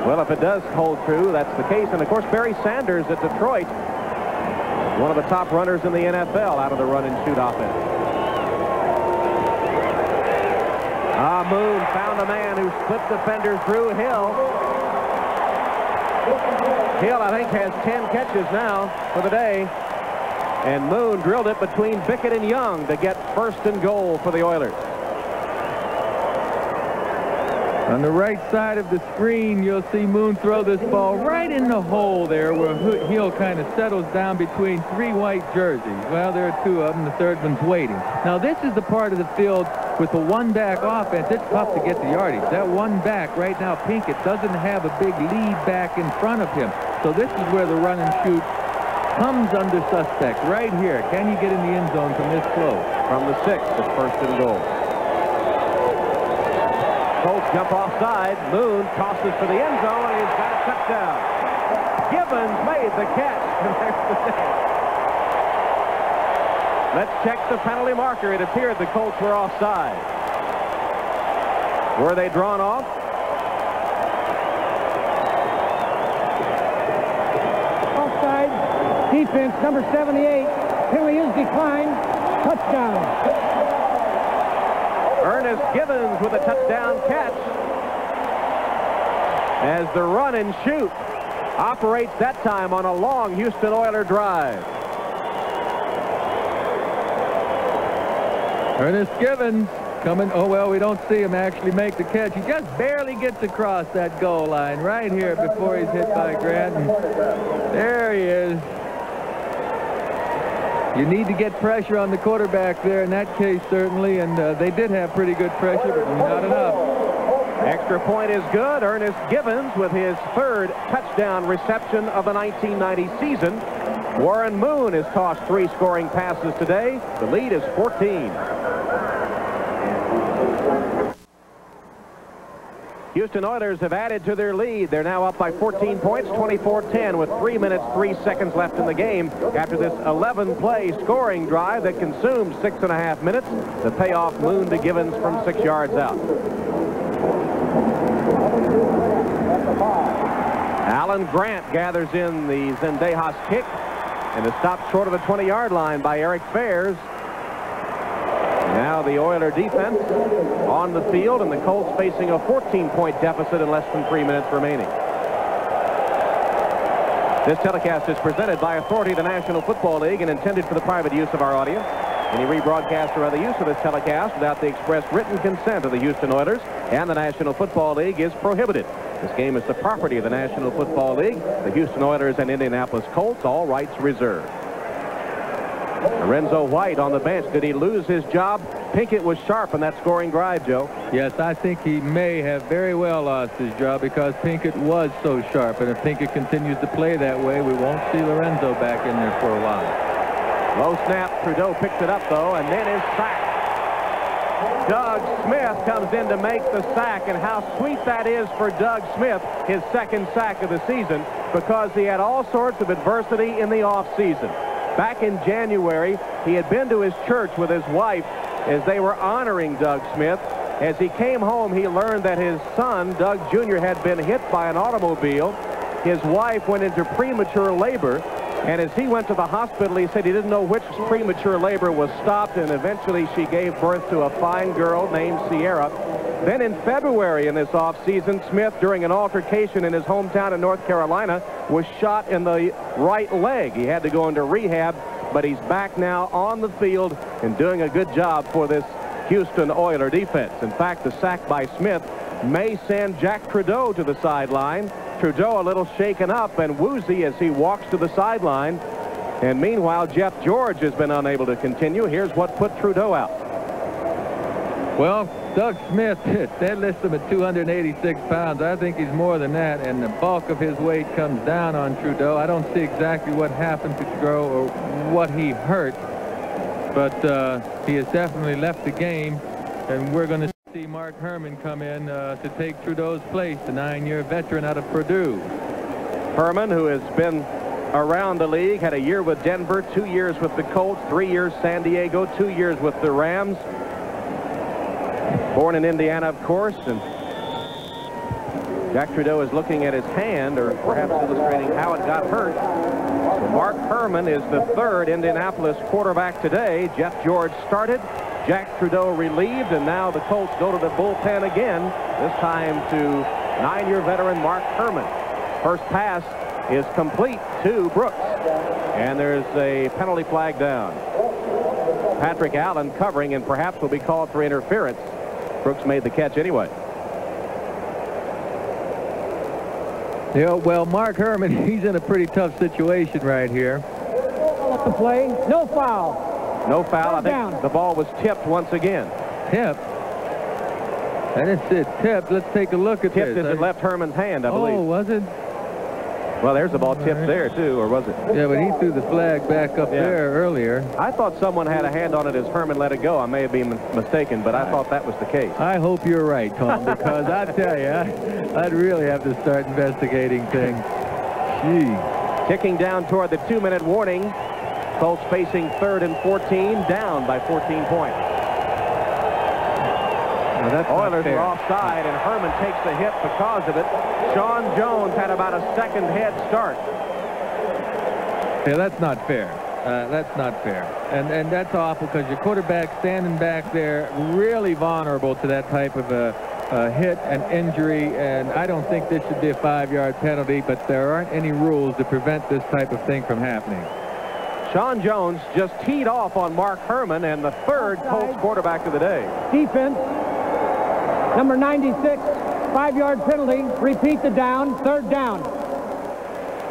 Well, if it does hold true, that's the case. And, of course, Barry Sanders at Detroit, one of the top runners in the NFL out of the run-and-shoot offense. Moon found a man who split defenders through Hill. Hill, I think, has 10 catches now for the day. And Moon drilled it between Bickett and Young to get 1st and goal for the Oilers. On the right side of the screen, you'll see Moon throw this ball right in the hole there where Hill kind of settles down between 3 white jerseys. Well, there are 2 of them. The 3rd one's waiting. Now, this is the part of the field with the one-back offense. It's tough to get the yardage. That one back right now, Pinkett, doesn't have a big lead back in front of him. So this is where the run and shoot comes under suspect right here. Can you get in the end zone from this close? From the 6, it's 1st and goal. Colts jump offside. Moon tosses for the end zone, and he's got a touchdown. Givens made the catch. And there's the net. Let's check the penalty marker. It appeared the Colts were offside. Were they drawn off? Offside. Defense, number 78. Penalty is declined. Touchdown. Ernest Givens with a touchdown catch as the run and shoot operates that time on a long Houston Oiler drive. Ernest Givens coming. Oh, well, we don't see him actually make the catch. He just barely gets across that goal line right here before he's hit by Grant. And there he is. You need to get pressure on the quarterback there in that case, certainly, and they did have pretty good pressure, but not enough. Extra point is good. Ernest Givens with his 3rd touchdown reception of the 1990 season. Warren Moon has tossed 3 scoring passes today. The lead is 14. Houston Oilers have added to their lead. They're now up by 14 points, 24-10, with 3 minutes, 3 seconds left in the game after this 11-play scoring drive that consumed 6.5 minutes. The payoff, Moon to Givens from 6 yards out. Alan Grant gathers in the Zendejas kick. And is stopped short of the 20-yard line by Eric Fairs. Now the Oiler defense on the field, and the Colts facing a 14-point deficit in less than 3 minutes remaining. This telecast is presented by authority of the National Football League and intended for the private use of our audience. Any rebroadcast or other use of this telecast without the express written consent of the Houston Oilers and the National Football League is prohibited. This game is the property of the National Football League, the Houston Oilers and Indianapolis Colts, all rights reserved. Lorenzo White on the bench. Did he lose his job? Pinkett was sharp in that scoring drive, Joe. Yes, I think he may have very well lost his job because Pinkett was so sharp. And if Pinkett continues to play that way, we won't see Lorenzo back in there for a while. Low snap. Trudeau picks it up, though, and then is sacked. Doug Smith comes in to make the sack, and how sweet that is for Doug Smith, his second sack of the season, because he had all sorts of adversity in the offseason. Back in January, he had been to his church with his wife as they were honoring Doug Smith. As he came home, he learned that his son, Doug Jr., had been hit by an automobile. His wife went into premature labor, and as he went to the hospital, he said he didn't know which premature labor was stopped, and eventually she gave birth to a fine girl named Sierra. Then in February in this offseason, Smith, during an altercation in his hometown in North Carolina, was shot in the right leg. He had to go into rehab, but he's back now on the field and doing a good job for this Houston Oiler defense. In fact, the sack by Smith may send Jack Trudeau to the sideline. Trudeau a little shaken up and woozy as he walks to the sideline. And meanwhile, Jeff George has been unable to continue. Here's what put Trudeau out. Well, Doug Smith, they list him at 286 pounds. I think he's more than that, and the bulk of his weight comes down on Trudeau. I don't see exactly what happened to Trudeau or what he hurt, but he has definitely left the game, and we're going to see Mark Herman come in to take Trudeau's place, the 9-year veteran out of Purdue. Herman, who has been around the league, had a year with Denver, 2 years with the Colts, 3 years San Diego, 2 years with the Rams. Born in Indiana, of course, and Jack Trudeau is looking at his hand, or perhaps illustrating how it got hurt. So Mark Herman is the third Indianapolis quarterback today. Jeff George started, Jack Trudeau relieved, and now the Colts go to the bullpen again, this time to 9-year veteran Mark Herman. First pass is complete to Brooks, and there's a penalty flag down. Patrick Allen covering, and perhaps will be called for interference. Brooks made the catch anyway. Yeah, well, Mark Herman, he's in a pretty tough situation right here. The play, no foul. No foul. I think the ball was tipped once again. Tipped? I didn't say tipped. Let's take a look at this. Tipped as it left Herman's hand, I believe. Oh, was it? Well, there's the ball tipped there, too, or was it? Yeah, but he threw the flag back up there earlier. I thought someone had a hand on it as Herman let it go. I may have been mistaken, but I thought that was the case. I hope you're right, Tom, because I tell you, I'd really have to start investigating things. Gee. Ticking down toward the 2-minute warning. Colts facing 3rd and 14, down by 14 points. Oilers are offside, and Herman takes the hit because of it. Sean Jones had about a second head start. Yeah, that's not fair. That's not fair. And that's awful because your quarterback standing back there really vulnerable to that type of a hit and injury, and I don't think this should be a 5-yard penalty, but there aren't any rules to prevent this type of thing from happening. Sean Jones just teed off on Mark Herman, and the third Colts quarterback of the day. Defense, number 96, 5-yard penalty. Repeat the down, 3rd down.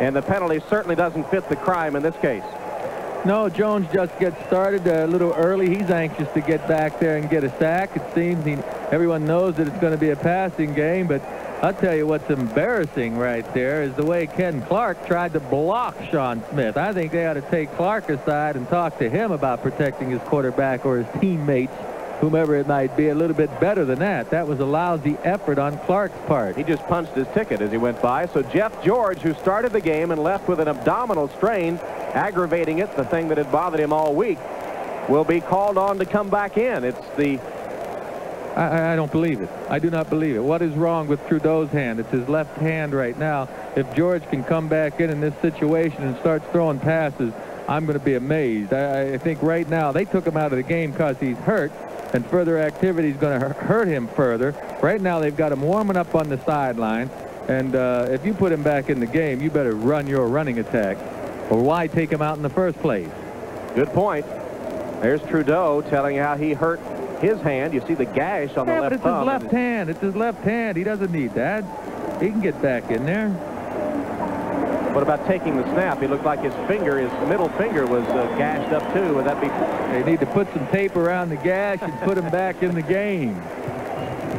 And the penalty certainly doesn't fit the crime in this case. No, Jones just gets started a little early. He's anxious to get back there and get a sack. It seems everyone knows that it's going to be a passing game, but I'll tell you what's embarrassing right there is the way Ken Clark tried to block Sean Smith. I think they ought to take Clark aside and talk to him about protecting his quarterback or his teammates, whomever it might be, a little bit better than that. That was a lousy effort on Clark's part. He just punched his ticket as he went by. So Jeff George, who started the game and left with an abdominal strain, aggravating it, the thing that had bothered him all week, will be called on to come back in. It's the I don't believe it. I do not believe it. What is wrong with Trudeau's hand? It's his left hand right now. If George can come back in this situation and start throwing passes, I'm going to be amazed. I think right now they took him out of the game because he's hurt, and further activity is going to hurt him further. Right now they've got him warming up on the sideline, and if you put him back in the game, you better run your running attack, or why take him out in the first place? Good point. There's Trudeau telling you how he hurt his hand. You see the gash on the left but thumb. It's his left hand. It's his left hand. He doesn't need that. He can get back in there. What about taking the snap? He looked like his middle finger was gashed up too. Would that be? They need to put some tape around the gash and put him back in the game.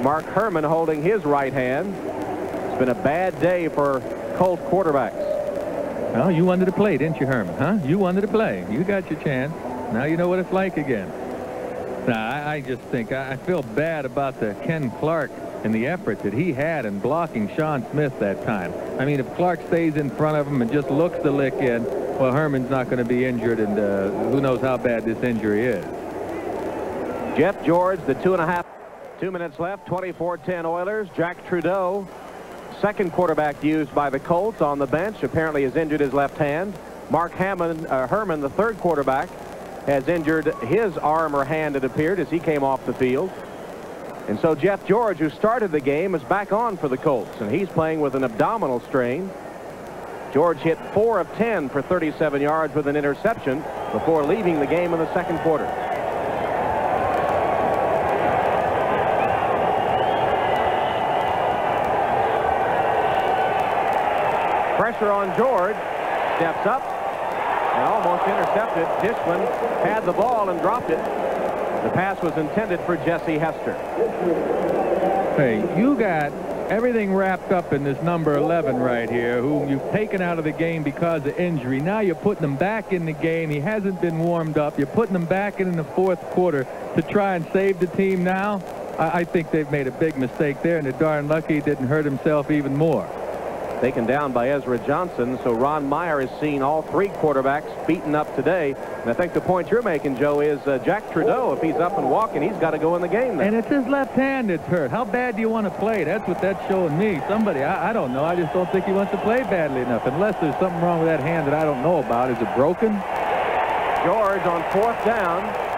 Mark Herman holding his right hand. It's been a bad day for Colt quarterbacks. Well, you wanted to play, didn't you, Herman? Huh? You wanted to play. You got your chance. Now you know what it's like again. Now, I just think I feel bad about the Ken Clark and the effort that he had in blocking Sean Smith that time. I mean, if Clark stays in front of him and just looks the lick in, well, Herman's not going to be injured, and who knows how bad this injury is. Jeff George, the 2 minutes left, 24-10 Oilers. Jack Trudeau, second quarterback used by the Colts on the bench, apparently has injured his left hand. Mark Herman, the third quarterback, has injured his arm or hand, it appeared, as he came off the field. And so Jeff George, who started the game, is back on for the Colts, and he's playing with an abdominal strain. George hit 4 of 10 for 37 yards with an interception before leaving the game in the second quarter. Pressure on George, steps up, and almost intercepted. Dishman had the ball and dropped it. The pass was intended for Jesse Hester. Hey, you got everything wrapped up in this number 11 right here, whom you've taken out of the game because of injury. Now you're putting him back in the game. He hasn't been warmed up. You're putting him back in the fourth quarter to try and save the team now. I think they've made a big mistake there, and they're darn lucky he didn't hurt himself even more. Taken down by Ezra Johnson, so Ron Meyer has seen all three quarterbacks beaten up today. And I think the point you're making, Joe, is Jack Trudeau, if he's up and walking, he's got to go in the game then. And it's his left hand that's hurt. How bad do you want to play? That's what that's showing me. Somebody, I don't know. I just don't think he wants to play badly enough, unless there's something wrong with that hand that I don't know about. Is it broken? George on fourth down.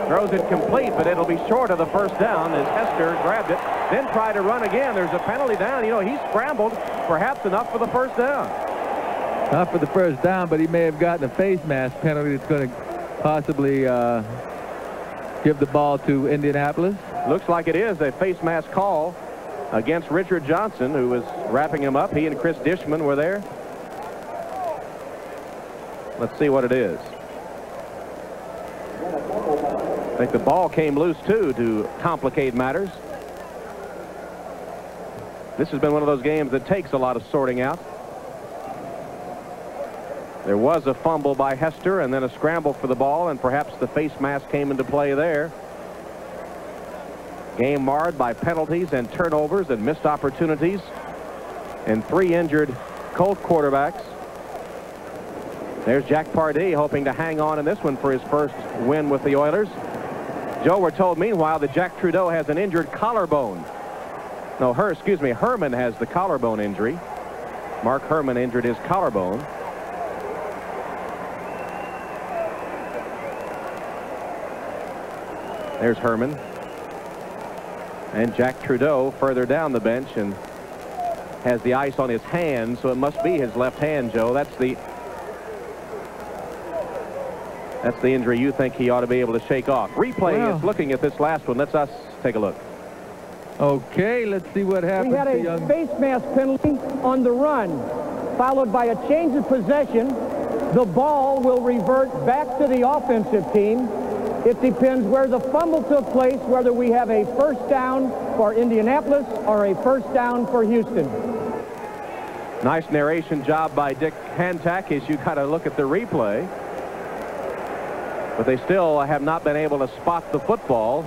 Throws it complete, but it'll be short of the first down as Hester grabbed it, then tried to run again. There's a penalty down. You know, he scrambled, perhaps enough for the first down. Not for the first down, but he may have gotten a face mask penalty that's going to possibly give the ball to Indianapolis. Looks like it is a face mask call against Richard Johnson, who was wrapping him up. He and Chris Dishman were there. Let's see what it is. I think the ball came loose, too, to complicate matters. This has been one of those games that takes a lot of sorting out. There was a fumble by Hester and then a scramble for the ball, and perhaps the face mask came into play there. Game marred by penalties and turnovers and missed opportunities, and 3 injured Colt quarterbacks. There's Jack Pardee hoping to hang on in this one for his first win with the Oilers. Joe, we're told meanwhile that Jack Trudeau has an injured collarbone. No, Herman has the collarbone injury. Mark Herman injured his collarbone. There's Herman. And Jack Trudeau further down the bench and has the ice on his hand, so it must be his left hand, Joe. That's the injury you think he ought to be able to shake off. Replay is looking at this last one. Let's us take a look. Okay, let's see what happens. We had a face mask penalty on the run, followed by a change of possession. The ball will revert back to the offensive team. It depends where the fumble took place, whether we have a first down for Indianapolis or a first down for Houston. Nice narration job by Dick Hantak as you kind of look at the replay. But they still have not been able to spot the football.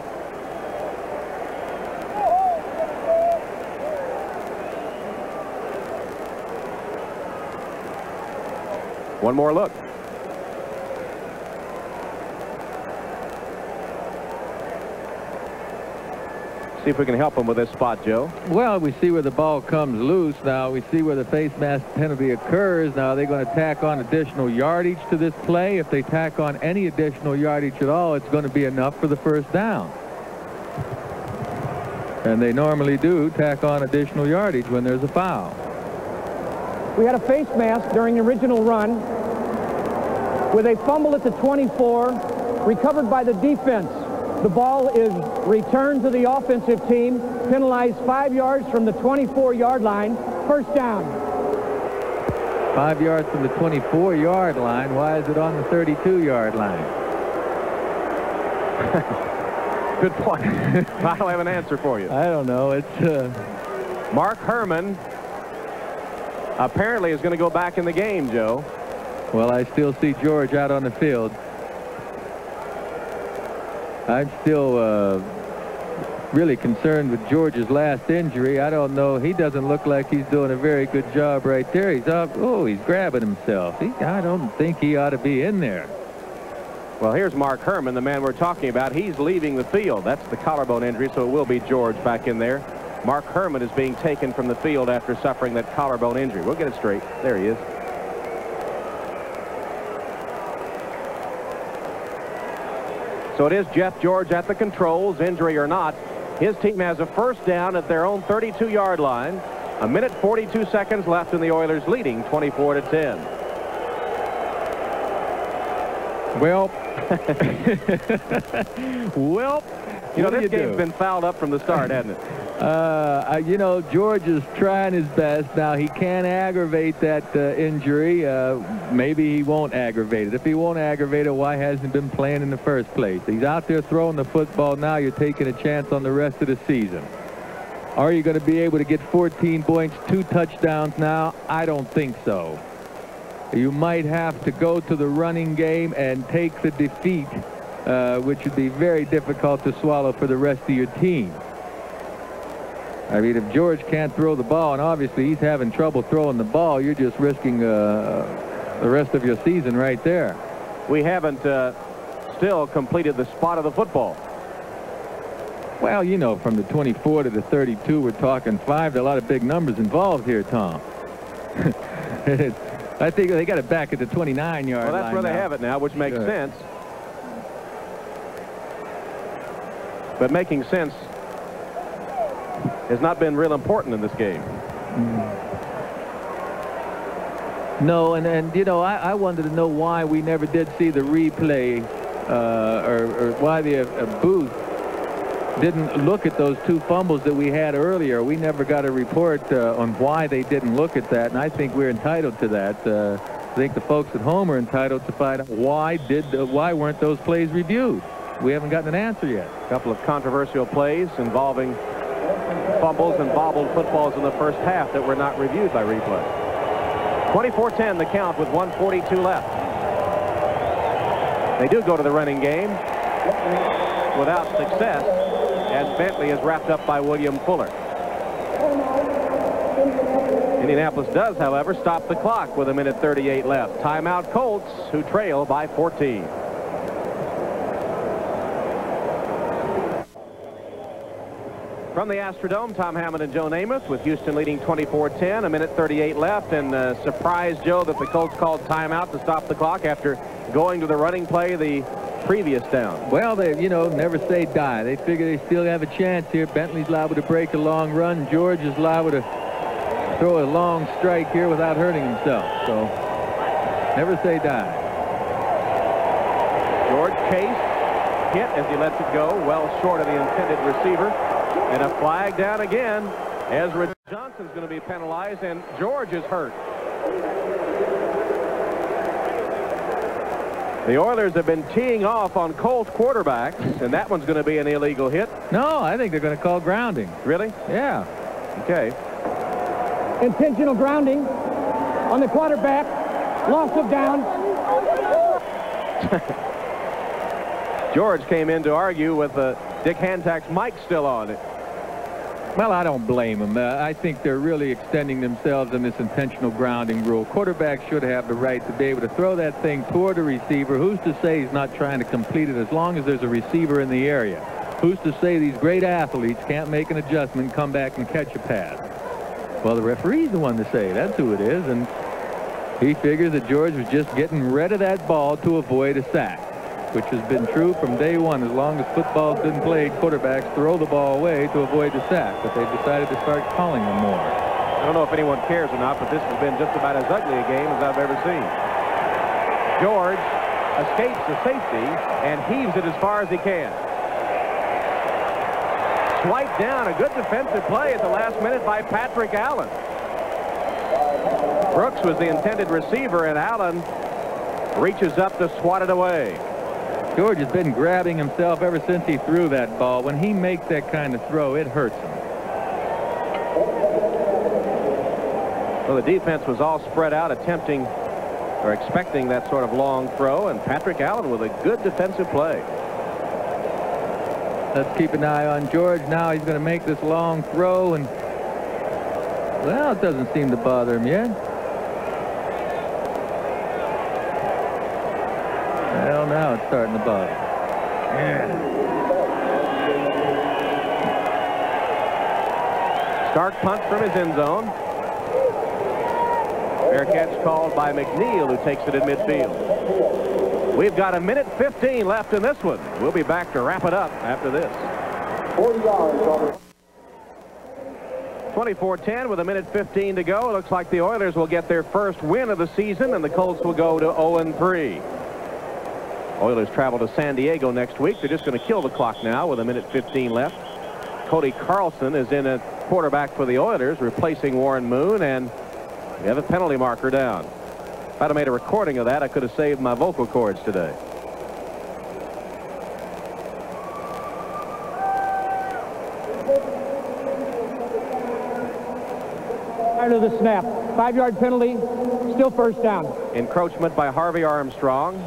One more look. See if we can help him with this spot, Joe. Well, we see where the ball comes loose. Now we see where the face mask penalty occurs. Now, are they going to tack on additional yardage to this play? If they tack on any additional yardage at all, it's going to be enough for the first down. And they normally do tack on additional yardage when there's a foul. We had a face mask during the original run with a fumble at the 24, recovered by the defense. The ball is returned to the offensive team, penalized 5 yards from the 24-yard line, first down. 5 yards from the 24-yard line. Why is it on the 32-yard line? Good point. I don't have an answer for you. I don't know. It's Mark Herman apparently is going to go back in the game, Joe. Well, I still see George out on the field. I'm still really concerned with George's last injury. I don't know. He doesn't look like he's doing a very good job right there. He's up. Oh, he's grabbing himself. I don't think he ought to be in there. Well, here's Mark Herman, the man we're talking about. He's leaving the field. That's the collarbone injury, so it will be George back in there. Mark Herman is being taken from the field after suffering that collarbone injury. We'll get it straight. There he is. So it is Jeff George at the controls, injury or not. His team has a first down at their own 32-yard line. 1:42 seconds left in the Oilers leading 24-10. Well, well, you know, this game's been fouled up from the start, hasn't it? You know, George is trying his best. Now, he can aggravate that injury. Maybe he won't aggravate it. If he won't aggravate it, why hasn't he been playing in the first place? He's out there throwing the football now. You're taking a chance on the rest of the season. Are you going to be able to get 14 points, 2 touchdowns now? I don't think so. You might have to go to the running game and take the defeat, which would be very difficult to swallow for the rest of your team. I mean, if George can't throw the ball, and obviously he's having trouble throwing the ball, you're just risking the rest of your season right there. We haven't still completed the spot of the football. Well, you know, from the 24 to the 32, we're talking 5. There are a lot of big numbers involved here, Tom. I think they got it back at the 29-yard line. Well, that's where now. they have it now, which makes sense. But making sense has not been real important in this game. No, and you know, I wanted to know why we never did see the replay, or why the booth didn't look at those 2 fumbles that we had earlier. We never got a report on why they didn't look at that, and I think we're entitled to that. I think the folks at home are entitled to find out why weren't those plays reviewed. We haven't gotten an answer yet. A couple of controversial plays involving fumbles and bobbled footballs in the first half that were not reviewed by replay. 24-10 the count with 1:42 left. They do go to the running game without success, as Bentley is wrapped up by William Fuller. Indianapolis does, however, stop the clock with 1:38 left. Timeout Colts, who trail by 14. From the Astrodome, Tom Hammond and Joe Namath with Houston leading 24-10, 1:38 left, and surprise, Joe, that the Colts called timeout to stop the clock after going to the running play the previous down. Well, they, you know, never say die. They figure they still have a chance here. Bentley's liable to break a long run. George is liable to throw a long strike here without hurting himself. So, never say die. George chased, hit as he lets it go, well short of the intended receiver. And a flag down again as Rich Johnson's going to be penalized, and George is hurt. The Oilers have been teeing off on Colts quarterbacks, and that one's going to be an illegal hit. No, I think they're going to call grounding. Really? Yeah. Okay. Intentional grounding on the quarterback. Loss of down. George came in to argue with Dick Hantak's mic still on. Well, I don't blame them. I think they're really extending themselves in this intentional grounding rule. Quarterbacks should have the right to be able to throw that thing toward a receiver. Who's to say he's not trying to complete it as long as there's a receiver in the area? Who's to say these great athletes can't make an adjustment, come back and catch a pass? Well, the referee's the one to say. That's who it is. And he figures that George was just getting rid of that ball to avoid a sack, which has been true from day one. As long as football's been played, quarterbacks throw the ball away to avoid the sack, but they've decided to start calling them more. I don't know if anyone cares or not, but this has been just about as ugly a game as I've ever seen. George escapes the safety and heaves it as far as he can. Swiped down, a good defensive play at the last minute by Patrick Allen. Brooks was the intended receiver, and Allen reaches up to swat it away. George has been grabbing himself ever since he threw that ball. When he makes that kind of throw, it hurts him. Well, the defense was all spread out, attempting or expecting that sort of long throw, and Patrick Allen with a good defensive play. Let's keep an eye on George now. He's going to make this long throw, and well, it doesn't seem to bother him yet. Well, now it's starting to bother. Yeah. Stark punt from his end zone. Fair catch called by McNeil, who takes it in midfield. We've got 1:15 left in this one. We'll be back to wrap it up after this. 40 yards. 24-10 with 1:15 to go. It looks like the Oilers will get their first win of the season, and the Colts will go to 0-3. Oilers travel to San Diego next week. They're just going to kill the clock now with 1:15 left. Cody Carlson is in at quarterback for the Oilers, replacing Warren Moon, and we have a penalty marker down. If I'd have made a recording of that, I could have saved my vocal cords today. Prior to the snap, 5-yard penalty, still first down. Encroachment by Harvey Armstrong.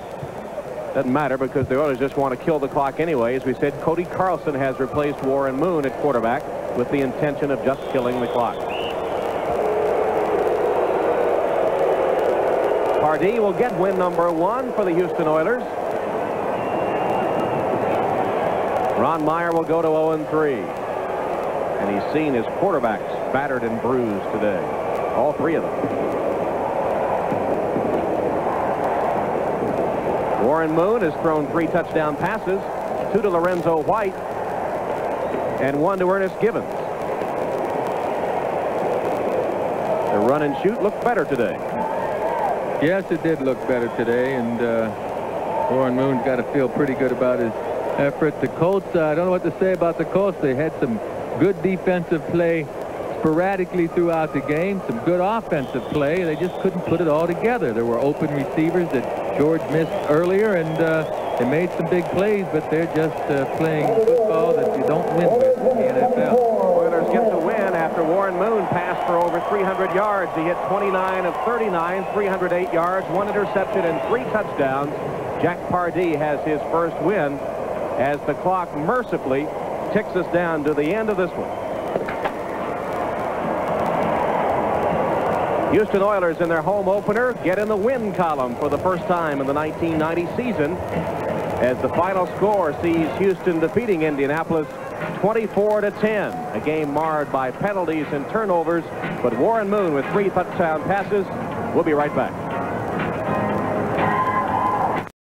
Doesn't matter because the Oilers just want to kill the clock anyway. As we said, Cody Carlson has replaced Warren Moon at quarterback with the intention of just killing the clock. Pardee will get win number 1 for the Houston Oilers. Ron Meyer will go to 0-3. And he's seen his quarterbacks battered and bruised today. All 3 of them. Warren Moon has thrown 3 touchdown passes, 2 to Lorenzo White, and 1 to Ernest Gibbons. The run and shoot looked better today. Yes, it did look better today, and Warren Moon's got to feel pretty good about his effort. The Colts, I don't know what to say about the Colts. They had some good defensive play sporadically throughout the game, some good offensive play. They just couldn't put it all together. There were open receivers that George missed earlier, and they made some big plays, but they're just playing football that you don't win with in the NFL. Oilers get the win after Warren Moon passed for over 300 yards. He hit 29 of 39, 308 yards, 1 interception, and 3 touchdowns. Jack Pardee has his first win as the clock mercifully ticks us down to the end of this one. Houston Oilers in their home opener get in the win column for the first time in the 1990 season as the final score sees Houston defeating Indianapolis 24-10. A game marred by penalties and turnovers, but Warren Moon with 3 touchdown passes. We'll be right back.